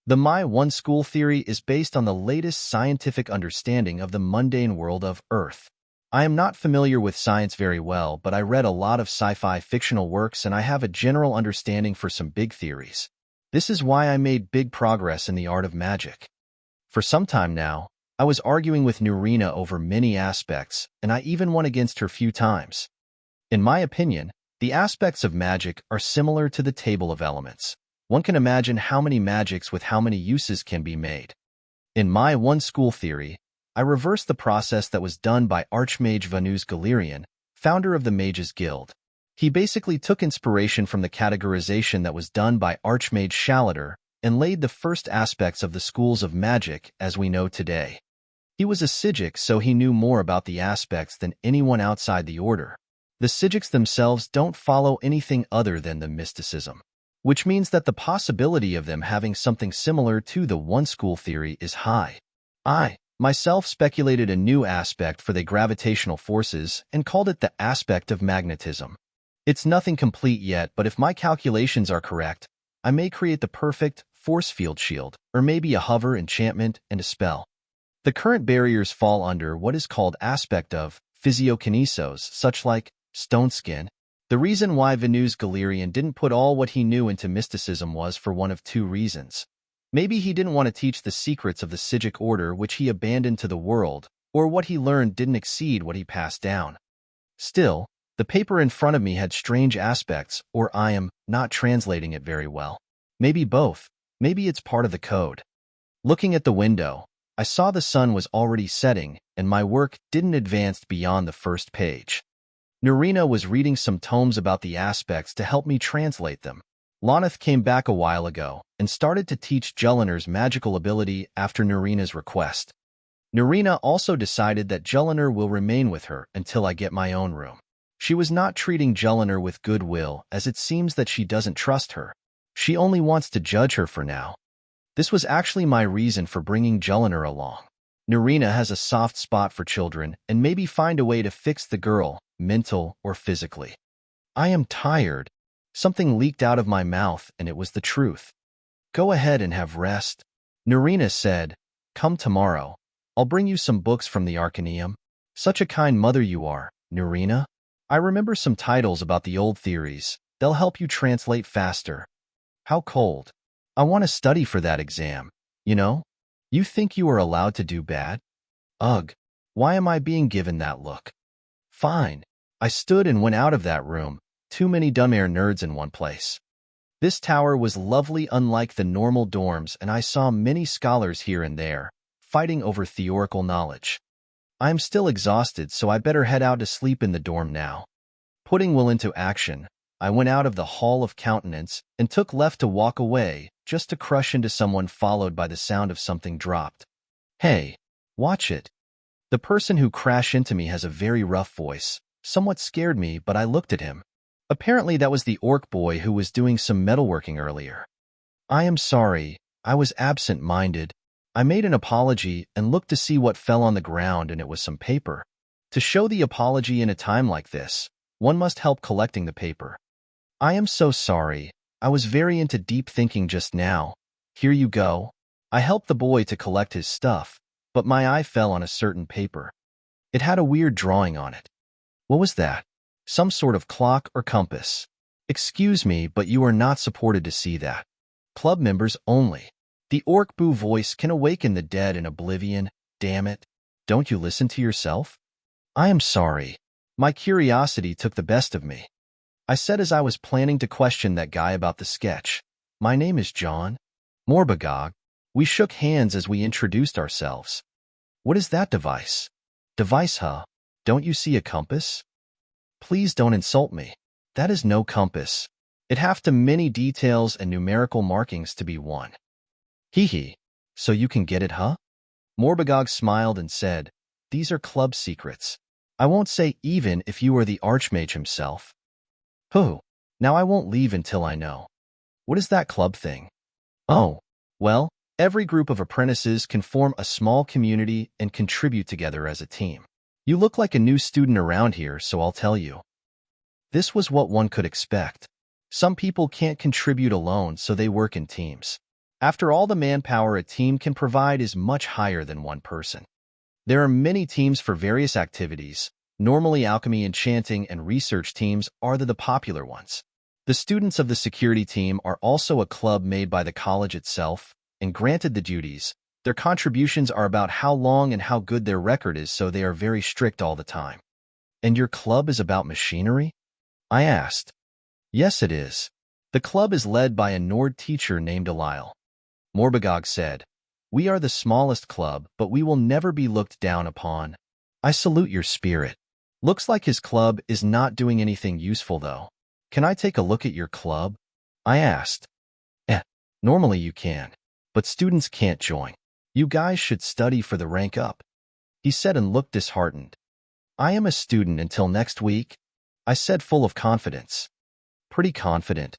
The My One School theory is based on the latest scientific understanding of the mundane world of Earth. I am not familiar with science very well, but I read a lot of sci-fi fictional works and I have a general understanding for some big theories. This is why I made big progress in the art of magic. For some time now, I was arguing with Nurina over many aspects, and I even won against her few times. In my opinion, the aspects of magic are similar to the table of elements. One can imagine how many magics with how many uses can be made. In My One School theory, I reversed the process that was done by Archmage Vanus Galerian, founder of the Mages Guild. He basically took inspiration from the categorization that was done by Archmage Shalater and laid the first aspects of the schools of magic as we know today. He was a Psijic, so he knew more about the aspects than anyone outside the order. The Psijics themselves don't follow anything other than the mysticism, which means that the possibility of them having something similar to the One School theory is high. I, myself, speculated a new aspect for the gravitational forces and called it the aspect of magnetism. It's nothing complete yet, but if my calculations are correct, I may create the perfect force field shield, or maybe a hover enchantment and a spell. The current barriers fall under what is called aspect of physiokinesos, such like stone skin. The reason why Vanus Galerian didn't put all what he knew into mysticism was for one of two reasons. Maybe he didn't want to teach the secrets of the Psijic order which he abandoned to the world, or what he learned didn't exceed what he passed down. Still, the paper in front of me had strange aspects, or I am not translating it very well. Maybe both. Maybe it's part of the code. Looking at the window, I saw the sun was already setting, and my work didn't advance beyond the first page. Nurina was reading some tomes about the aspects to help me translate them. Lonith came back a while ago and started to teach Jullanar's magical ability after Nurina's request. Nurina also decided that Jullanar will remain with her until I get my own room. She was not treating Jullanar with goodwill, as it seems that she doesn't trust her. She only wants to judge her for now. This was actually my reason for bringing Jullanar along. Nurina has a soft spot for children and maybe find a way to fix the girl, mental or physically. I am tired. Something leaked out of my mouth and it was the truth. Go ahead and have rest. Nurina said, come tomorrow. I'll bring you some books from the Arcaneum. Such a kind mother you are, Nurina. I remember some titles about the old theories. They'll help you translate faster. How cold. I want to study for that exam. You know? You think you are allowed to do bad? Ugh. Why am I being given that look? Fine. I stood and went out of that room. Too many dumb-air nerds in one place. This tower was lovely unlike the normal dorms, and I saw many scholars here and there, fighting over theoretical knowledge. I am still exhausted, so I better head out to sleep in the dorm now. Putting will into action, I went out of the Hall of Countenance and took left to walk away, just to crush into someone followed by the sound of something dropped. Hey, watch it. The person who crashed into me has a very rough voice. Somewhat scared me, but I looked at him. Apparently that was the orc boy who was doing some metalworking earlier. I am sorry, I was absent-minded. I made an apology and looked to see what fell on the ground, and it was some paper. To show the apology in a time like this, one must help collecting the paper. I am so sorry. I was very into deep thinking just now. Here you go. I helped the boy to collect his stuff, but my eye fell on a certain paper. It had a weird drawing on it. What was that? Some sort of clock or compass. Excuse me, but you are not supported to see that. Club members only. The orc boo voice can awaken the dead in oblivion. Damn it. Don't you listen to yourself? I am sorry. My curiosity took the best of me. I said as I was planning to question that guy about the sketch. My name is John Morbagog. We shook hands as we introduced ourselves. What is that device? Device, huh? Don't you see a compass? Please don't insult me. That is no compass. It have to many details and numerical markings to be one. Hee hee. So you can get it, huh? Morbagog smiled and said, these are club secrets. I won't say even if you are the Archmage himself. Pooh. Now I won't leave until I know. What is that club thing? Oh, well, every group of apprentices can form a small community and contribute together as a team. You look like a new student around here, so I'll tell you. This was what one could expect. Some people can't contribute alone, so they work in teams. After all, the manpower a team can provide is much higher than one person. There are many teams for various activities. Normally, alchemy, enchanting, and research teams are the popular ones. The students of the security team are also a club made by the college itself, and granted the duties. Their contributions are about how long and how good their record is, so they are very strict all the time. And your club is about machinery? I asked. Yes, it is. The club is led by a Nord teacher named Icicle. Morbagog said, we are the smallest club, but we will never be looked down upon. I salute your spirit. Looks like his club is not doing anything useful, though. Can I take a look at your club? I asked. Normally you can, but students can't join. You guys should study for the rank up, he said and looked disheartened. I am a student until next week, I said full of confidence. Pretty confident.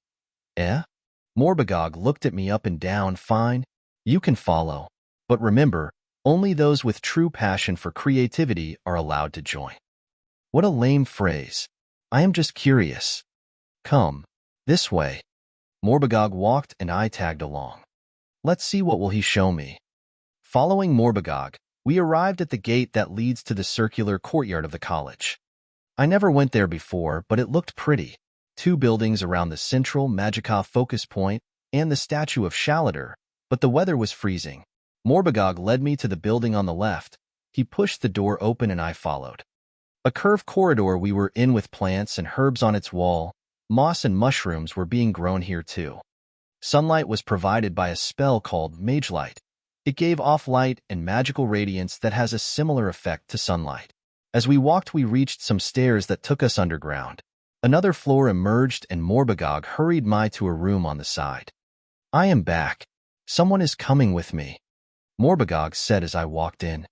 Morbagog looked at me up and down. Fine, you can follow. But remember, only those with true passion for creativity are allowed to join. What a lame phrase. I am just curious. Come, this way. Morbagog walked and I tagged along. Let's see what will he show me. Following Morbagog, we arrived at the gate that leads to the circular courtyard of the college. I never went there before, but it looked pretty. 2 buildings around the central Magica focus point and the statue of Jullanar, but the weather was freezing. Morbagog led me to the building on the left. He pushed the door open and I followed. A curved corridor we were in with plants and herbs on its wall. Moss and mushrooms were being grown here too. Sunlight was provided by a spell called Mage Light. It gave off light and magical radiance that has a similar effect to sunlight. As we walked, we reached some stairs that took us underground. Another floor emerged and Morbagog hurried me to a room on the side. I am back. Someone is coming with me, Morbagog said as I walked in.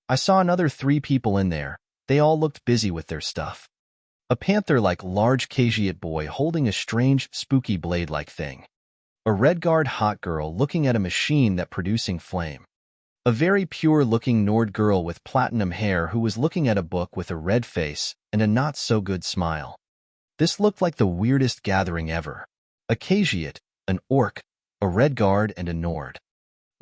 I saw another 3 people in there. They all looked busy with their stuff. A panther-like large Kajiat boy holding a strange, spooky blade-like thing. A red-guard hot girl looking at a machine that producing flame. A very pure-looking Nord girl with platinum hair who was looking at a book with a red face and a not-so-good smile. This looked like the weirdest gathering ever. A Khajiit, an orc, a red guard, and a Nord.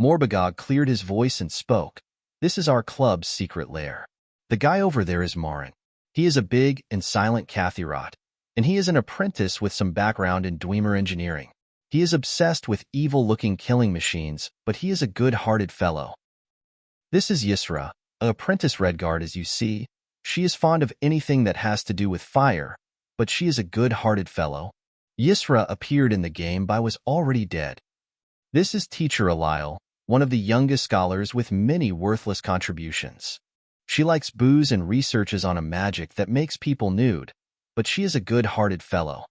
Morbagog cleared his voice and spoke. This is our club's secret lair. The guy over there is Marin. He is a big and silent Kathirat, and he is an apprentice with some background in Dwemer engineering. He is obsessed with evil-looking killing machines, but he is a good-hearted fellow. This is Yisra, an apprentice redguard as you see. She is fond of anything that has to do with fire, but she is a good-hearted fellow. Yisra appeared in the game but was already dead. This is Teacher Alile, one of the youngest scholars with many worthless contributions. She likes booze and researches on a magic that makes people nude, but she is a good-hearted fellow.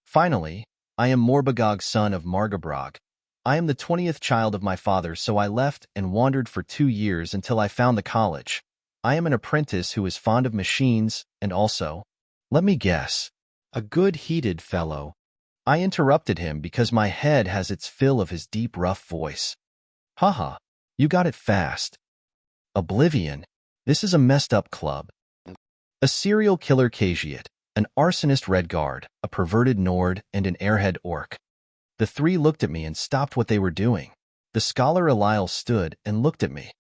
Finally, I am Morbagog's son of Margabrog. I am the 20th child of my father, so I left and wandered for 2 years until I found the college. I am an apprentice who is fond of machines and also, let me guess, a good-heated fellow. I interrupted him because my head has its fill of his deep, rough voice. Haha, you got it fast. Oblivion, this is a messed-up club. A serial killer Khajiit, an arsonist redguard, a perverted Nord, and an airhead orc. The three looked at me and stopped what they were doing. The scholar Alile stood and looked at me.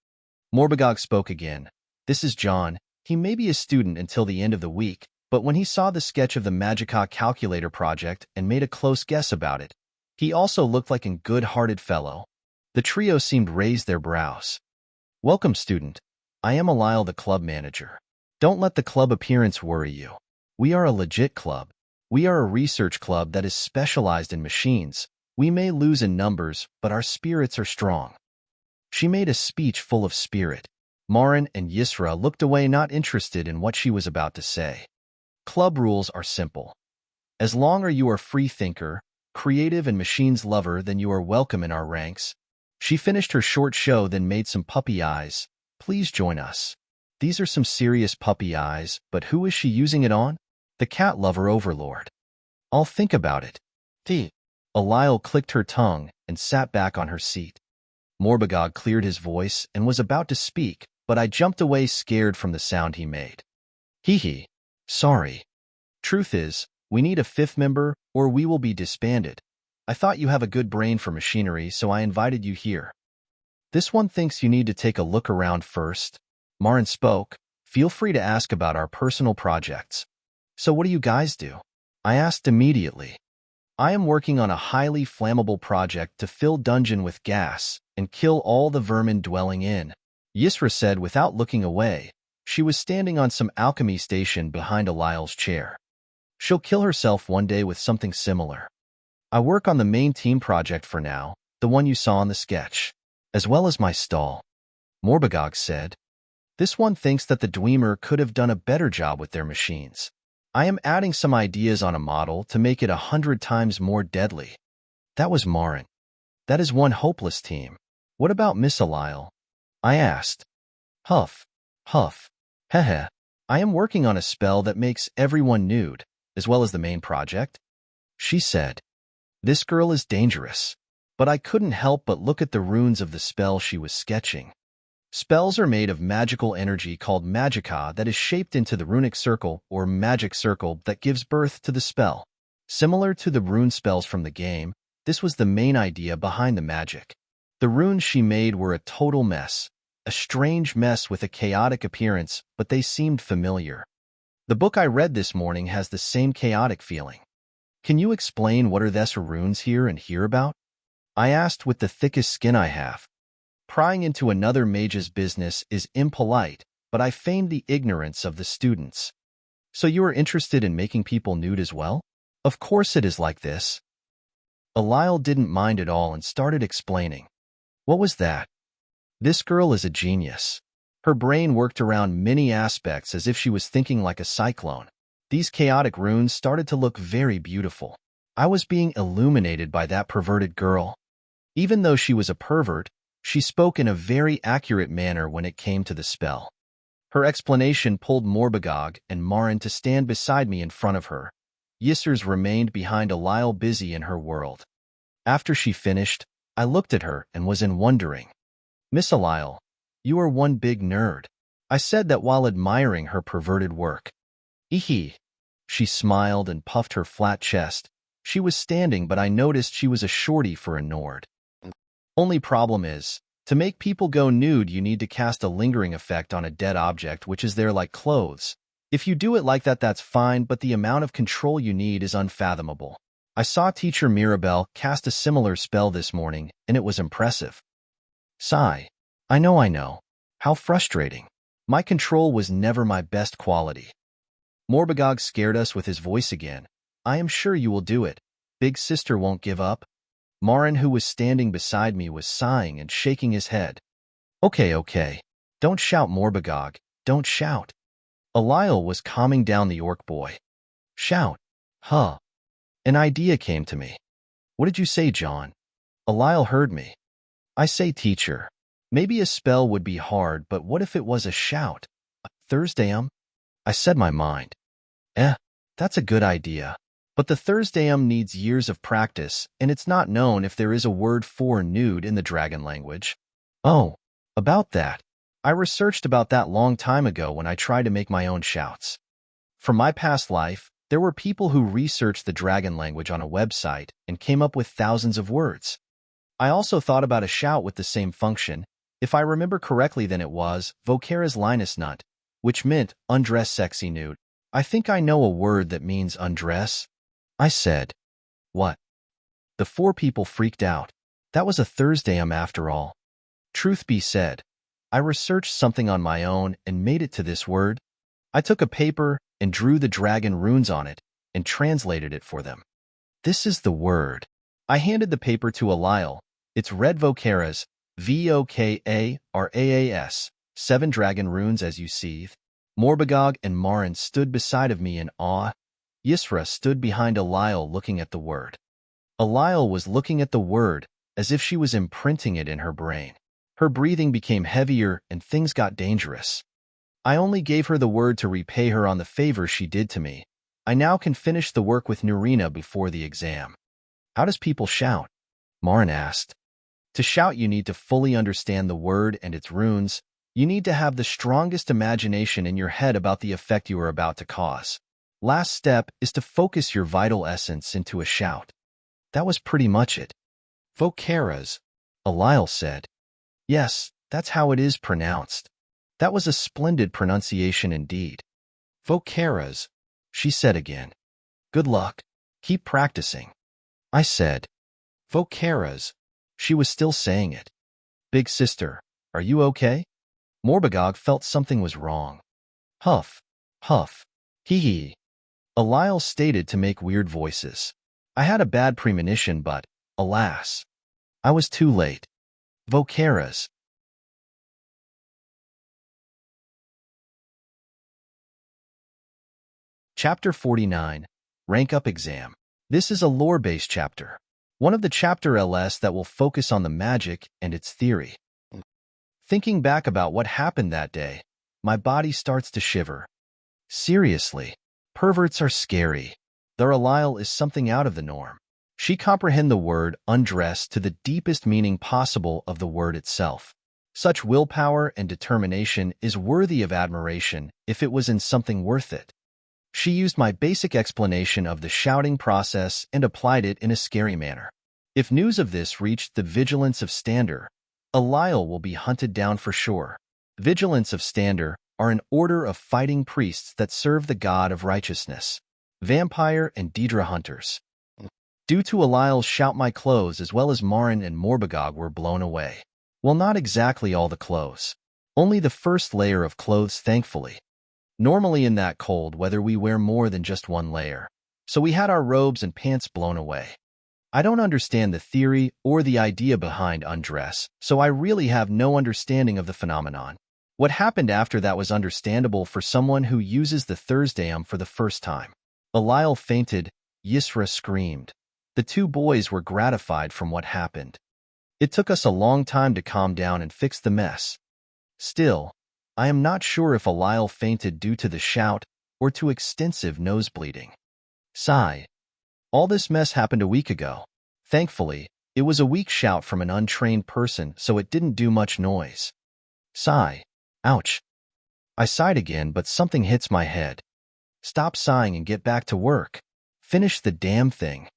Morbagog spoke again. This is John. He may be a student until the end of the week, but when he saw the sketch of the Magica calculator project and made a close guess about it, he also looked like a good-hearted fellow. The trio seemed raise their brows. Welcome, student. I am Alile, the club manager. Don't let the club appearance worry you. We are a legit club. We are a research club that is specialized in machines. We may lose in numbers, but our spirits are strong. She made a speech full of spirit. Marin and Yisra looked away, not interested in what she was about to say. Club rules are simple. As long as you are free thinker, creative and machines lover, then you are welcome in our ranks. She finished her short show, then made some puppy eyes. Please join us. These are some serious puppy eyes, but who is she using it on? The cat lover overlord. I'll think about it. Alile clicked her tongue and sat back on her seat. Morbagog cleared his voice and was about to speak, but I jumped away scared from the sound he made. Hee. Sorry. Truth is, we need a 5th member or we will be disbanded. I thought you have a good brain for machinery, so I invited you here. This one thinks you need to take a look around first. Marin spoke. Feel free to ask about our personal projects. So what do you guys do? I asked immediately. I am working on a highly flammable project to fill dungeon with gas and kill all the vermin dwelling in. Yisra said without looking away. She was standing on some alchemy station behind Alile's chair. She'll kill herself one day with something similar. I work on the main team project for now, the one you saw in the sketch, as well as my stall. Morbagog said. This one thinks that the Dwemer could have done a better job with their machines. I am adding some ideas on a model to make it 100 times more deadly. That was Marin. That is one hopeless team. What about Miss Alile? I asked. Huff. Heh. I am working on a spell that makes everyone nude, as well as the main project. She said. This girl is dangerous. But I couldn't help but look at the runes of the spell she was sketching. Spells are made of magical energy called magica that is shaped into the runic circle or magic circle that gives birth to the spell. Similar to the rune spells from the game, this was the main idea behind the magic. The runes she made were a total mess. A strange mess with a chaotic appearance, but they seemed familiar. The book I read this morning has the same chaotic feeling. Can you explain what are these runes here and here about? I asked with the thickest skin I have. Prying into another mage's business is impolite, but I feigned the ignorance of the students. So you are interested in making people nude as well? Of course it is like this. Alile didn't mind at all and started explaining. What was that? This girl is a genius. Her brain worked around many aspects as if she was thinking like a cyclone. These chaotic runes started to look very beautiful. I was being illuminated by that perverted girl. Even though she was a pervert, she spoke in a very accurate manner when it came to the spell. Her explanation pulled Morbagog and Marin to stand beside me in front of her. Yisra's remained behind Alile, busy in her world. After she finished, I looked at her and was in wondering. Miss Icicle, you are one big nerd. I said that while admiring her perverted work. Ehe. She smiled and puffed her flat chest. She was standing, but I noticed she was a shorty for a Nord. Only problem is, to make people go nude you need to cast a lingering effect on a dead object which is there like clothes. If you do it like that that's fine, but the amount of control you need is unfathomable. I saw teacher Mirabelle cast a similar spell this morning, and it was impressive. Sigh. I know. How frustrating. My control was never my best quality. Morbagog scared us with his voice again. I am sure you will do it. Big sister won't give up. Marin, who was standing beside me, was sighing and shaking his head. Okay. Don't shout, Morbagog. Don't shout. Icicle was calming down the orc boy. Shout. Huh. An idea came to me. What did you say, John? Icicle heard me. I say, teacher. Maybe a spell would be hard, but what if it was a shout? A Thursdayum? I said my mind. That's a good idea. But the Thursdayum needs years of practice, and it's not known if there is a word for nude in the dragon language. Oh, about that. I researched about that long time ago when I tried to make my own shouts. From my past life, there were people who researched the dragon language on a website and came up with thousands of words. I also thought about a shout with the same function. If I remember correctly, then it was VOKARAAS Linus Nut, which meant undress sexy nude. I think I know a word that means undress. I said. What? The four people freaked out. That was a Thursdayum after all. Truth be said, I researched something on my own and made it to this word. I took a paper and drew the dragon runes on it and translated it for them. This is the word. I handed the paper to Icicle. It's red VOKARAAS, VOKARAAS, 7 dragon runes as you see. Morbagog and Marin stood beside of me in awe. Ysra stood behind Icicle looking at the word. Icicle was looking at the word as if she was imprinting it in her brain. Her breathing became heavier and things got dangerous. I only gave her the word to repay her on the favor she did to me. I now can finish the work with Nurina before the exam. How does people shout? Marin asked. To shout you need to fully understand the word and its runes. You need to have the strongest imagination in your head about the effect you are about to cause. Last step is to focus your vital essence into a shout. That was pretty much it. VOKARAAS, Icicle said. Yes, that's how it is pronounced. That was a splendid pronunciation indeed. VOKARAAS, she said again. Good luck. Keep practicing. I said. VOKARAAS. She was still saying it. Big sister, are you okay? Morbagog felt something was wrong. Huff. Hee. Icicle stated to make weird voices. I had a bad premonition, but, alas, I was too late. VOKARAAS. Chapter 49, Rank Up Exam. This is a lore-based chapter. One of the chapter LS that will focus on the magic and its theory. Thinking back about what happened that day, my body starts to shiver. Seriously, perverts are scary. Their Icicle is something out of the norm. She comprehend the word undress to the deepest meaning possible of the word itself. Such willpower and determination is worthy of admiration if it was in something worth it. She used my basic explanation of the shouting process and applied it in a scary manner. If news of this reached the Vigilance of Stander, Icicle will be hunted down for sure. Vigilance of Stander are an order of fighting priests that serve the god of righteousness, vampire and Daedra hunters. Due to Icile's shout, my clothes as well as Marin and Morbagog were blown away. Well, not exactly all the clothes. Only the first layer of clothes, thankfully. Normally in that cold weather we wear more than just one layer, so we had our robes and pants blown away. I don't understand the theory or the idea behind undress, so I really have no understanding of the phenomenon. What happened after that was understandable for someone who uses the Thursdayum for the first time. Icicle fainted, Ysra screamed. The two boys were gratified from what happened. It took us a long time to calm down and fix the mess. Still, I am not sure if Icicle fainted due to the shout or to extensive nosebleeding. Sigh. All this mess happened a week ago. Thankfully, it was a weak shout from an untrained person, so it didn't do much noise. Sigh. Ouch. I sighed again, but something hits my head. Stop sighing and get back to work. Finish the damn thing.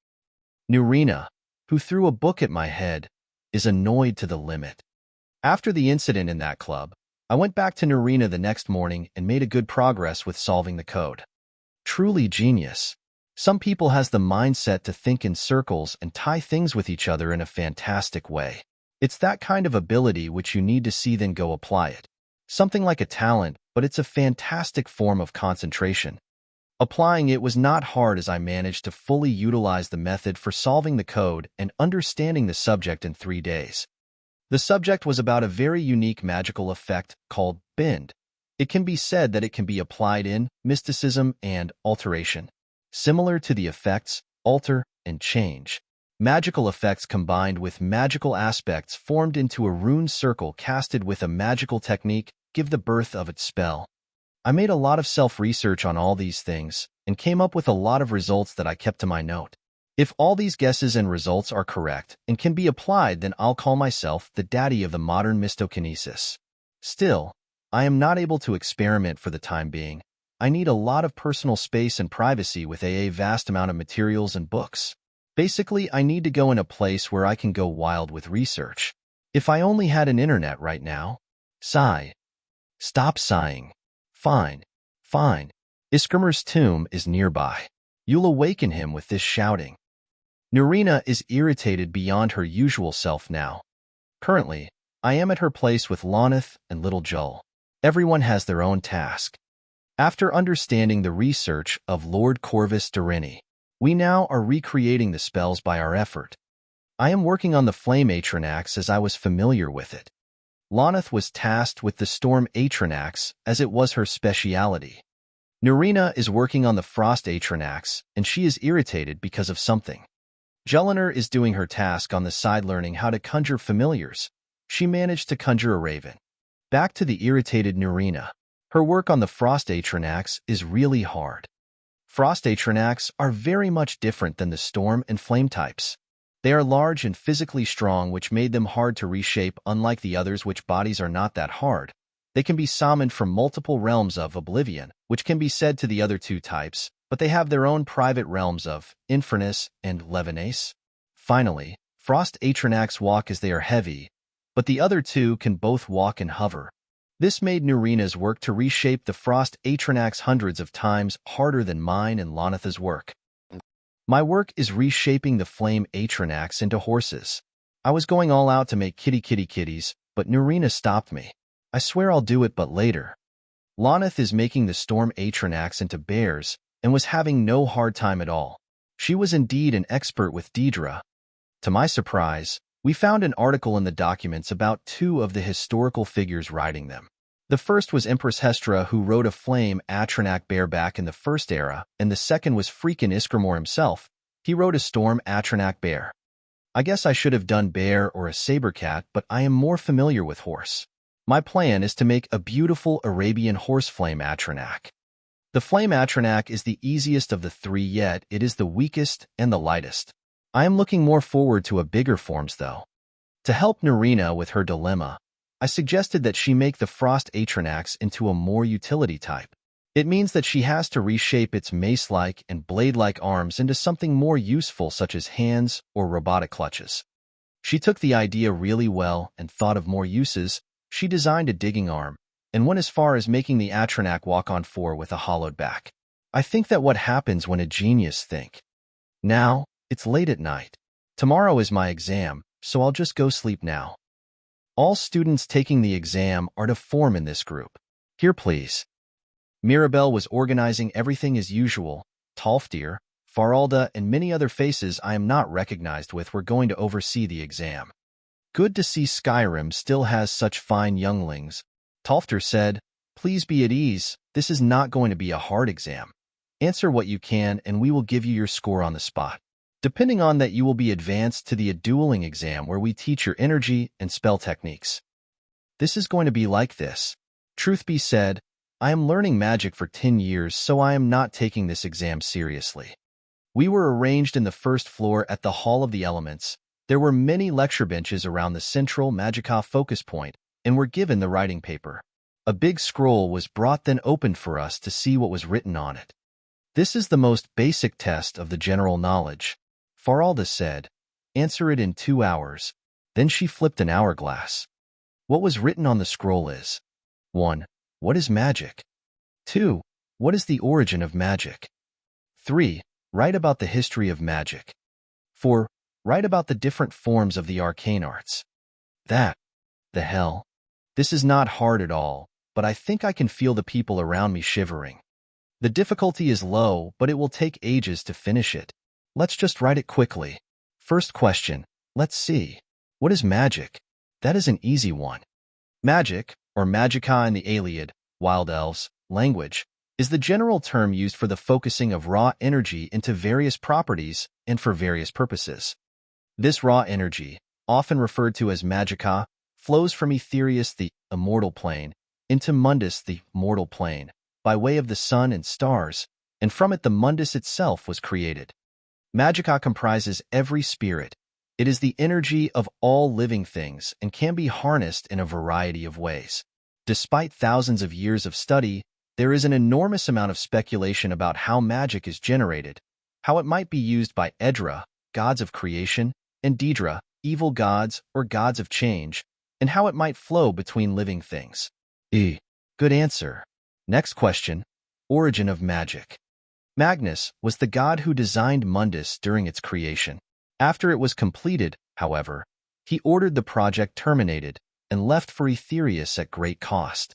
Nurina, who threw a book at my head, is annoyed to the limit. After the incident in that club, I went back to Nurina the next morning and made a good progress with solving the code. Truly genius. Some people has the mindset to think in circles and tie things with each other in a fantastic way. It's that kind of ability which you need to see then go apply it. Something like a talent, but it's a fantastic form of concentration. Applying it was not hard as I managed to fully utilize the method for solving the code and understanding the subject in 3 days. The subject was about a very unique magical effect called bend. It can be said that it can be applied in mysticism and alteration. Similar to the effects alter and change. Magical effects combined with magical aspects formed into a rune circle casted with a magical technique give the birth of its spell. I made a lot of self-research on all these things and came up with a lot of results that I kept to my note. If all these guesses and results are correct and can be applied, then I'll call myself the daddy of the modern mystokinesis. Still, I am not able to experiment for the time being. I need a lot of personal space and privacy with a vast amount of materials and books. Basically, I need to go in a place where I can go wild with research. If I only had an internet right now. Sigh. Stop sighing. Fine. Fine. Icique's tomb is nearby. You'll awaken him with this shouting. Nurina is irritated beyond her usual self now. Currently, I am at her place with Lonith and little Jull. Everyone has their own task. After understanding the research of Lord Corvus Darini, we now are recreating the spells by our effort. I am working on the Flame Atronax as I was familiar with it. Lonith was tasked with the Storm Atronax as it was her speciality. Nurina is working on the Frost Atronax, and she is irritated because of something. Jullanar is doing her task on the side learning how to conjure familiars. She managed to conjure a raven. Back to the irritated Nurina. Her work on the Frost Atronax is really hard. Frost Atronax are very much different than the Storm and Flame types. They are large and physically strong, which made them hard to reshape, unlike the others which bodies are not that hard. They can be summoned from multiple realms of oblivion, which can be said to the other two types, but they have their own private realms of Infernus and Levenace. Finally, Frost Atronax walk as they are heavy, but the other two can both walk and hover. This made Nurina's work to reshape the Frost Atronax hundreds of times harder than mine and Lonitha's work. My work is reshaping the Flame Atronax into horses. I was going all out to make kitties, but Nurina stopped me. I swear I'll do it, but later. Lonith is making the Storm Atronax into bears and was having no hard time at all. She was indeed an expert with Deidre. To my surprise, we found an article in the documents about 2 of the historical figures riding them. The first was Empress Hestra, who rode a Flame Atronac bear back in the first era, and the second was freaking Icicle himself. He rode a Storm Atronac bear. I guess I should have done bear or a saber cat, but I am more familiar with horse. My plan is to make a beautiful Arabian horse Flame Atronac. The Flame Atronac is the easiest of the 3, yet it is the weakest and the lightest. I am looking more forward to a bigger forms though. To help Nurina with her dilemma, I suggested that she make the Frost Atronax into a more utility type. It means that she has to reshape its mace-like and blade-like arms into something more useful, such as hands or robotic clutches. She took the idea really well and thought of more uses. She designed a digging arm, and went as far as making the Atronac walk on 4 with a hollowed back. I think that what happens when a genius think. Now, it's late at night. Tomorrow is my exam, so I'll just go sleep now. All students taking the exam are to form in this group. Here, please. Mirabelle was organizing everything as usual. Tolfdir, Faralda, and many other faces I am not recognized with were going to oversee the exam. Good to see Skyrim still has such fine younglings. Tolfdir said, please be at ease, this is not going to be a hard exam. Answer what you can and we will give you your score on the spot. Depending on that, you will be advanced to the dueling exam where we teach your energy and spell techniques. This is going to be like this. Truth be said, I am learning magic for 10 years, so I am not taking this exam seriously. We were arranged in the first floor at the Hall of the Elements. There were many lecture benches around the central Magica focus point, and were given the writing paper. A big scroll was brought then opened for us to see what was written on it. This is the most basic test of the general knowledge. Faralda said, answer it in 2 hours. Then she flipped an hourglass. What was written on the scroll is 1. What is magic? 2. What is the origin of magic? 3. Write about the history of magic. 4. Write about the different forms of the arcane arts. The hell? This is not hard at all, but I think I can feel the people around me shivering. The difficulty is low, but it will take ages to finish it. Let's just write it quickly. First question. Let's see. What is magic? That is an easy one. Magic, or magica in the Iliad, Wild Elves, language, is the general term used for the focusing of raw energy into various properties and for various purposes. This raw energy, often referred to as magica, flows from Aetherius, the immortal plane, into Mundus, the mortal plane, by way of the sun and stars, and from it the Mundus itself was created. Magica comprises every spirit. It is the energy of all living things and can be harnessed in a variety of ways. Despite thousands of years of study, there is an enormous amount of speculation about how magic is generated, how it might be used by Edra, gods of creation, and Daedra, evil gods or gods of change, and how it might flow between living things. Good answer. Next question. Origin of magic. Magnus was the god who designed Mundus during its creation. After it was completed, however, he ordered the project terminated and left for Aetherius at great cost.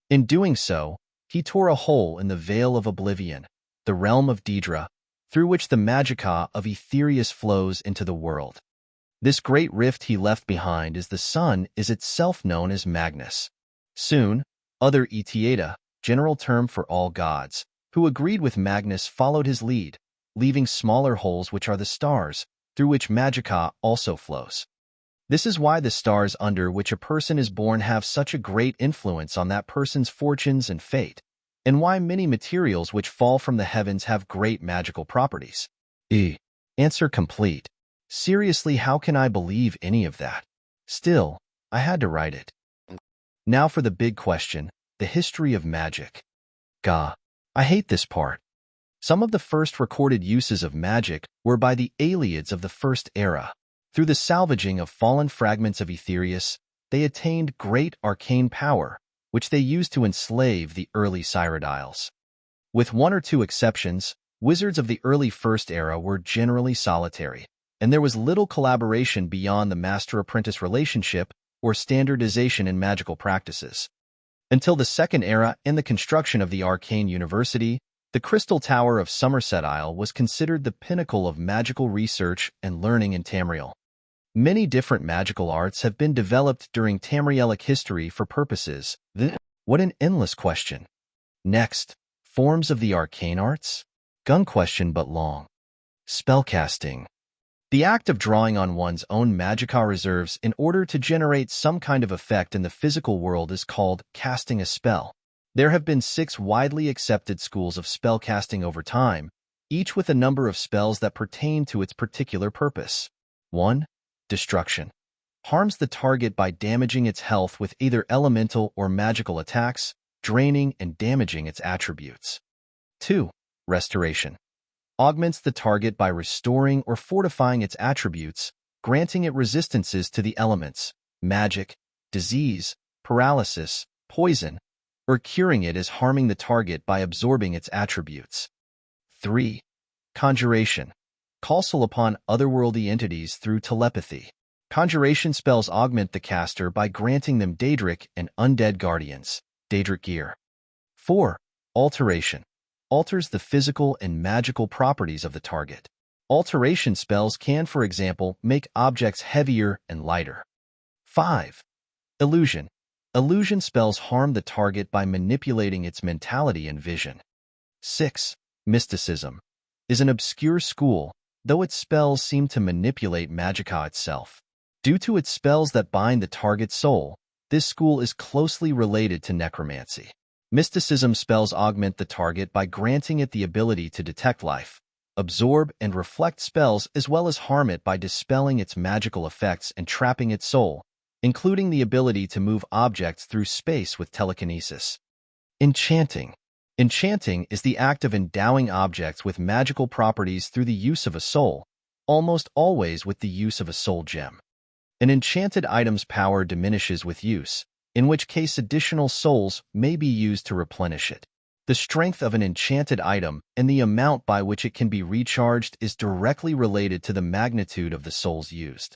In doing so, he tore a hole in the Veil of Oblivion, the realm of Daedra, through which the magica of Aetherius flows into the world. This great rift he left behind as the sun is itself known as Magnus. Soon, other Aetiata, general term for all gods, who agreed with Magnus followed his lead, leaving smaller holes which are the stars, through which magica also flows. This is why the stars under which a person is born have such a great influence on that person's fortunes and fate, and why many materials which fall from the heavens have great magical properties. Answer complete. Seriously, how can I believe any of that? Still, I had to write it. Now for the big question, the history of magic. Gah, I hate this part. Some of the first recorded uses of magic were by the Aelids of the First Era. Through the salvaging of fallen fragments of Aetherius, they attained great arcane power, which they used to enslave the early Cyrodiils. With one or two exceptions, wizards of the early First Era were generally solitary, and there was little collaboration beyond the master-apprentice relationship or standardization in magical practices. Until the Second Era and the construction of the Arcane University, the Crystal Tower of Somerset Isle was considered the pinnacle of magical research and learning in Tamriel. Many different magical arts have been developed during Tamrielic history for purposes. What an endless question. Next, forms of the arcane arts? Gun question but long. Spellcasting. The act of drawing on one's own magica reserves in order to generate some kind of effect in the physical world is called casting a spell. There have been 6 widely accepted schools of spellcasting over time, each with a number of spells that pertain to its particular purpose. 1. Destruction. Harms the target by damaging its health with either elemental or magical attacks, draining and damaging its attributes. 2. Restoration. Augments the target by restoring or fortifying its attributes, granting it resistances to the elements, magic, disease, paralysis, poison, or curing it as harming the target by absorbing its attributes. 3. Conjuration. Call upon otherworldly entities through telepathy. Conjuration spells augment the caster by granting them Daedric and undead guardians, Daedric gear. 4. Alteration. Alters the physical and magical properties of the target. Alteration spells can, for example, make objects heavier and lighter. 5. Illusion. Illusion spells harm the target by manipulating its mentality and vision. 6. Mysticism. Is an obscure school, though its spells seem to manipulate magica itself. Due to its spells that bind the target's soul, this school is closely related to necromancy. Mysticism spells augment the target by granting it the ability to detect life, absorb and reflect spells as well as harm it by dispelling its magical effects and trapping its soul, including the ability to move objects through space with telekinesis. Enchanting. Enchanting is the act of endowing objects with magical properties through the use of a soul, almost always with the use of a soul gem. An enchanted item's power diminishes with use, in which case additional souls may be used to replenish it. The strength of an enchanted item and the amount by which it can be recharged is directly related to the magnitude of the souls used.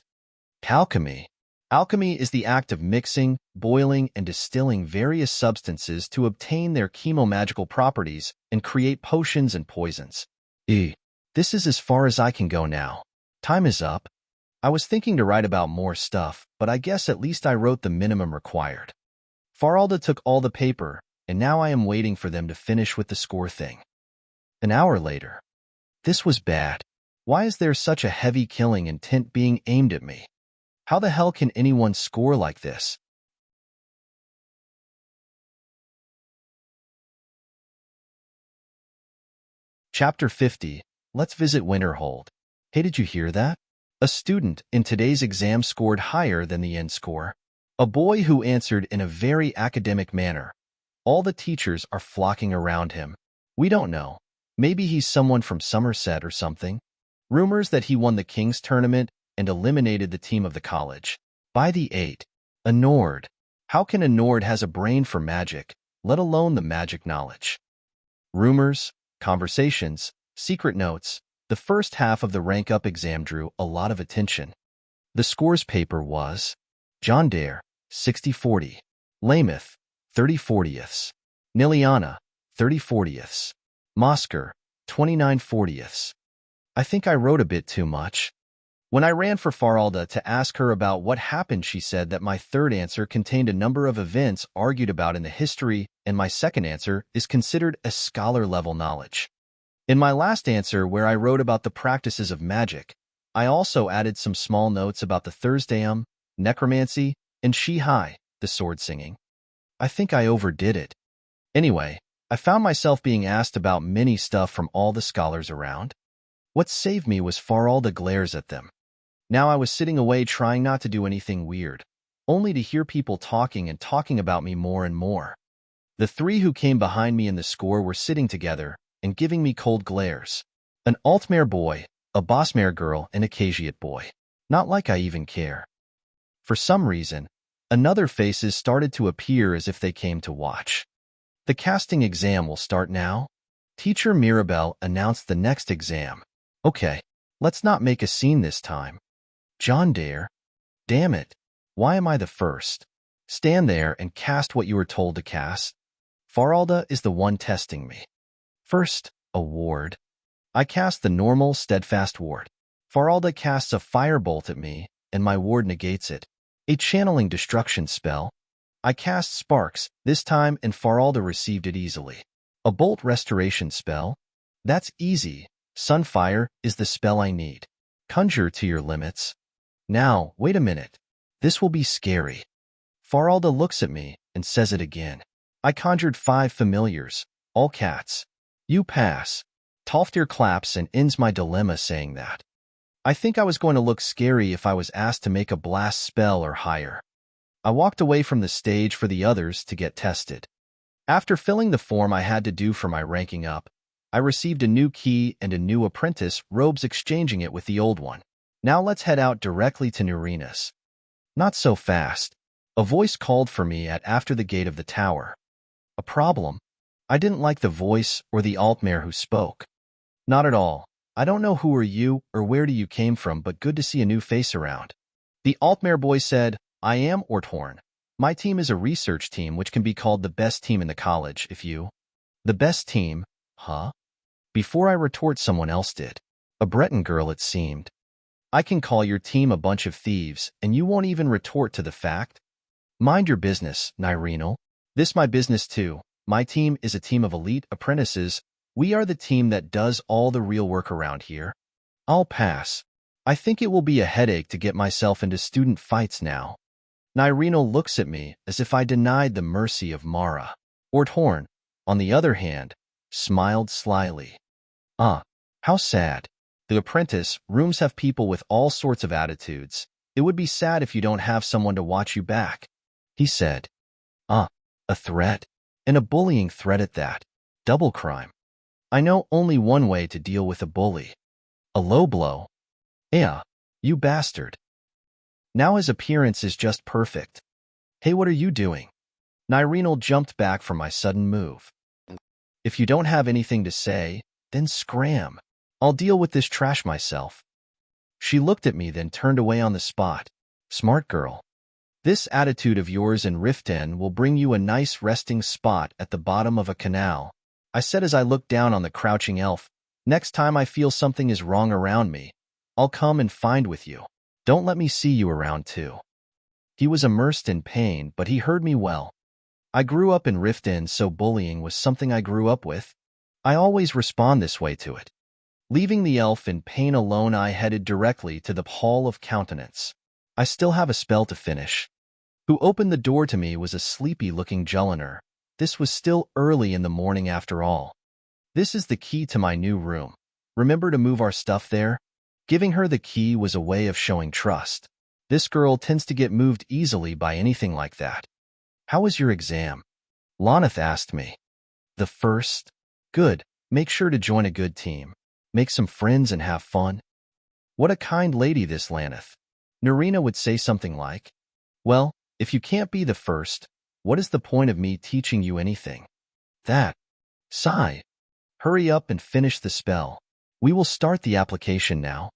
Alchemy. Alchemy is the act of mixing, boiling, and distilling various substances to obtain their chemomagical properties and create potions and poisons. This is as far as I can go now. Time is up. I was thinking to write about more stuff, but I guess at least I wrote the minimum required. Faralda took all the paper, and now I am waiting for them to finish with the score thing. An hour later. This was bad. Why is there such a heavy killing intent being aimed at me? How the hell can anyone score like this? Chapter 50. Let's visit Winterhold. Hey, did you hear that? A student in today's exam scored higher than the end score. A boy who answered in a very academic manner. All the teachers are flocking around him. We don't know. Maybe he's someone from Somerset or something. Rumors that he won the King's Tournament and eliminated the team of the college. By the 8. A Nord. How can a Nord has a brain for magic, let alone the magic knowledge? Rumors, conversations, secret notes. The first half of the rank-up exam drew a lot of attention. The scores paper was John Dare, 60/40. Lameth, 30/40ths. Niliana, 30/40ths. Mosker, 29/40ths. I think I wrote a bit too much. When I ran for Faralda to ask her about what happened, she said that my third answer contained a number of events argued about in the history, and my second answer is considered as scholar-level knowledge. In my last answer, where I wrote about the practices of magic, I also added some small notes about the Thursdayum, necromancy, and Shihai, the sword singing. I think I overdid it. Anyway, I found myself being asked about many stuff from all the scholars around. What saved me was Faralda glares at them. Now I was sitting away trying not to do anything weird, only to hear people talking and talking about me more and more. The three who came behind me in the score were sitting together and giving me cold glares. An Altmare boy, a Bossmare girl, and a Kajiat boy. Not like I even care. For some reason, another faces started to appear as if they came to watch. The casting exam will start now. Teacher Mirabelle announced the next exam. Okay, let's not make a scene this time. John Dare. Damn it. Why am I the first? Stand there and cast what you were told to cast. Faralda is the one testing me. First, a ward. I cast the normal, steadfast ward. Faralda casts a firebolt at me, and my ward negates it. A channeling destruction spell. I cast sparks, this time, and Faralda received it easily. A bolt restoration spell. That's easy. Sunfire is the spell I need. Conjure to your limits. Now, wait a minute. This will be scary. Faralda looks at me and says it again. I conjured 5 familiars, all cats. You pass. Tolfdir claps and ends my dilemma saying that. I think I was going to look scary if I was asked to make a blast spell or higher. I walked away from the stage for the others to get tested. After filling the form I had to do for my ranking up, I received a new key and a new apprentice robes, exchanging it with the old one. Now let's head out directly to Nurina's. Not so fast. A voice called for me at after the gate of the tower. A problem? I didn't like the voice or the Altmare who spoke. Not at all. I don't know who are you or where do you came from, but good to see a new face around. The Altmare boy said, I am Orthorn. My team is a research team which can be called the best team in the college if you... The best team? Huh? Before I retort, someone else did. A Breton girl, it seemed. I can call your team a bunch of thieves, and you won't even retort to the fact? Mind your business, Nurina. This my business too. My team is a team of elite apprentices. We are the team that does all the real work around here. I'll pass. I think it will be a headache to get myself into student fights now. Nurina looks at me as if I denied the mercy of Mara. Orthorn, on the other hand, smiled slyly. How sad. The apprentice rooms have people with all sorts of attitudes. It would be sad if you don't have someone to watch you back, he said. A threat? And a bullying threat at that. Double crime. I know only one way to deal with a bully. A low blow. Yeah, you bastard. Now his appearance is just perfect. Hey, what are you doing? Nurina jumped back from my sudden move. If you don't have anything to say, then scram. I'll deal with this trash myself. She looked at me, then turned away on the spot. Smart girl. This attitude of yours in Riften will bring you a nice resting spot at the bottom of a canal, I said as I looked down on the crouching elf. Next time I feel something is wrong around me, I'll come and find with you. Don't let me see you around too. He was immersed in pain, but he heard me well. I grew up in Riften, so bullying was something I grew up with. I always respond this way to it. Leaving the elf in pain alone, I headed directly to the Hall of Countenance. I still have a spell to finish. Who opened the door to me was a sleepy-looking Jullanar. This was still early in the morning after all. This is the key to my new room. Remember to move our stuff there? Giving her the key was a way of showing trust. This girl tends to get moved easily by anything like that. How was your exam? Lonith asked me. The first? Good. Make sure to join a good team. Make some friends and have fun. What a kind lady this Lanith. Nurina would say something like, well, if you can't be the first, what is the point of me teaching you anything? That. Sigh. Hurry up and finish the spell. We will start the application now.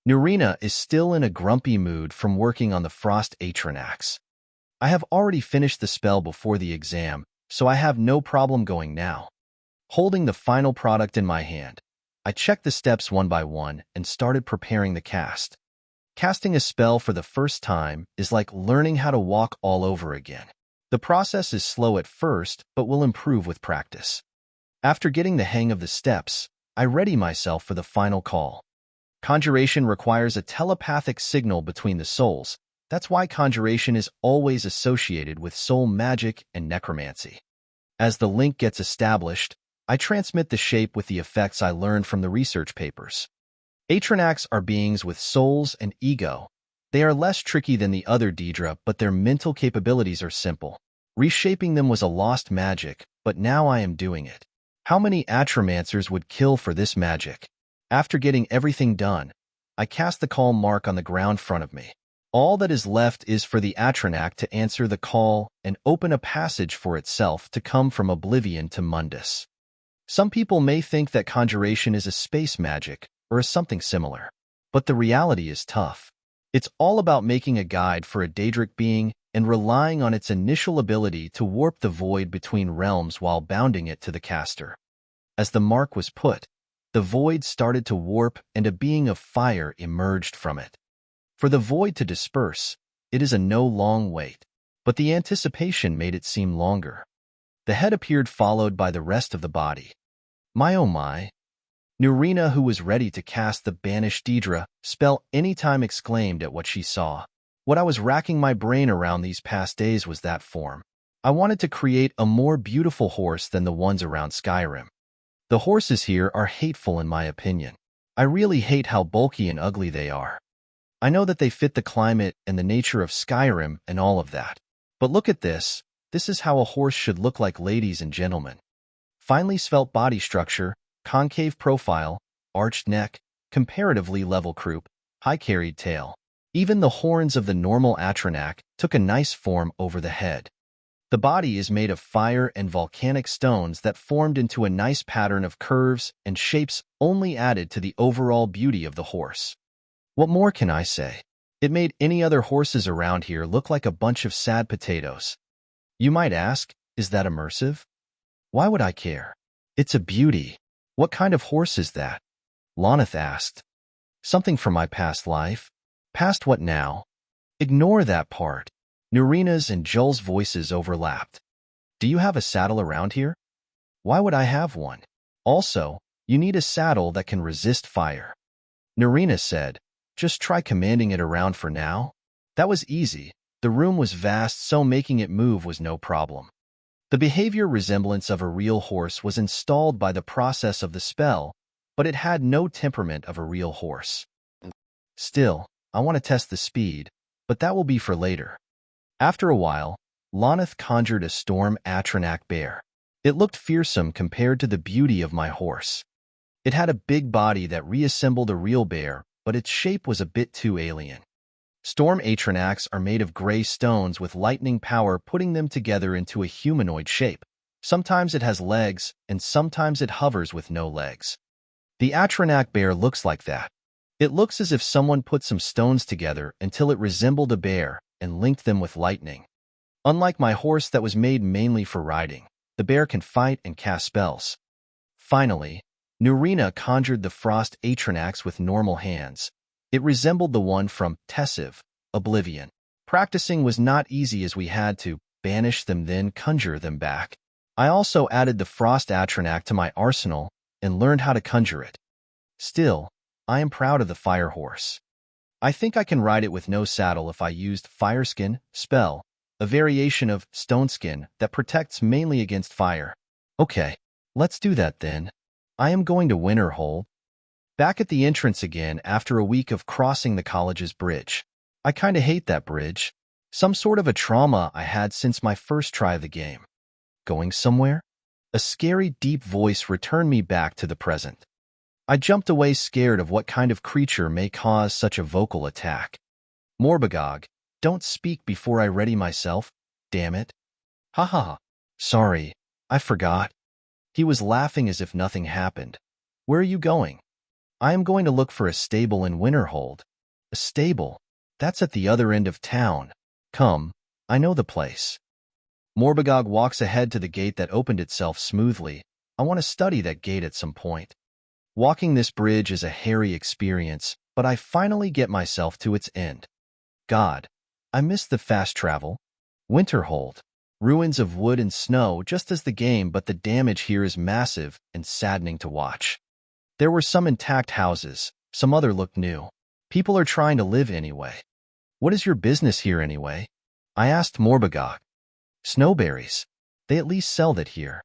Nurina is still in a grumpy mood from working on the Frost Atronax. I have already finished the spell before the exam, so I have no problem going now. Holding the final product in my hand, I checked the steps one by one and started preparing the cast. Casting a spell for the first time is like learning how to walk all over again. The process is slow at first, but will improve with practice. After getting the hang of the steps, I ready myself for the final call. Conjuration requires a telepathic signal between the souls. That's why conjuration is always associated with soul magic and necromancy. As the link gets established, I transmit the shape with the effects I learned from the research papers. Atronax are beings with souls and ego. They are less tricky than the other Daedra, but their mental capabilities are simple. Reshaping them was a lost magic, but now I am doing it. How many Atromancers would kill for this magic? After getting everything done, I cast the call mark on the ground in front of me. All that is left is for the Atronac to answer the call and open a passage for itself to come from oblivion to Mundus. Some people may think that conjuration is a space magic, or something similar. But the reality is tough. It's all about making a guide for a Daedric being and relying on its initial ability to warp the void between realms while bounding it to the caster. As the mark was put, the void started to warp and a being of fire emerged from it. For the void to disperse, it is a no long wait, but the anticipation made it seem longer. The head appeared, followed by the rest of the body. My oh my! Nurina, who was ready to cast the Banish Daedra spell anytime, exclaimed at what she saw. What I was racking my brain around these past days was that form. I wanted to create a more beautiful horse than the ones around Skyrim. The horses here are hateful in my opinion. I really hate how bulky and ugly they are. I know that they fit the climate and the nature of Skyrim and all of that. But look at this. This is how a horse should look like, ladies and gentlemen. Finely svelte body structure, concave profile, arched neck, comparatively level croup, high carried tail. Even the horns of the normal Atronac took a nice form over the head. The body is made of fire and volcanic stones that formed into a nice pattern of curves and shapes, only added to the overall beauty of the horse. What more can I say? It made any other horses around here look like a bunch of sad potatoes. You might ask, is that immersive? Why would I care? It's a beauty. What kind of horse is that? Lonith asked. Something from my past life. Past what now? Ignore that part. Nurina's and Joel's voices overlapped. Do you have a saddle around here? Why would I have one? Also, you need a saddle that can resist fire. Nurina said, just try commanding it around for now. That was easy. The room was vast, so making it move was no problem. The behavior resemblance of a real horse was installed by the process of the spell, but it had no temperament of a real horse. Still, I want to test the speed, but that will be for later. After a while, Lonith conjured a storm Atronak bear. It looked fearsome compared to the beauty of my horse. It had a big body that reassembled a real bear, but its shape was a bit too alien. Storm Atronachs are made of gray stones with lightning power, putting them together into a humanoid shape. Sometimes it has legs, and sometimes it hovers with no legs. The Atronach bear looks like that. It looks as if someone put some stones together until it resembled a bear and linked them with lightning. Unlike my horse that was made mainly for riding, the bear can fight and cast spells. Finally, Nurina conjured the frost Atronax with normal hands. It resembled the one from Tessive, Oblivion. Practicing was not easy as we had to banish them then conjure them back. I also added the frost Atronax to my arsenal and learned how to conjure it. Still, I am proud of the fire horse. I think I can ride it with no saddle if I used Fireskin spell, a variation of Stoneskin that protects mainly against fire. Okay, let's do that then. I am going to Winterhold. Back at the entrance again after a week of crossing the college's bridge. I kinda hate that bridge. Some sort of a trauma I had since my first try of the game. Going somewhere? A scary deep voice returned me back to the present. I jumped away scared of what kind of creature may cause such a vocal attack. Morbagog, don't speak before I ready myself, damn it. Ha ha ha. Sorry, I forgot. He was laughing as if nothing happened. Where are you going? I am going to look for a stable in Winterhold. A stable? That's at the other end of town. Come, I know the place. Morbagog walks ahead to the gate that opened itself smoothly. I want to study that gate at some point. Walking this bridge is a hairy experience, but I finally get myself to its end. God, I missed the fast travel. Winterhold. Ruins of wood and snow just as the game, but the damage here is massive and saddening to watch. There were some intact houses, some other looked new. People are trying to live anyway. What is your business here anyway? I asked Morbagog. Snowberries. They at least sell that here.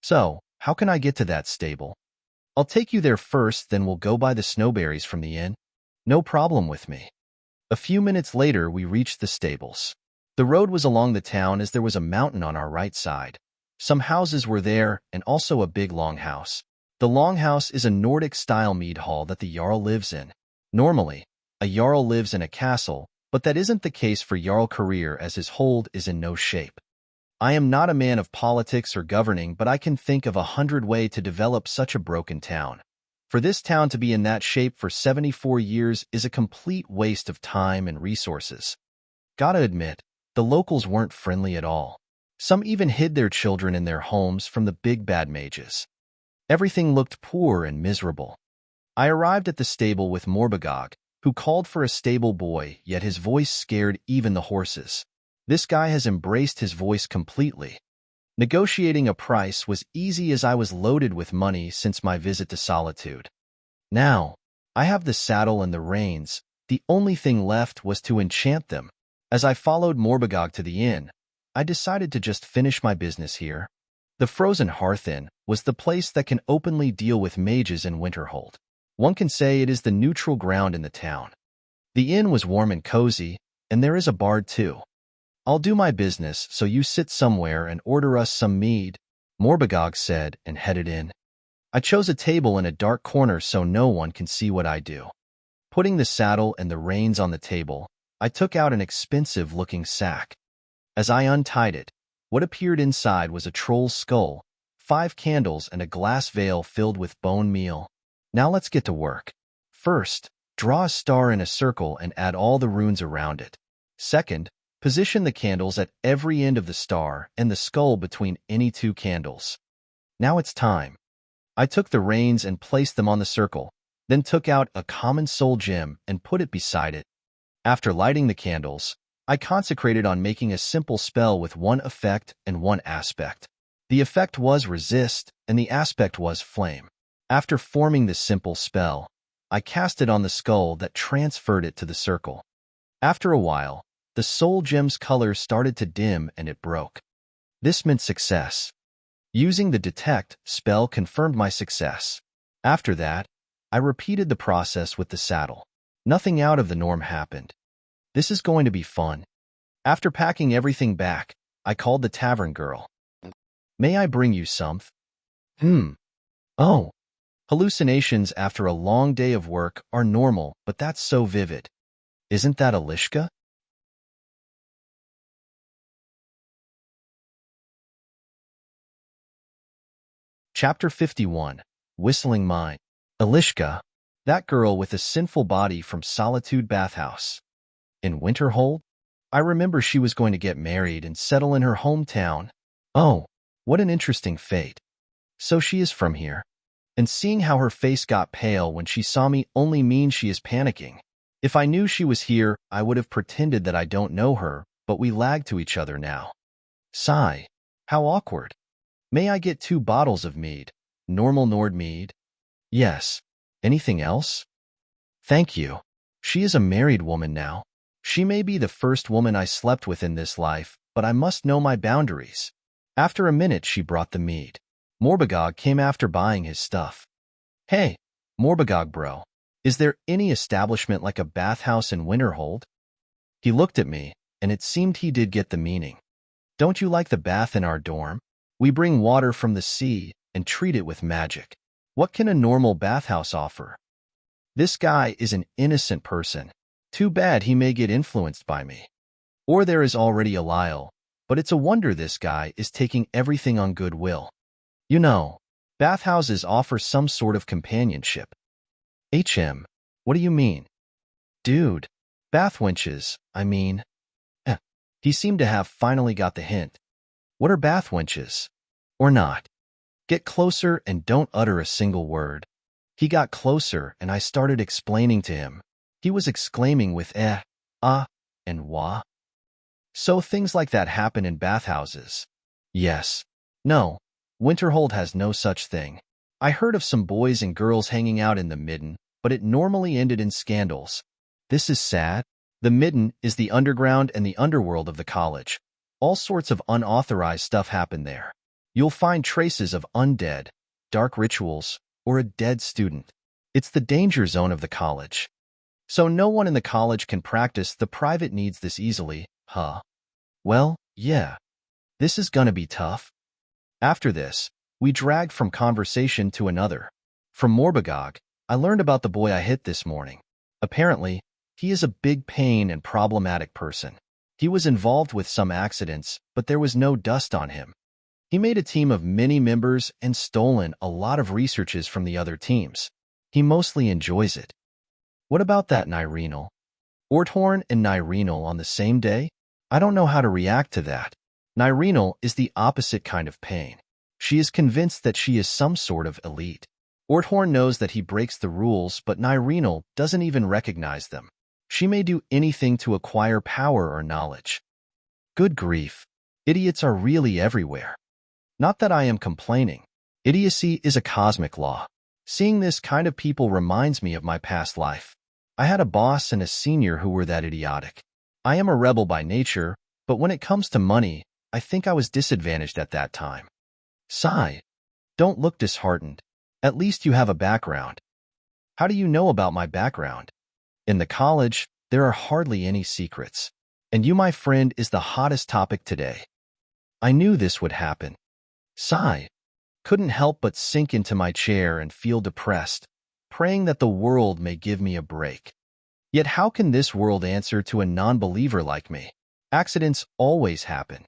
So, how can I get to that stable? I'll take you there first, then we'll go buy the snowberries from the inn. No problem with me. A few minutes later, we reached the stables. The road was along the town as there was a mountain on our right side. Some houses were there and also a big longhouse. The longhouse is a Nordic-style mead hall that the Jarl lives in. Normally, a Jarl lives in a castle, but that isn't the case for Jarl Career as his hold is in no shape. I am not a man of politics or governing, but I can think of 100 ways to develop such a broken town. For this town to be in that shape for 74 years is a complete waste of time and resources. Gotta admit, the locals weren't friendly at all. Some even hid their children in their homes from the big bad mages. Everything looked poor and miserable. I arrived at the stable with Morbagog, who called for a stable boy, yet his voice scared even the horses. This guy has embraced his voice completely. Negotiating a price was easy as I was loaded with money since my visit to Solitude. Now, I have the saddle and the reins. The only thing left was to enchant them. As I followed Morbagog to the inn, I decided to just finish my business here. The Frozen Hearth Inn was the place that can openly deal with mages in Winterhold. One can say it is the neutral ground in the town. The inn was warm and cozy, and there is a bard too. I'll do my business, so you sit somewhere and order us some mead, Morbagog said and headed in. I chose a table in a dark corner so no one can see what I do. Putting the saddle and the reins on the table, I took out an expensive-looking sack. As I untied it, what appeared inside was a troll's skull, 5 candles and a glass veil filled with bone meal. Now let's get to work. First, draw a star in a circle and add all the runes around it. Second, position the candles at every end of the star and the skull between any 2 candles. Now it's time. I took the reins and placed them on the circle, then took out a common soul gem and put it beside it. After lighting the candles, I concentrated on making a simple spell with 1 effect and 1 aspect. The effect was resist, and the aspect was flame. After forming this simple spell, I cast it on the skull that transferred it to the circle. After a while, the soul gem's color started to dim and it broke. This meant success. Using the detect spell confirmed my success. After that, I repeated the process with the saddle. Nothing out of the norm happened. This is going to be fun. After packing everything back, I called the tavern girl. May I bring you something? Oh. Hallucinations after a long day of work are normal, but that's so vivid. Isn't that Icicle? Chapter 51. Whistling Mine. Icicle, that girl with a sinful body from Solitude Bathhouse. In Winterhold, I remember she was going to get married and settle in her hometown. Oh, what an interesting fate. So she is from here. And seeing how her face got pale when she saw me only means she is panicking. If I knew she was here, I would have pretended that I don't know her, but we lag to each other now. Sigh. How awkward. May I get 2 bottles of mead? Normal Nord mead? Yes. Anything else? Thank you. She is a married woman now. She may be the first woman I slept with in this life, but I must know my boundaries. After a minute, she brought the mead. Morbagog came after buying his stuff. Hey, Morbagog bro, is there any establishment like a bathhouse in Winterhold? He looked at me, and it seemed he did get the meaning. Don't you like the bath in our dorm? We bring water from the sea and treat it with magic. What can a normal bathhouse offer? This guy is an innocent person. Too bad he may get influenced by me. Or there is already a Lyle, but it's a wonder this guy is taking everything on goodwill. You know, bathhouses offer some sort of companionship. What do you mean? Dude, bath wenches, I mean. He seemed to have finally got the hint. What are bath wenches? Or not? Get closer and don't utter a single word. He got closer and I started explaining to him. He was exclaiming with and wah. So things like that happen in bathhouses. Yes. No. Winterhold has no such thing. I heard of some boys and girls hanging out in the midden, but it normally ended in scandals. This is sad. The midden is the underground and the underworld of the college. All sorts of unauthorized stuff happen there. You'll find traces of undead, dark rituals, or a dead student. It's the danger zone of the college. So no one in the college can practice the private needs this easily, huh? Well, yeah. This is gonna be tough. After this, we dragged from conversation to another. From Morbagog, I learned about the boy I hit this morning. Apparently, he is a big pain and problematic person. He was involved with some accidents, but there was no dust on him. He made a team of many members and stolen a lot of researches from the other teams. He mostly enjoys it. What about that Nurina? Orthorn and Nurina on the same day? I don't know how to react to that. Nurina is the opposite kind of pain. She is convinced that she is some sort of elite. Orthorn knows that he breaks the rules, but Nurina doesn't even recognize them. She may do anything to acquire power or knowledge. Good grief. Idiots are really everywhere. Not that I am complaining. Idiocy is a cosmic law. Seeing this kind of people reminds me of my past life. I had a boss and a senior who were that idiotic. I am a rebel by nature, but when it comes to money, I think I was disadvantaged at that time. Sigh. Don't look disheartened. At least you have a background. How do you know about my background? In the college, there are hardly any secrets. And you, my friend, is the hottest topic today. I knew this would happen. Sigh. Couldn't help but sink into my chair and feel depressed, praying that the world may give me a break. Yet how can this world answer to a non-believer like me? Accidents always happen.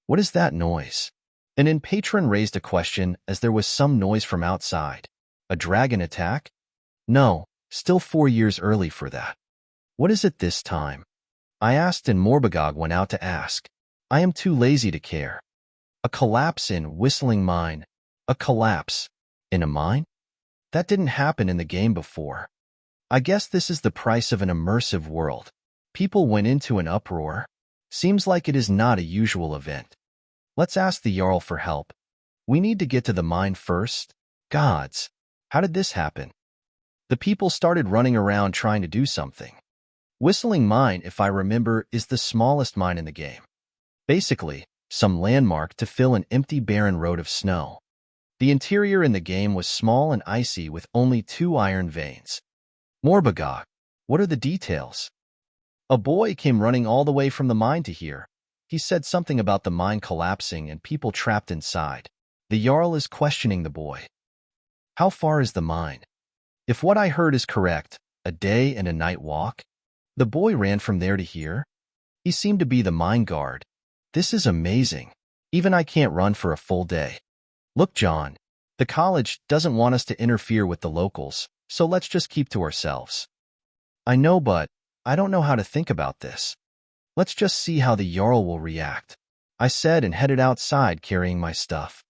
What is that noise? An in-patron raised a question as there was some noise from outside. A dragon attack? No, still 4 years early for that. What is it this time? I asked and Morbagog went out to ask. I am too lazy to care. A collapse in Whistling Mine. A collapse. In a mine? That didn't happen in the game before. I guess this is the price of an immersive world. People went into an uproar. Seems like it is not a usual event. Let's ask the Jarl for help. We need to get to the mine first. Gods, how did this happen? The people started running around trying to do something. Whistling Mine, if I remember, is the smallest mine in the game. Basically, some landmark to fill an empty barren road of snow. The interior in the game was small and icy with only 2 iron veins. Morbagog, what are the details? A boy came running all the way from the mine to here. He said something about the mine collapsing and people trapped inside. The Jarl is questioning the boy. How far is the mine? If what I heard is correct, a day and a night walk? The boy ran from there to here? He seemed to be the mine guard. This is amazing. Even I can't run for a full day. Look, John, the college doesn't want us to interfere with the locals, so let's just keep to ourselves. I know, but I don't know how to think about this. Let's just see how the Jarl will react, I said and headed outside carrying my stuff.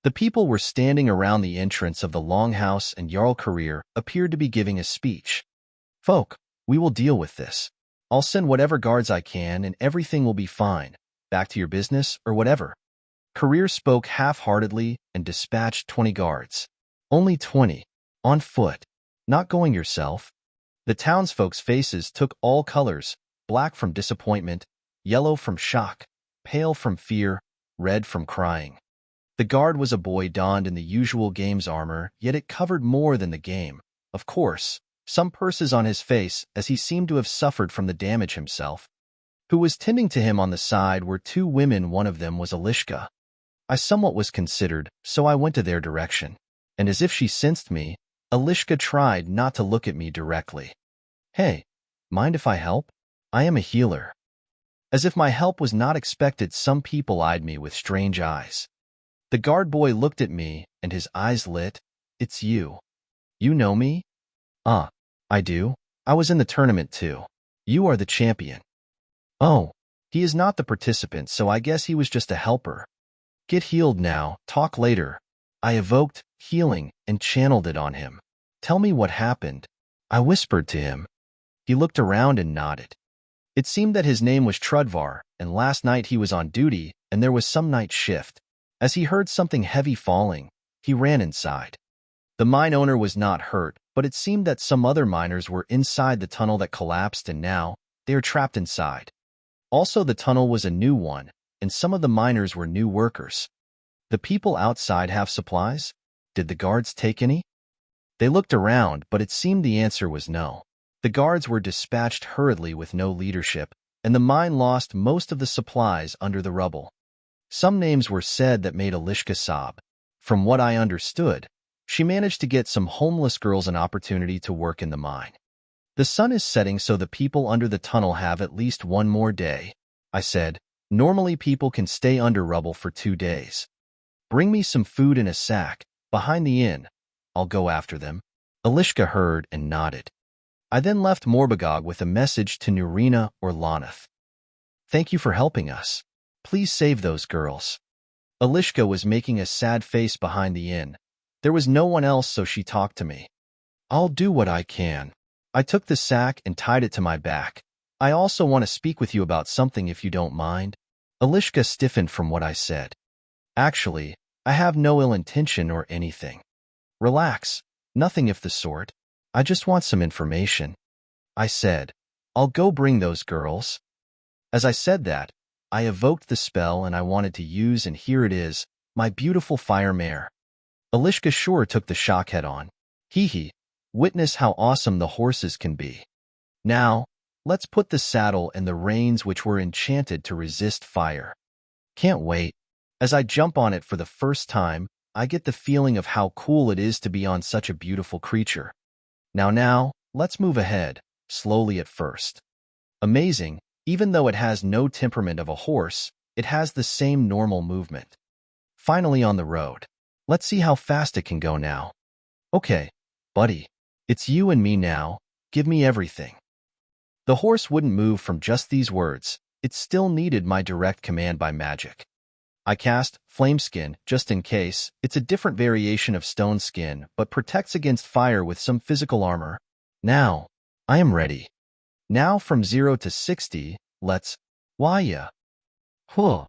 The people were standing around the entrance of the longhouse and Jarl Career appeared to be giving a speech. Folk, we will deal with this. I'll send whatever guards I can and everything will be fine. Back to your business or whatever. Career spoke half-heartedly and dispatched 20 guards. Only 20. On foot. Not going yourself. The townsfolk's faces took all colors, black from disappointment, yellow from shock, pale from fear, red from crying. The guard was a boy donned in the usual game's armor, yet it covered more than the game. Of course, some purses on his face as he seemed to have suffered from the damage himself. Who was tending to him on the side were 2 women, one of them was Icicle. I somewhat was considered, so I went to their direction. And as if she sensed me, Icicle tried not to look at me directly. Hey, mind if I help? I am a healer. As if my help was not expected, some people eyed me with strange eyes. The guard boy looked at me, and his eyes lit. It's you. You know me? I do. I was in the tournament too. You are the champion. Oh, he is not the participant, so I guess he was just a helper. Get healed now, talk later. I evoked healing and channeled it on him. Tell me what happened. I whispered to him. He looked around and nodded. It seemed that his name was Trudvar, and last night he was on duty, and there was some night shift. As he heard something heavy falling, he ran inside. The mine owner was not hurt, but it seemed that some other miners were inside the tunnel that collapsed and now they are trapped inside. Also, the tunnel was a new one, and some of the miners were new workers. The people outside have supplies? Did the guards take any? They looked around, but it seemed the answer was no. The guards were dispatched hurriedly with no leadership, and the mine lost most of the supplies under the rubble. Some names were said that made Icicle sob. From what I understood, she managed to get some homeless girls an opportunity to work in the mine. The sun is setting, so the people under the tunnel have at least one more day, I said. Normally people can stay under rubble for 2 days. Bring me some food in a sack, behind the inn. I'll go after them. Icicle heard and nodded. I then left Morbagog with a message to Nurina or Lanath. Thank you for helping us. Please save those girls. Icicle was making a sad face behind the inn. There was no one else, so she talked to me. I'll do what I can. I took the sack and tied it to my back. I also want to speak with you about something if you don't mind. Icicle stiffened from what I said. Actually, I have no ill intention or anything. Relax, nothing of the sort. I just want some information. I said, I'll go bring those girls. As I said that, I evoked the spell and I wanted to use, and here it is, my beautiful fire mare. Icicle sure took the shock head on. Hee. Witness how awesome the horses can be. Now, let's put the saddle and the reins, which were enchanted to resist fire. Can't wait. As I jump on it for the first time, I get the feeling of how cool it is to be on such a beautiful creature. Now, let's move ahead, slowly at first. Amazing, even though it has no temperament of a horse, it has the same normal movement. Finally on the road. Let's see how fast it can go now. Okay, buddy. It's you and me now. Give me everything. The horse wouldn't move from just these words. It still needed my direct command by magic. I cast Flameskin, just in case. It's a different variation of stone skin, but protects against fire with some physical armor. Now, I am ready. Now from 0 to 60, let's... Why ya? Huh.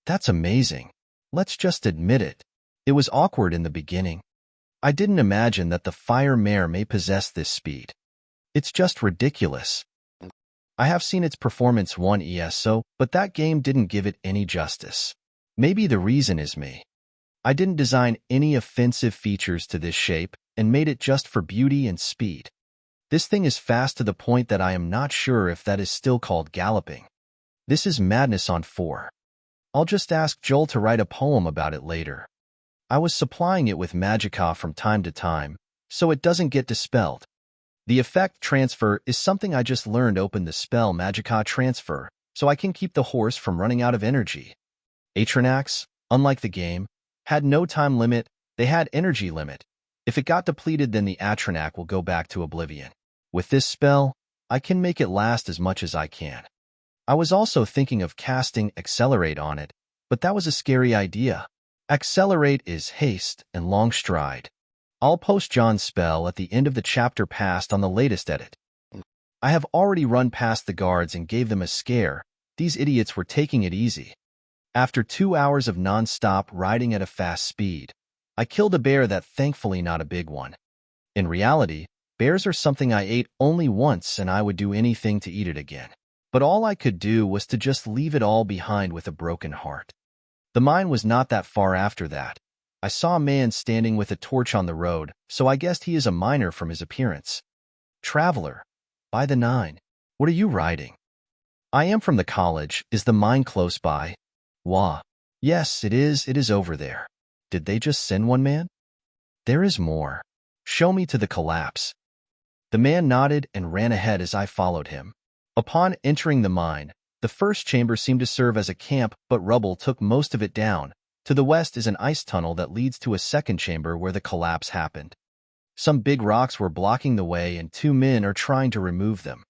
That's amazing. Let's just admit it. It was awkward in the beginning. I didn't imagine that the fire mare may possess this speed. It's just ridiculous. I have seen its performance 1 ESO, but that game didn't give it any justice. Maybe the reason is me. I didn't design any offensive features to this shape and made it just for beauty and speed. This thing is fast to the point that I am not sure if that is still called galloping. This is madness on 4. I'll just ask Joel to write a poem about it later. I was supplying it with magicka from time to time, so it doesn't get dispelled. The effect transfer is something I just learned. Open the spell magicka transfer, so I can keep the horse from running out of energy. Atranax, unlike the game, had no time limit, they had energy limit. If it got depleted, then the Atranac will go back to oblivion. With this spell, I can make it last as much as I can. I was also thinking of casting Accelerate on it, but that was a scary idea. Accelerate is haste and long stride. I'll post John's spell at the end of the chapter passed on the latest edit. I have already run past the guards and gave them a scare. These idiots were taking it easy. After 2 hours of non-stop riding at a fast speed, I killed a bear that thankfully not a big one. In reality, bears are something I ate only once and I would do anything to eat it again. But all I could do was to just leave it all behind with a broken heart. The mine was not that far after that. I saw a man standing with a torch on the road, so I guessed he is a miner from his appearance. Traveler, by the 9. What are you riding? I am from the college. Is the mine close by? Wah. Yes, it is over there. Did they just send one man? There is more. Show me to the collapse. The man nodded and ran ahead as I followed him. Upon entering the mine, the first chamber seemed to serve as a camp, but rubble took most of it down. To the west is an ice tunnel that leads to a second chamber where the collapse happened. Some big rocks were blocking the way and 2 men are trying to remove them.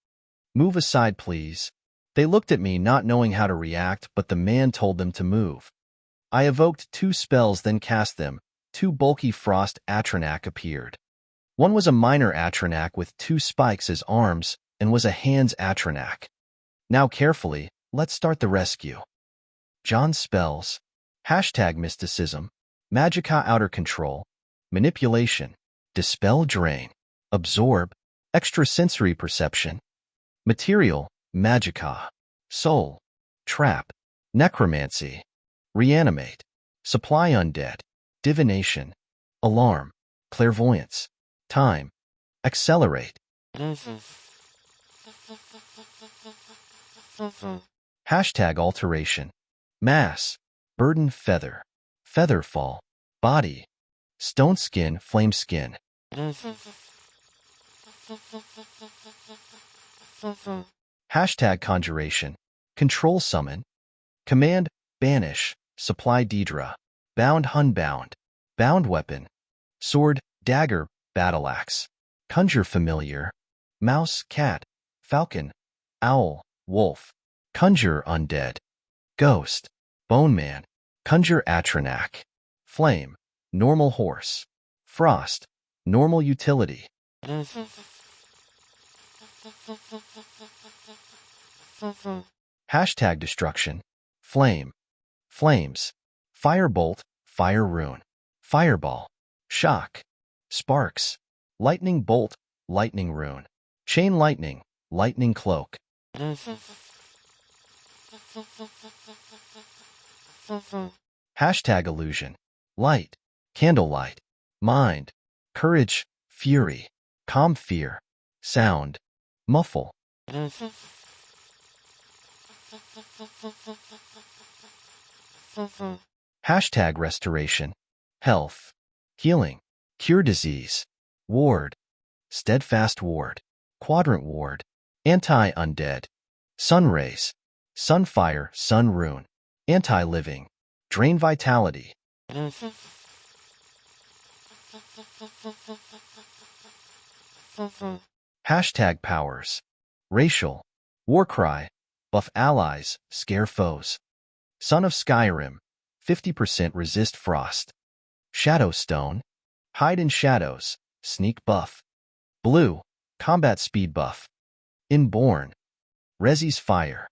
Move aside, please. They looked at me not knowing how to react, but the man told them to move. I evoked 2 spells, then cast them. 2 bulky frost Atranac appeared. One was a minor Atranac with 2 spikes as arms and was a hands Atranac. Now carefully, let's start the rescue. John's spells. #mysticism. Magicka outer control. Manipulation. Dispel drain. Absorb. Extrasensory perception. Material. Magicka. Soul. Trap. Necromancy. Reanimate. Supply undead. Divination. Alarm. Clairvoyance. Time. Accelerate. #alteration. Mass. Burden feather. Featherfall. Body. Stone skin. Flame skin. #conjuration. Control summon. Command. Banish. Supply Deidre. Bound Hunbound. Bound weapon. Sword. Dagger. Battle axe. Conjure familiar. Mouse. Cat. Falcon. Owl. Wolf. Conjure undead. Ghost. Bone man. Conjure Atranac. Flame. Normal horse. Frost. Normal utility. #destruction. Flame. Flames. Firebolt. Fire rune. Fireball. Shock. Sparks. Lightning bolt. Lightning rune. Chain lightning. Lightning cloak. #illusion. Light. Candlelight. Mind. Courage. Fury. Calm fear. Sound. Muffle. #restoration. Health. Healing. Cure disease. Ward. Steadfast ward. Quadrant ward. Anti-undead. Sunrays. Sunfire. Sun rune. Anti-living. Drain vitality. #powers. Racial. Warcry. Buff allies. Scare foes. Son of Skyrim. 50% resist frost. Shadowstone. Hide in shadows. Sneak buff. Blue. Combat speed buff. Inborn. Resi's fire.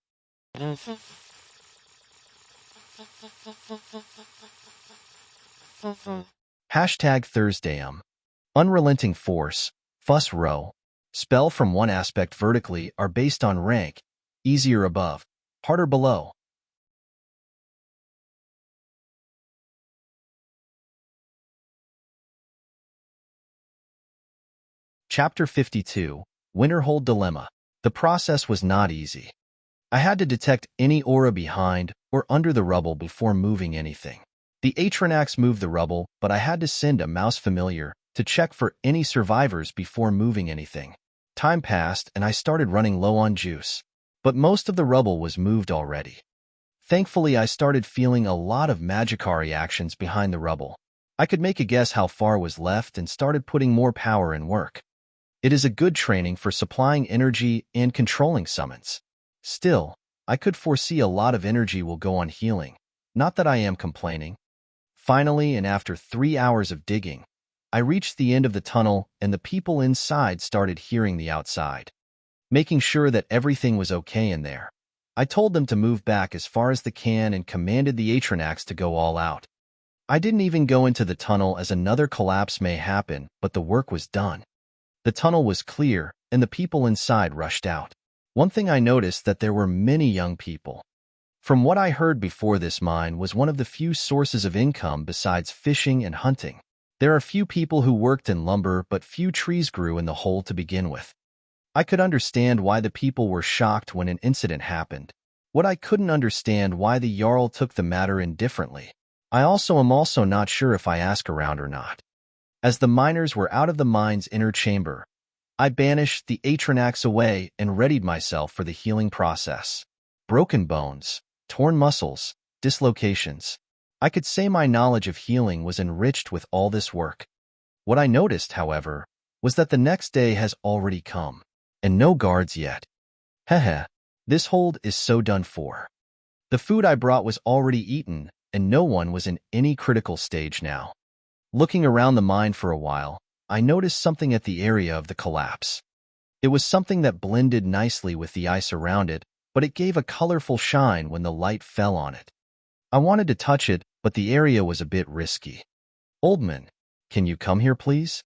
#Thursdayum. Unrelenting force. Fuss row. Spell from one aspect vertically are based on rank. Easier above. Harder below. Chapter 52, Winterhold Dilemma. The process was not easy. I had to detect any aura behind or under the rubble before moving anything. The Atranax moved the rubble, but I had to send a mouse familiar to check for any survivors before moving anything. Time passed and I started running low on juice, but most of the rubble was moved already. Thankfully, I started feeling a lot of magicar reactions behind the rubble. I could make a guess how far was left and started putting more power in work. It is a good training for supplying energy and controlling summons. Still, I could foresee a lot of energy will go on healing. Not that I am complaining. Finally, and after 3 hours of digging, I reached the end of the tunnel and the people inside started hearing the outside. Making sure that everything was okay in there, I told them to move back as far as they can and commanded the Atranax to go all out. I didn't even go into the tunnel as another collapse may happen, but the work was done. The tunnel was clear, and the people inside rushed out. One thing I noticed that there were many young people. From what I heard before, this mine was one of the few sources of income besides fishing and hunting. There are few people who worked in lumber, but few trees grew in the hole to begin with. I could understand why the people were shocked when an incident happened. What I couldn't understand why the Jarl took the matter indifferently. I am also not sure if I asked around or not. As the miners were out of the mine's inner chamber, I banished the Atranax away and readied myself for the healing process. Broken bones, torn muscles, dislocations. I could say my knowledge of healing was enriched with all this work. What I noticed, however, was that the next day has already come, and no guards yet. Heh, this hold is so done for. The food I brought was already eaten, and no one was in any critical stage now. Looking around the mine for a while, I noticed something at the area of the collapse. It was something that blended nicely with the ice around it, but it gave a colorful shine when the light fell on it. I wanted to touch it, but the area was a bit risky. "Oldman, can you come here, please?"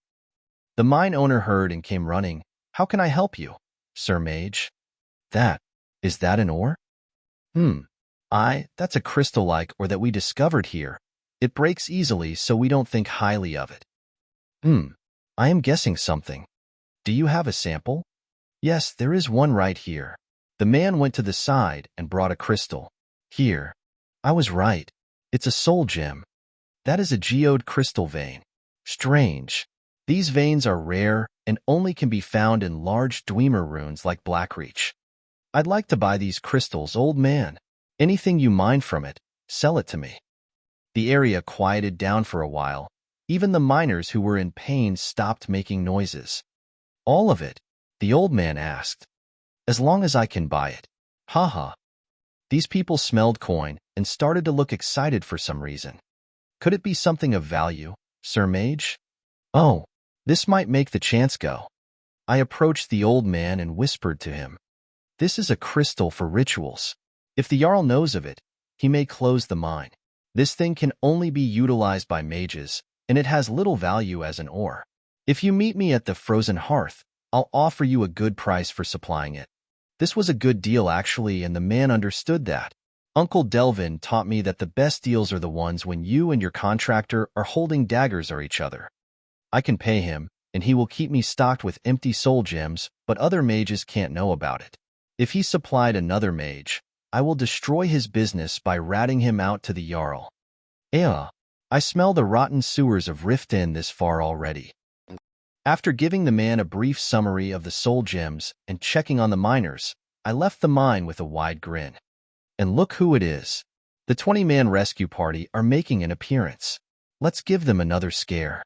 The mine owner heard and came running. "How can I help you, Sir Mage?" Is that an ore?" That's a crystal-like ore that we discovered here. It breaks easily, so we don't think highly of it." I am guessing something. Do you have a sample?" "Yes, there is one right here." The man went to the side and brought a crystal. "Here. I was right. It's a soul gem. That is a geode crystal vein. Strange. These veins are rare and only can be found in large Dwemer runes like Blackreach. I'd like to buy these crystals, old man. Anything you mine from it, sell it to me." The area quieted down for a while. Even the miners who were in pain stopped making noises. "All of it?" the old man asked. "As long as I can buy it." Haha. These people smelled coin and started to look excited for some reason. "Could it be something of value, Sir Mage?" "Oh, this might make the chance go." I approached the old man and whispered to him. "This is a crystal for rituals. If the Jarl knows of it, he may close the mine. This thing can only be utilized by mages, and it has little value as an ore. If you meet me at the Frozen Hearth, I'll offer you a good price for supplying it." This was a good deal, actually, and the man understood that. Uncle Delvin taught me that the best deals are the ones when you and your contractor are holding daggers at each other. I can pay him, and he will keep me stocked with empty soul gems, but other mages can't know about it. If he supplied another mage, I will destroy his business by ratting him out to the Jarl. I smell the rotten sewers of Rift Inn this far already. After giving the man a brief summary of the soul gems and checking on the miners, I left the mine with a wide grin. And look who it is. The 20-man rescue party are making an appearance. Let's give them another scare.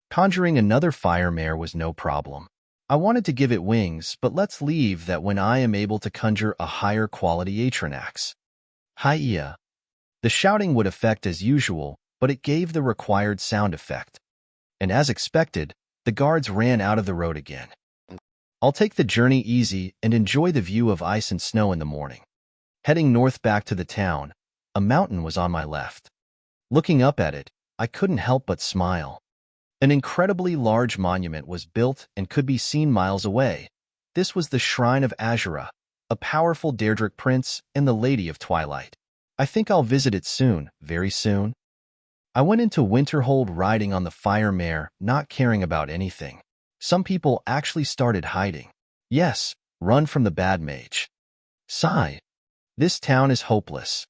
Conjuring another fire mare was no problem. I wanted to give it wings, but let's leave that when I am able to conjure a higher quality Atranax. Hiya. The shouting would affect as usual, but it gave the required sound effect. And as expected, the guards ran out of the road again. I'll take the journey easy and enjoy the view of ice and snow in the morning. Heading north back to the town, a mountain was on my left. Looking up at it, I couldn't help but smile. An incredibly large monument was built and could be seen miles away. This was the Shrine of Azura, a powerful Daedric prince and the Lady of Twilight. I think I'll visit it soon, very soon. I went into Winterhold riding on the fire mare, not caring about anything. Some people actually started hiding. Yes, run from the bad mage. Sigh. This town is hopeless.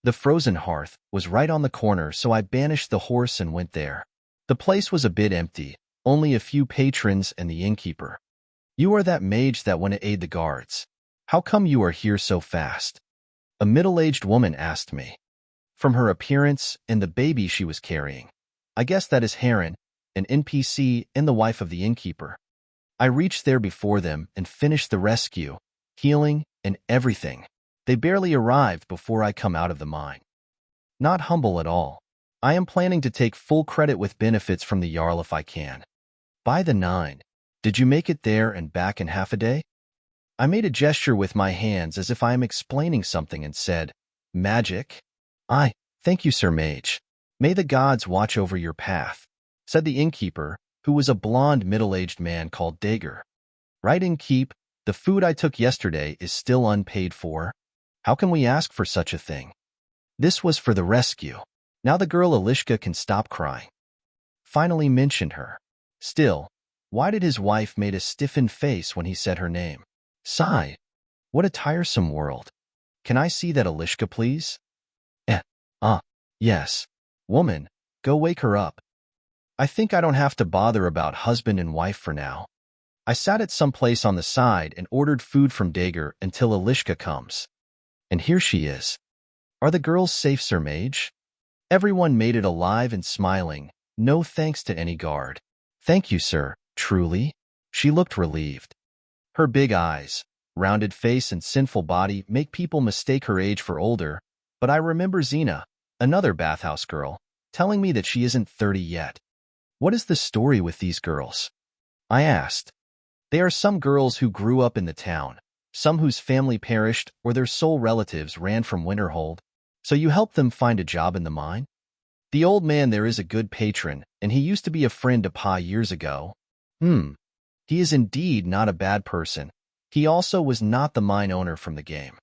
The frozen hearth was right on the corner, so I banished the horse and went there. The place was a bit empty, only a few patrons and the innkeeper. You are that mage that went to aid the guards. How come you are here so fast? A middle-aged woman asked me. From her appearance and the baby she was carrying, I guess that is Heron, an NPC and the wife of the innkeeper. I reached there before them and finished the rescue, healing, and everything. They barely arrived before I come out of the mine. Not humble at all. I am planning to take full credit with benefits from the Jarl if I can. By the 9, did you make it there and back in half a day? I made a gesture with my hands as if I am explaining something and said, Magic? Thank you, Sir Mage. May the gods watch over your path, said the innkeeper, who was a blond middle-aged man called Dagger. Right in keep, the food I took yesterday is still unpaid for. How can we ask for such a thing? This was for the rescue. Now the girl Icicle can stop crying. Finally mentioned her. Still, why did his wife made a stiffened face when he said her name? Sigh. What a tiresome world. Can I see that Icicle, please? Yes. Woman, go wake her up. I think I don't have to bother about husband and wife for now. I sat at some place on the side and ordered food from Dagger until Icicle comes. And here she is. Are the girls safe, Sir Mage? Everyone made it alive and smiling, no thanks to any guard. Thank you, sir, truly. She looked relieved. Her big eyes, rounded face and sinful body make people mistake her age for older, but I remember Xena, another bathhouse girl, telling me that she isn't 30 yet. What is the story with these girls? I asked. They are some girls who grew up in the town, some whose family perished or their sole relatives ran from Winterhold. So you help them find a job in the mine? The old man there is a good patron, and he used to be a friend to Pa years ago. He is indeed not a bad person. He also was not the mine owner from the game.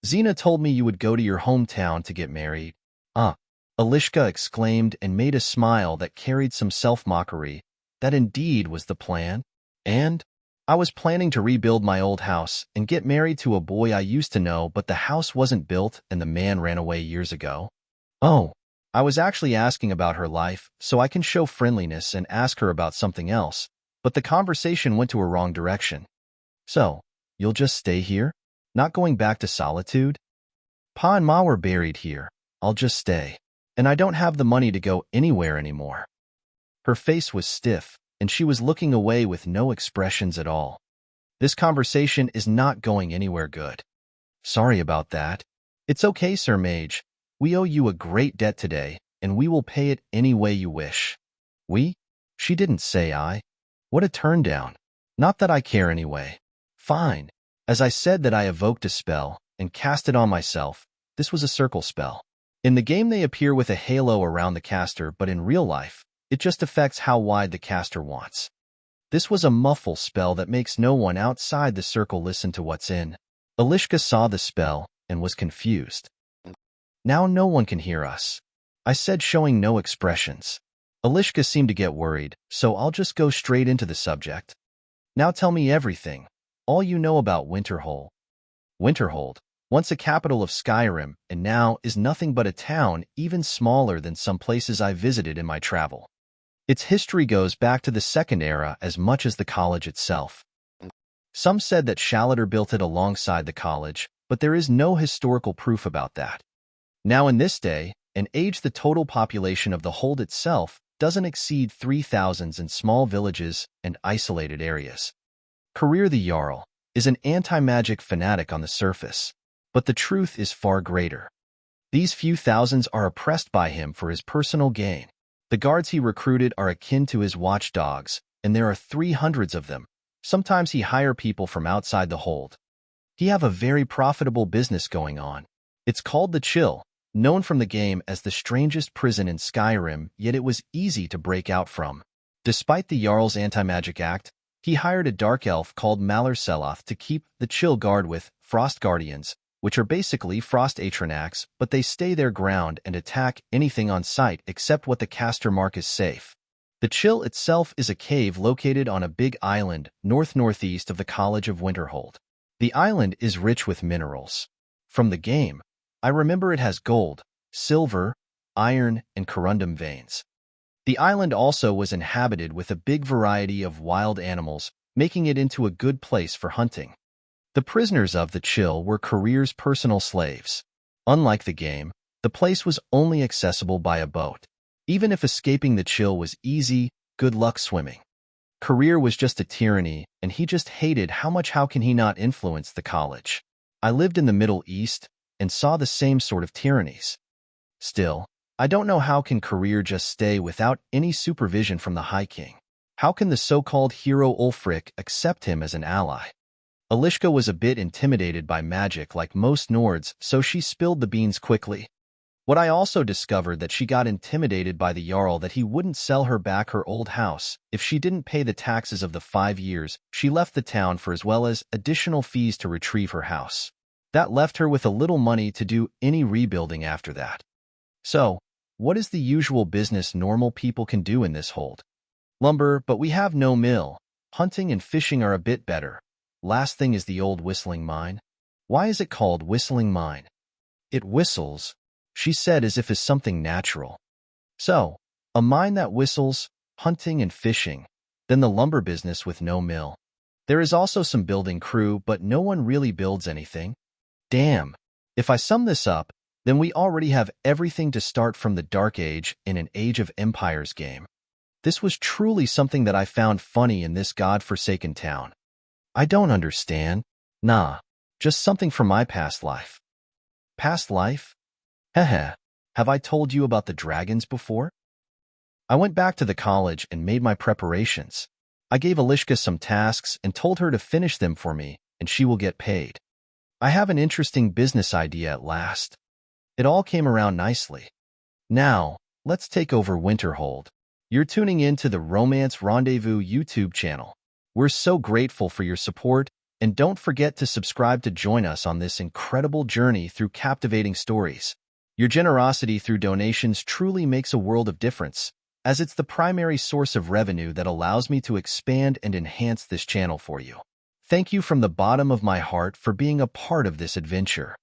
Xena told me you would go to your hometown to get married. Icicle exclaimed and made a smile that carried some self-mockery. That indeed was the plan. And I was planning to rebuild my old house and get married to a boy I used to know, but the house wasn't built and the man ran away years ago. I was actually asking about her life so I can show friendliness and ask her about something else, but the conversation went to a wrong direction. So, you'll just stay here? Not going back to Solitude? Pa and Ma were buried here. I'll just stay. And I don't have the money to go anywhere anymore. Her face was stiff, and she was looking away with no expressions at all. This conversation is not going anywhere good. Sorry about that. It's okay, Sir Mage. We owe you a great debt today, and we will pay it any way you wish. We? She didn't say I. What a turn down. Not that I care anyway. Fine. As I said that I evoked a spell and cast it on myself, this was a circle spell. In the game they appear with a halo around the caster, but in real life, it just affects how wide the caster wants. This was a muffle spell that makes no one outside the circle listen to what's in. Icicle saw the spell and was confused. Now no one can hear us, I said, showing no expressions. Icicle seemed to get worried, so I'll just go straight into the subject. Now tell me everything, all you know about Winterhold. Winterhold, once a capital of Skyrim, and now is nothing but a town even smaller than some places I visited in my travel. Its history goes back to the Second Era as much as the college itself. Some said that Shaladar built it alongside the college, but there is no historical proof about that. Now in this day and age, the total population of the hold itself doesn't exceed 3,000 in small villages and isolated areas. Career the Jarl is an anti-magic fanatic on the surface, but the truth is far greater. These few thousands are oppressed by him for his personal gain. The guards he recruited are akin to his watchdogs, and there are 300 of them. Sometimes he hire people from outside the hold. He have a very profitable business going on. It's called the Chill, known from the game as the strangest prison in Skyrim, yet it was easy to break out from. Despite the Jarl's anti-magic act, he hired a dark elf called Malarseloth to keep the Chill guard with Frost Guardians, which are basically Frost Atronachs, but they stay their ground and attack anything on sight except what the caster mark is safe. The Chill itself is a cave located on a big island north-northeast of the College of Winterhold. The island is rich with minerals. From the game, I remember it has gold, silver, iron, and corundum veins. The island also was inhabited with a big variety of wild animals, making it into a good place for hunting. The prisoners of the Chill were Career's personal slaves. Unlike the game, the place was only accessible by a boat. Even if escaping the Chill was easy, good luck swimming. Career was just a tyranny, and he just hated how can he not influence the college. I lived in the Middle East and saw the same sort of tyrannies. Still, I don't know how can Career just stay without any supervision from the High King. How can the so-called hero Ulfric accept him as an ally? Icicle was a bit intimidated by magic like most Nords, so she spilled the beans quickly. What I also discovered that she got intimidated by the Jarl that he wouldn't sell her back her old house if she didn't pay the taxes of the 5 years she left the town for, as well as additional fees to retrieve her house. That left her with a little money to do any rebuilding after that. So, what is the usual business normal people can do in this hold? Lumber, but we have no mill. Hunting and fishing are a bit better. Last thing is the old whistling mine. Why is it called whistling mine? It whistles, she said as if it's something natural. So, a mine that whistles, hunting and fishing, then the lumber business with no mill. There is also some building crew, but no one really builds anything. Damn. If I sum this up, then we already have everything to start from the Dark Age in an Age of Empires game. This was truly something that I found funny in this god-forsaken town. I don't understand. Nah, just something from my past life. Past life? Heh. Have I told you about the dragons before? I went back to the college and made my preparations. I gave Icicle some tasks and told her to finish them for me, and she will get paid. I have an interesting business idea at last. It all came around nicely. Now, let's take over Winterhold. You're tuning in to the Romance Rendezvous YouTube channel. We're so grateful for your support, and don't forget to subscribe to join us on this incredible journey through captivating stories. Your generosity through donations truly makes a world of difference, as it's the primary source of revenue that allows me to expand and enhance this channel for you. Thank you from the bottom of my heart for being a part of this adventure.